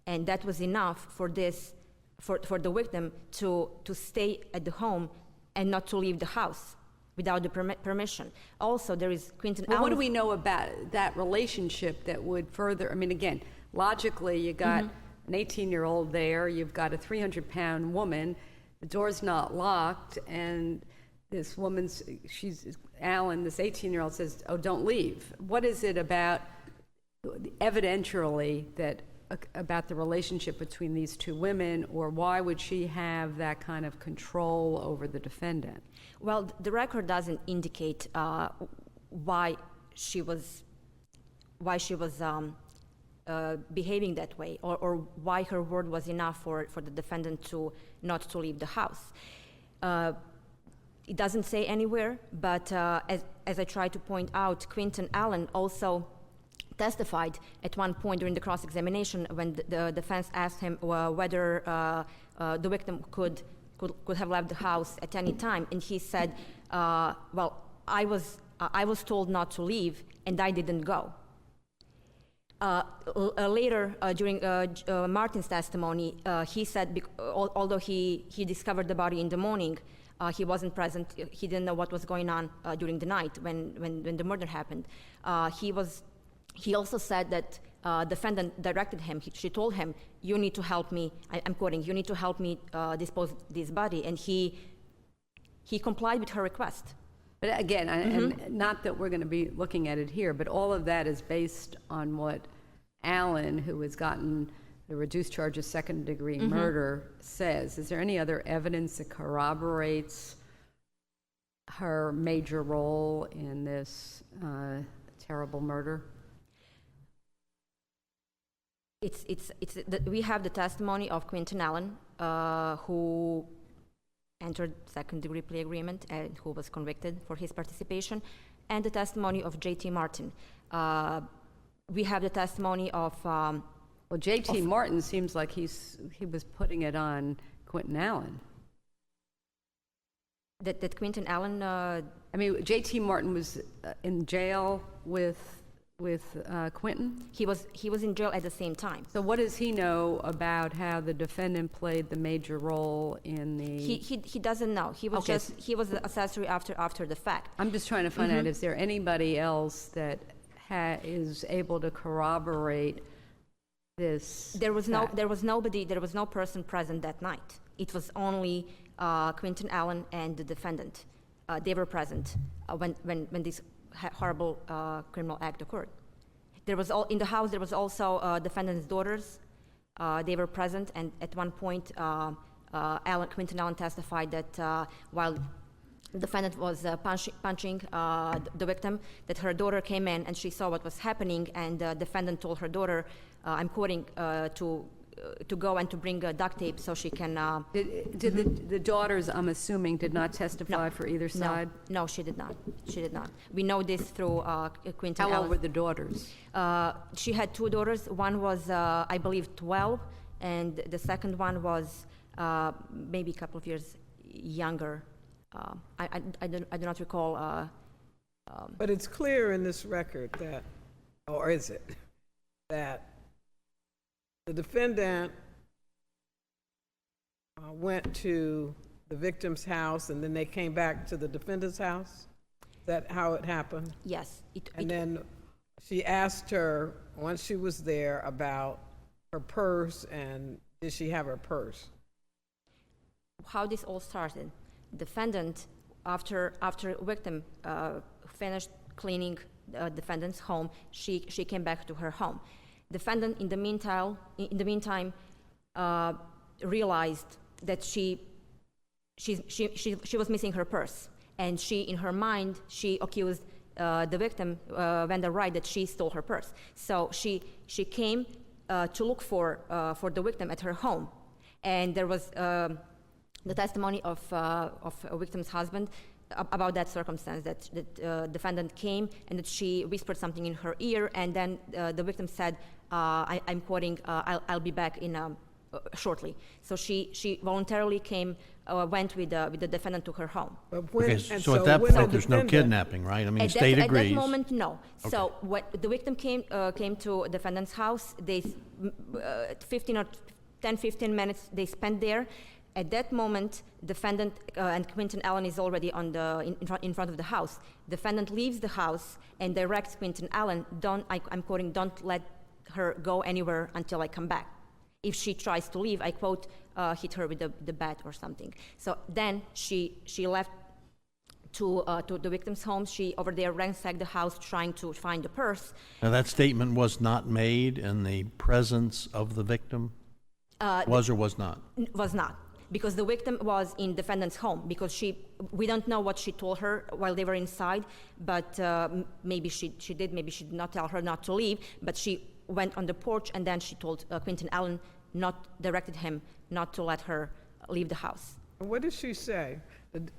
and that was enough for the victim to stay at the home and not to leave the house without the permission. Also, there is Quentin Allen.
What do we know about that relationship that would further? I mean, again, logically, you got an 18-year-old there, you've got a 300-pound woman, the door's not locked, and this woman's, Allen, this 18-year-old says, oh, don't leave. What is it about, evidentially, about the relationship between these two women, or why would she have that kind of control over the defendant?
Well, the record doesn't indicate why she was behaving that way, or why her word was enough for the defendant not to leave the house. It doesn't say anywhere, but as I tried to point out, Quinton Allen also testified at one point during the cross-examination when the defense asked him whether the victim could have left the house at any time, and he said, well, I was told not to leave, and I didn't go. Later, during Martin's testimony, he said, although he discovered the body in the morning, he wasn't present. He didn't know what was going on during the night when the murder happened. He also said that defendant directed him. She told him, "You need to help me." I'm quoting. "You need to help me dispose of this body," and he complied with her request.
But again, and not that we're going to be looking at it here, but all of that is based on what Allen, who has gotten the reduced charge of second-degree murder, says. Is there any other evidence that corroborates her major role in this terrible murder?
We have the testimony of Quinton Allen, who entered second-degree plea agreement and who was convicted for his participation, and the testimony of J.T. Martin. We have the testimony of...
well, J.T. Martin seems like he was putting it on Quinton Allen.
That Quinton Allen...
I mean, J.T. Martin was in jail with Quinton?
He was in jail at the same time.
So what does he know about how the defendant played the major role in the...
He doesn't know. He was he was the accessory after the fact.
I'm just trying to find out, is there anybody else that is able to corroborate this?
There was no person present that night. It was only Quinton Allen and the defendant. They were present when this horrible criminal act occurred. In the house there was also defendant's daughters. They were present, and at one point Quinton Allen testified that while the defendant was punching the victim, that her daughter came in and she saw what was happening, and the defendant told her daughter, I'm quoting, to go and to bring duct tape so she can...
Did the daughters, I'm assuming, did not testify for either side?
No, she did not. She did not. We know this through Quinton Allen.
How old were the daughters?
She had two daughters. One was, I believe, 12, and the second one was maybe a couple of years younger. I do not recall.
But it's clear in this record that, or is it, that the defendant went to the victim's house and then they came back to the defendant's house? Is that how it happened?
Yes.
And then she asked her, once she was there, about her purse, and did she have her purse?
How this all started. Defendant, after victim finished cleaning defendant's home, she came back to her home. Defendant, in the meantime, realized that she was missing her purse, and in her mind, she accused the victim, Wenda Wright, that she stole her purse. So she came to look for the victim at her home, and there was the testimony of a victim's husband about that circumstance, that defendant came and that she whispered something in her ear, and then the victim said, I'm quoting, I'll be back in shortly. So she voluntarily went with the defendant to her home.
Okay, so at that point, there's no kidnapping, right? I mean, state agrees.
At that moment, no. Okay. So when the victim came to defendant's house, they 15 minutes they spent there. At that moment, defendant and Quinton Allen is already in front of the house. Defendant leaves the house and directs Quinton Allen, I'm quoting, don't let her go anywhere until I come back. if she tries to leave, I quote, hit her with the bat or something. So then she left to the victim's home. She over there ransacked the house trying to find the purse.
Now, that statement was not made in the presence of the victim? Was or was not?
Was not, because the victim was in defendant's home, because we don't know what she told her while they were inside, but maybe she did, maybe she did not tell her not to leave, but she went on the porch and then she told Quentin Allen, directed him not to let her leave the house.
And what did she say,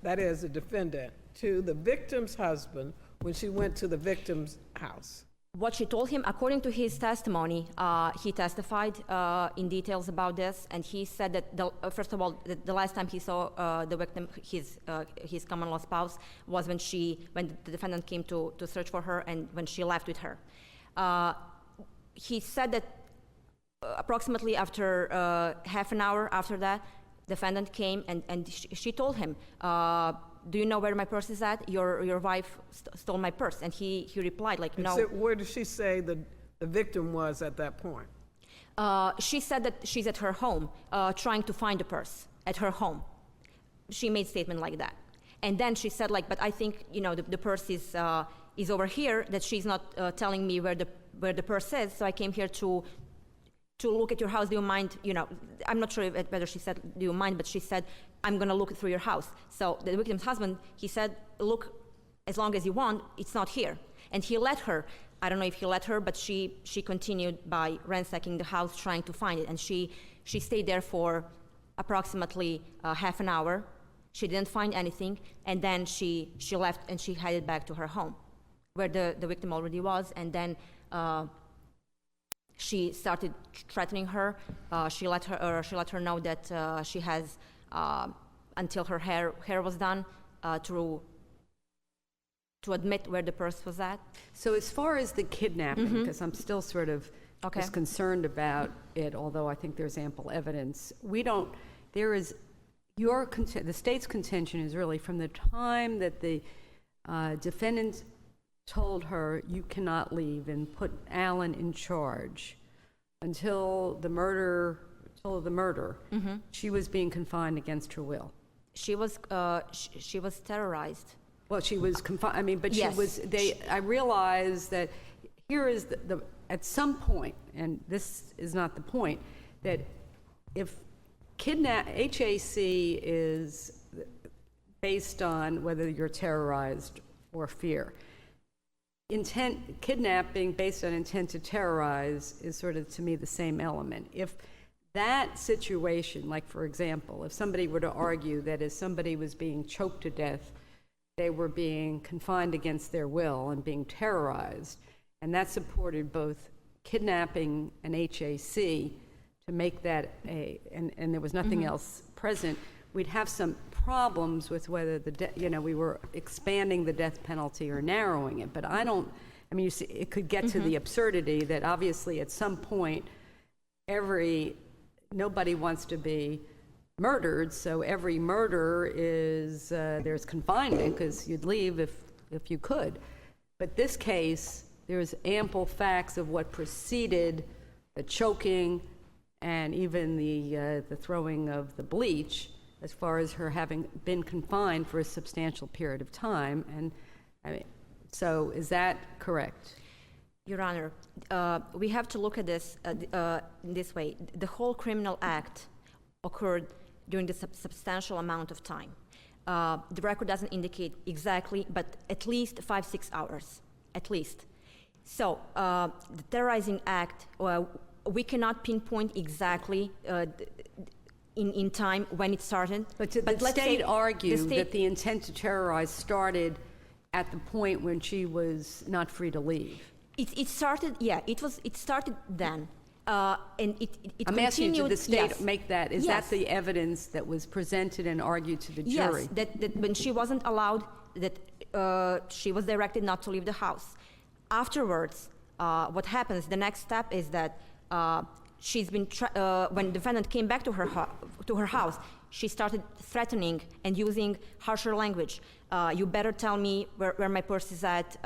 that is, the defendant, to the victim's husband when she went to the victim's house?
What she told him, according to his testimony, he testified in details about this, and he said that, first of all, the last time he saw the victim, his common-law spouse, was when the defendant came to search for her and when she left with her. He said that approximately after half an hour after that, defendant came and she told him, do you know where my purse is at? Your wife stole my purse. And he replied, like, no.
So where did she say the victim was at that point?
She said that she's at her home, trying to find the purse at her home. She made a statement like that. And then she said, like, but I think, the purse is over here, that she's not telling me where the purse is, so I came here to look at your house. Do you mind, I'm not sure whether she said, do you mind, but she said, I'm going to look through your house. So the victim's husband, he said, look, as long as you want, it's not here. And he let her. I don't know if he let her, but she continued by ransacking the house, trying to find it. And she stayed there for approximately half an hour. She didn't find anything. And then she left and she headed back to her home, where the victim already was. And then she started threatening her. She let her know that she has until her hair was done to admit where the purse was at.
So as far as the kidnapping, because I'm still sort of just concerned about it, although I think there's ample evidence, the state's contention is really from the time that the defendant told her you cannot leave and put Allen in charge until the murder, she was being confined against her will.
She was terrorized.
Well, she was confined. I mean, but
yes.
she was. I realize that here is at some point, and this is not the point, that if HAC is based on whether you're terrorized or fear. Kidnapping based on intent to terrorize is sort of, to me, the same element. If that situation, like for example, if somebody were to argue that as somebody was being choked to death, they were being confined against their will and being terrorized, and that supported both kidnapping and HAC to make that and there was nothing else present, we'd have some problems with whether we were expanding the death penalty or narrowing it. But you see, it could get to the absurdity that obviously at some point nobody wants to be murdered, so every murder is, there's confinement because you'd leave if you could. But this case, there's ample facts of what preceded the choking and even the throwing of the bleach, as far as her having been confined for a substantial period of time. And so is that correct?
Your Honor, we have to look at this this way. The whole criminal act occurred during the substantial amount of time. The record doesn't indicate exactly, but at least 5-6 hours, at least. So the terrorizing act, we cannot pinpoint exactly in time when it started.
But the state argued that the intent to terrorize started at the point when she was not free to leave.
It started, yeah, it started then. And it
I'm
continued.
asking you, did the state
yes.
make that? Is
yes.
that the evidence that was presented and argued to the jury?
Yes, that when she wasn't allowed, that she was directed not to leave the house. Afterwards, what happens, the next step is that she's been, when the defendant came back to her house, she started threatening and using harsher language. You better tell me where my purse is at.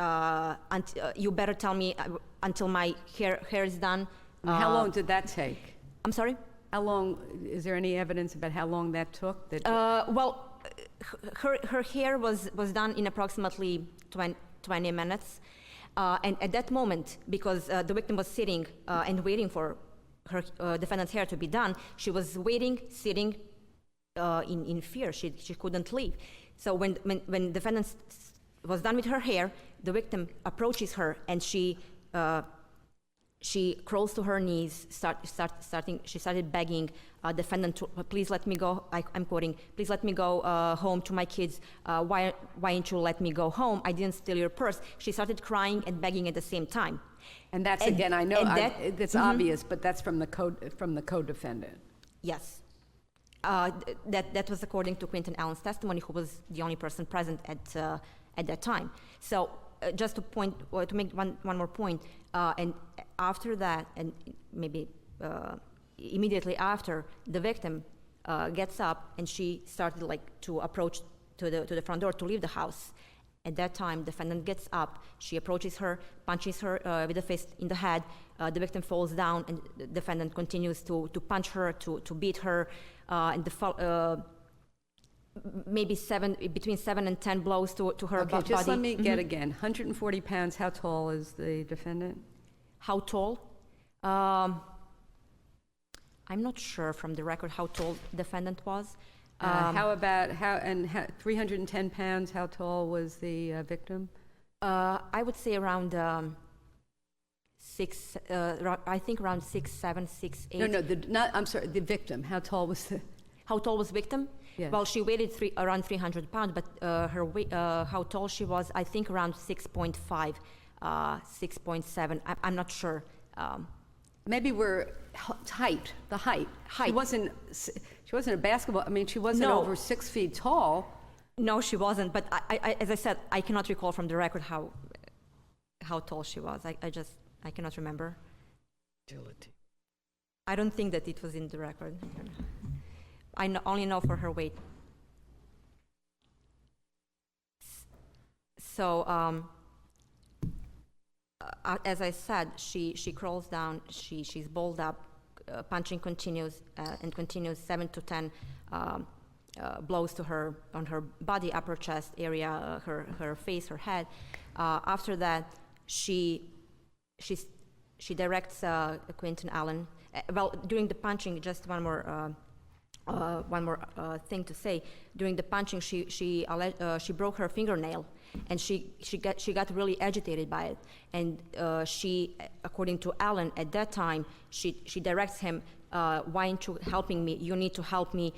You better tell me until my hair is done.
How long did that take?
I'm sorry?
How long, is there any evidence about how long that took?
Her hair was done in approximately 20 minutes. And at that moment, because the victim was sitting and waiting for her defendant's hair to be done, she was waiting, sitting in fear. She couldn't leave. So when defendant was done with her hair, the victim approaches her and she crawls to her knees, she started begging defendant to, please let me go, I'm quoting, please let me go home to my kids, why didn't you let me go home? I didn't steal your purse. She started crying and begging at the same time.
And that's, again, I know that's
mm-hmm.
obvious, but that's from the co-defendant.
Yes. That was according to Quentin Allen's testimony, who was the only person present at that time. So just to make one more point, and after that, and maybe immediately after, the victim gets up and she started to approach to the front door to leave the house. At that time, defendant gets up, she approaches her, punches her with a fist in the head. The victim falls down, and the defendant continues to punch her, to beat her, and maybe between 7 and 10 blows to her body.
Okay, just let me get again. 140 pounds, how tall is the defendant?
How tall? I'm not sure from the record how tall the defendant was.
How about 310 pounds, how tall was the victim?
I would say around I think around 6'7", 6'8".
No, I'm sorry, the victim. How tall was the...
How tall was victim?
Yes.
Well, she weighed around 300 pounds, but her weight, how tall she was, I think around 6.5, 6.7. I'm not sure.
Maybe we're height, the height. She wasn't a basketball, I mean, she wasn't over 6 feet tall.
No, she wasn't, but I, as I said, I cannot recall from the record how tall she was. I cannot remember. I don't think that it was in the record. I only know for her weight. So, as I said, she crawls down, she's balled up, punching continues, and continues 7 to 10 blows to her on her body, upper chest area, her face, her head. After that, she directs Quentin Allen. Well, during the punching, just one more thing to say. During the punching, she broke her fingernail, and she got really agitated by it. And she, according to Allen, at that time, she directs him, "Why aren't you helping me? You need to help me."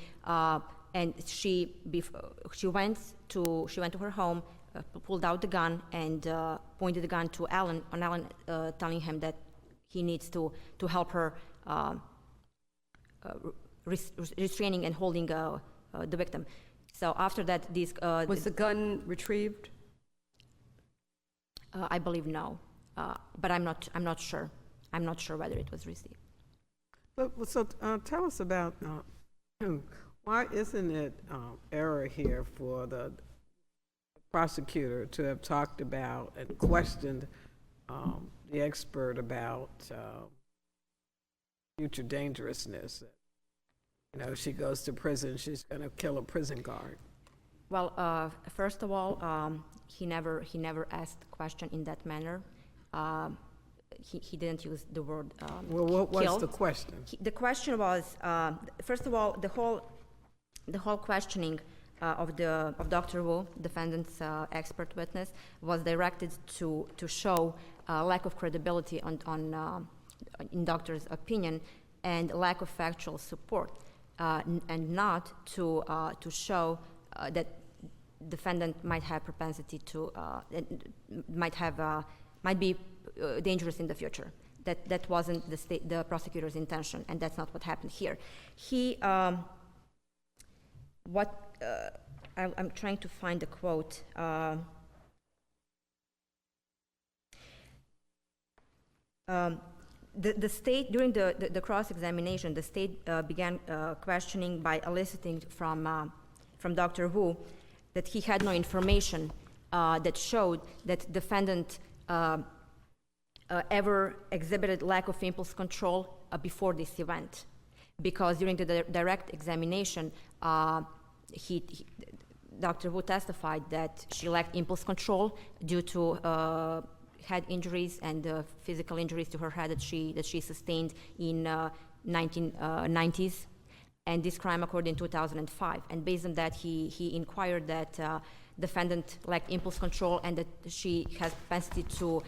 And she went to her home, pulled out the gun, and pointed the gun to Allen. On Allen, telling him that he needs to help her. Restraining and holding the victim. So after that,
was the gun retrieved?
I believe no, but I'm not sure. I'm not sure whether it was received.
So tell us about why isn't it error here for the prosecutor to have talked about and questioned the expert about future dangerousness? You know, if she goes to prison, she's going to kill a prison guard.
Well, first of all, he never asked the question in that manner. He didn't use the word
well, what was
killed.
The question?
The question was, first of all, the whole questioning of Dr. Wu, defendant's expert witness, was directed to show lack of credibility in doctor's opinion and lack of factual support. And not to show that defendant might have propensity to might be dangerous in the future. That wasn't the prosecutor's intention, and that's not what happened here. I'm trying to find the quote. The state, during the cross-examination, the state began questioning by eliciting from Dr. Wu that he had no information that showed that defendant ever exhibited lack of impulse control before this event. because during the direct examination, Dr. Wu testified that she lacked impulse control due to head injuries and physical injuries to her head that she sustained in 1990s, and this crime occurred in 2005. And based on that, he inquired that defendant lacked impulse control and that she has propensity to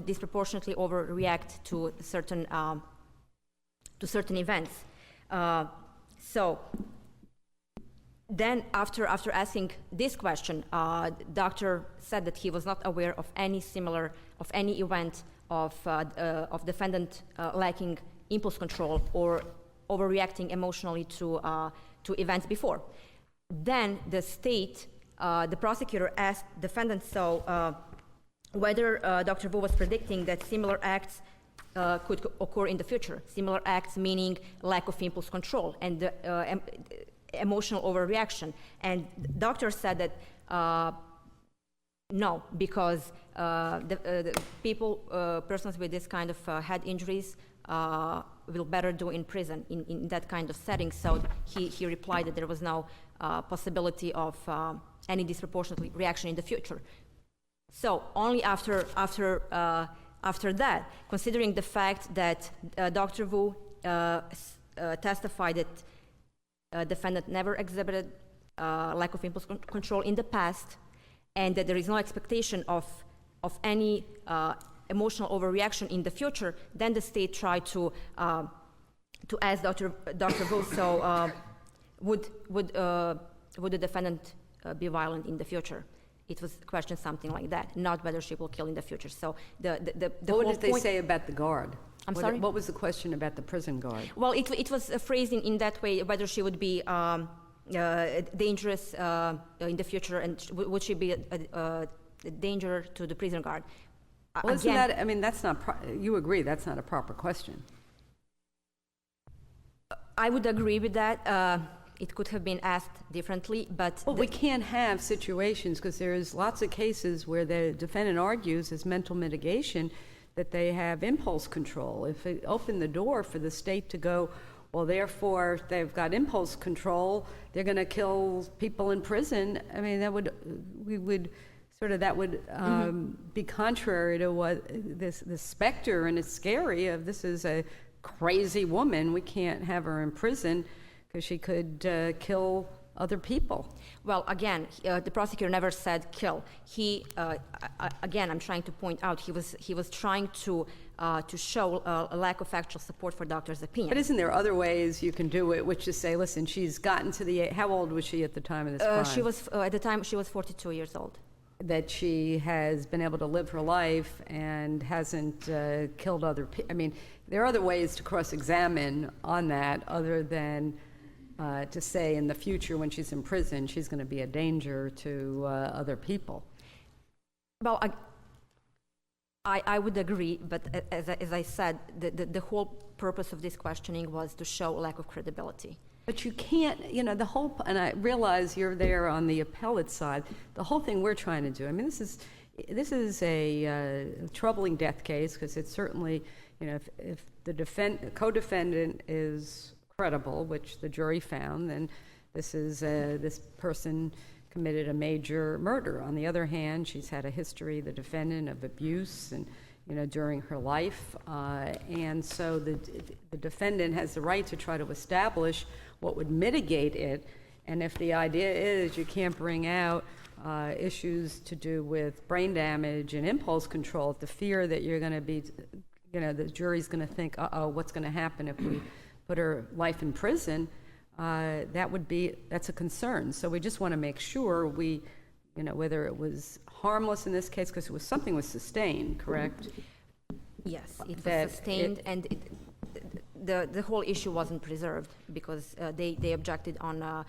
disproportionately overreact to certain events. So then, after asking this question, doctor said that he was not aware of any event of defendant lacking impulse control or overreacting emotionally to events before. Then the prosecutor asked defendant whether Dr. Wu was predicting that similar acts could occur in the future. Similar acts meaning lack of impulse control and emotional overreaction. And the doctor said that no, because the persons with this kind of head injuries will better do in prison in that kind of setting. So he replied that there was no possibility of any disproportionate reaction in the future. So only after that, considering the fact that Dr. Wu testified that defendant never exhibited lack of impulse control in the past, and that there is no expectation of any emotional overreaction in the future, then the state tried to ask Dr. Wu, so would the defendant be violent in the future? It was questioned something like that, not whether she will kill in the future. So
what did they say about the guard?
I'm sorry?
What was the question about the prison guard?
Well, it was phrased in that way, whether she would be dangerous in the future, and would she be a danger to the prison guard?
Well, isn't that, I mean, that's not, you agree that's not a proper question?
I would agree with that. It could have been asked differently, but...
Well, we can't have situations, because there's lots of cases where the defendant argues as mental mitigation that they have impulse control. If it opened the door for the state to go, well, therefore, they've got impulse control, they're going to kill people in prison, I mean, that would be contrary to what this specter, and it's scary, of this is a crazy woman, we can't have her in prison because she could kill other people.
Well, again, the prosecutor never said kill. He, again, I'm trying to point out, he was trying to show a lack of actual support for doctor's opinion.
But isn't there other ways you can do it, which is say, listen, she's gotten to the, how old was she at the time of this crime?
She was, at the time, she was 42 years old.
That she has been able to live her life and hasn't killed other people. I mean, there are other ways to cross-examine on that other than to say in the future when she's in prison, she's going to be a danger to other people.
Well, I would agree, but as I said, the whole purpose of this questioning was to show a lack of credibility.
But you can't, the whole, and I realize you're there on the appellate side, the whole thing we're trying to do, I mean, this is a troubling death case, because it's certainly, if the co-defendant is credible, which the jury found, then this person committed a major murder. On the other hand, she's had a history, the defendant, of abuse and during her life, and so the defendant has the right to try to establish what would mitigate it. And if the idea is you can't bring out issues to do with brain damage and impulse control, the fear that you're going to be, the jury's going to think, what's going to happen if we put her life in prison, that's a concern. So we just want to make sure whether it was harmless in this case, because something was sustained, correct?
Yes, it was sustained, and the whole issue wasn't preserved because they objected on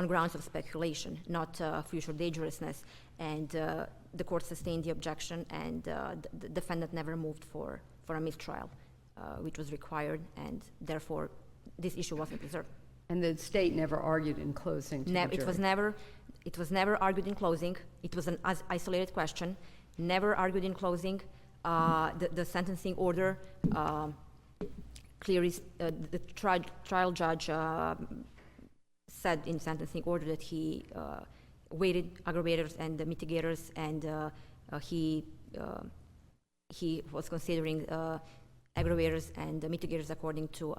grounds of speculation, not future dangerousness, and the court sustained the objection, and the defendant never moved for a mistrial, which was required, and therefore this issue wasn't preserved.
And the state never argued in closing to the jury.
It was never argued in closing. It was an isolated question, never argued in closing. The sentencing order clearly, the trial judge said in sentencing order that he weighted aggravators and the mitigators, and he was considering aggravators and the mitigators according to,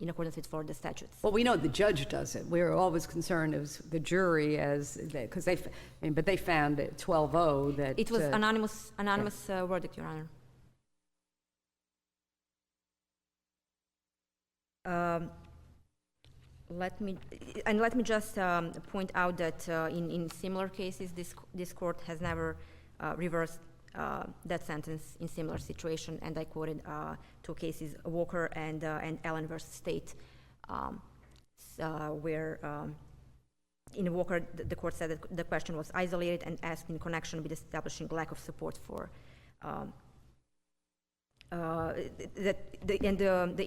in accordance with Florida statutes.
Well, we know the judge does it. We're always concerned as the jury as, because but they found at 12-0 that.
It was anonymous verdict, Your Honor. Let me just point out that in similar cases, this court has never reversed that sentence in similar situation, and I quoted two cases, Walker and Allen versus State, where in Walker the court said that the question was isolated and asked in connection with establishing lack of support for the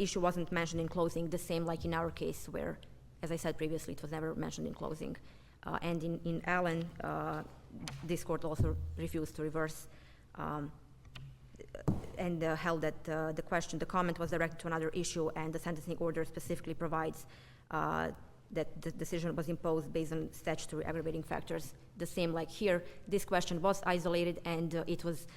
issue wasn't mentioned in closing, the same like in our case where, as I said previously, it was never mentioned in closing. And in Allen, this court also refused to reverse and held that the comment was directed to another issue, and the sentencing order specifically provides that the decision was imposed based on statutory aggravating factors. The same like here, this question was isolated, and it was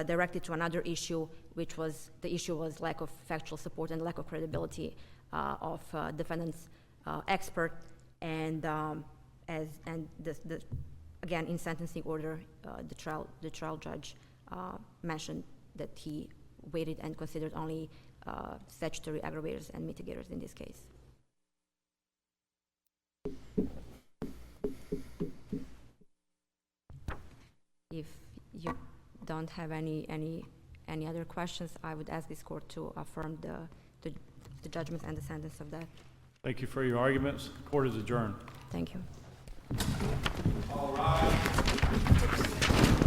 directed to another issue, which was the issue was lack of factual support and lack of credibility of defendant's expert, and again in sentencing order, the trial judge mentioned that he weighted and considered only statutory aggravators and mitigators in this case. If you don't have any other questions, I would ask this court to affirm the judgment and the sentence of that.
Thank you for your arguments. Court is adjourned.
Thank you.
All rise.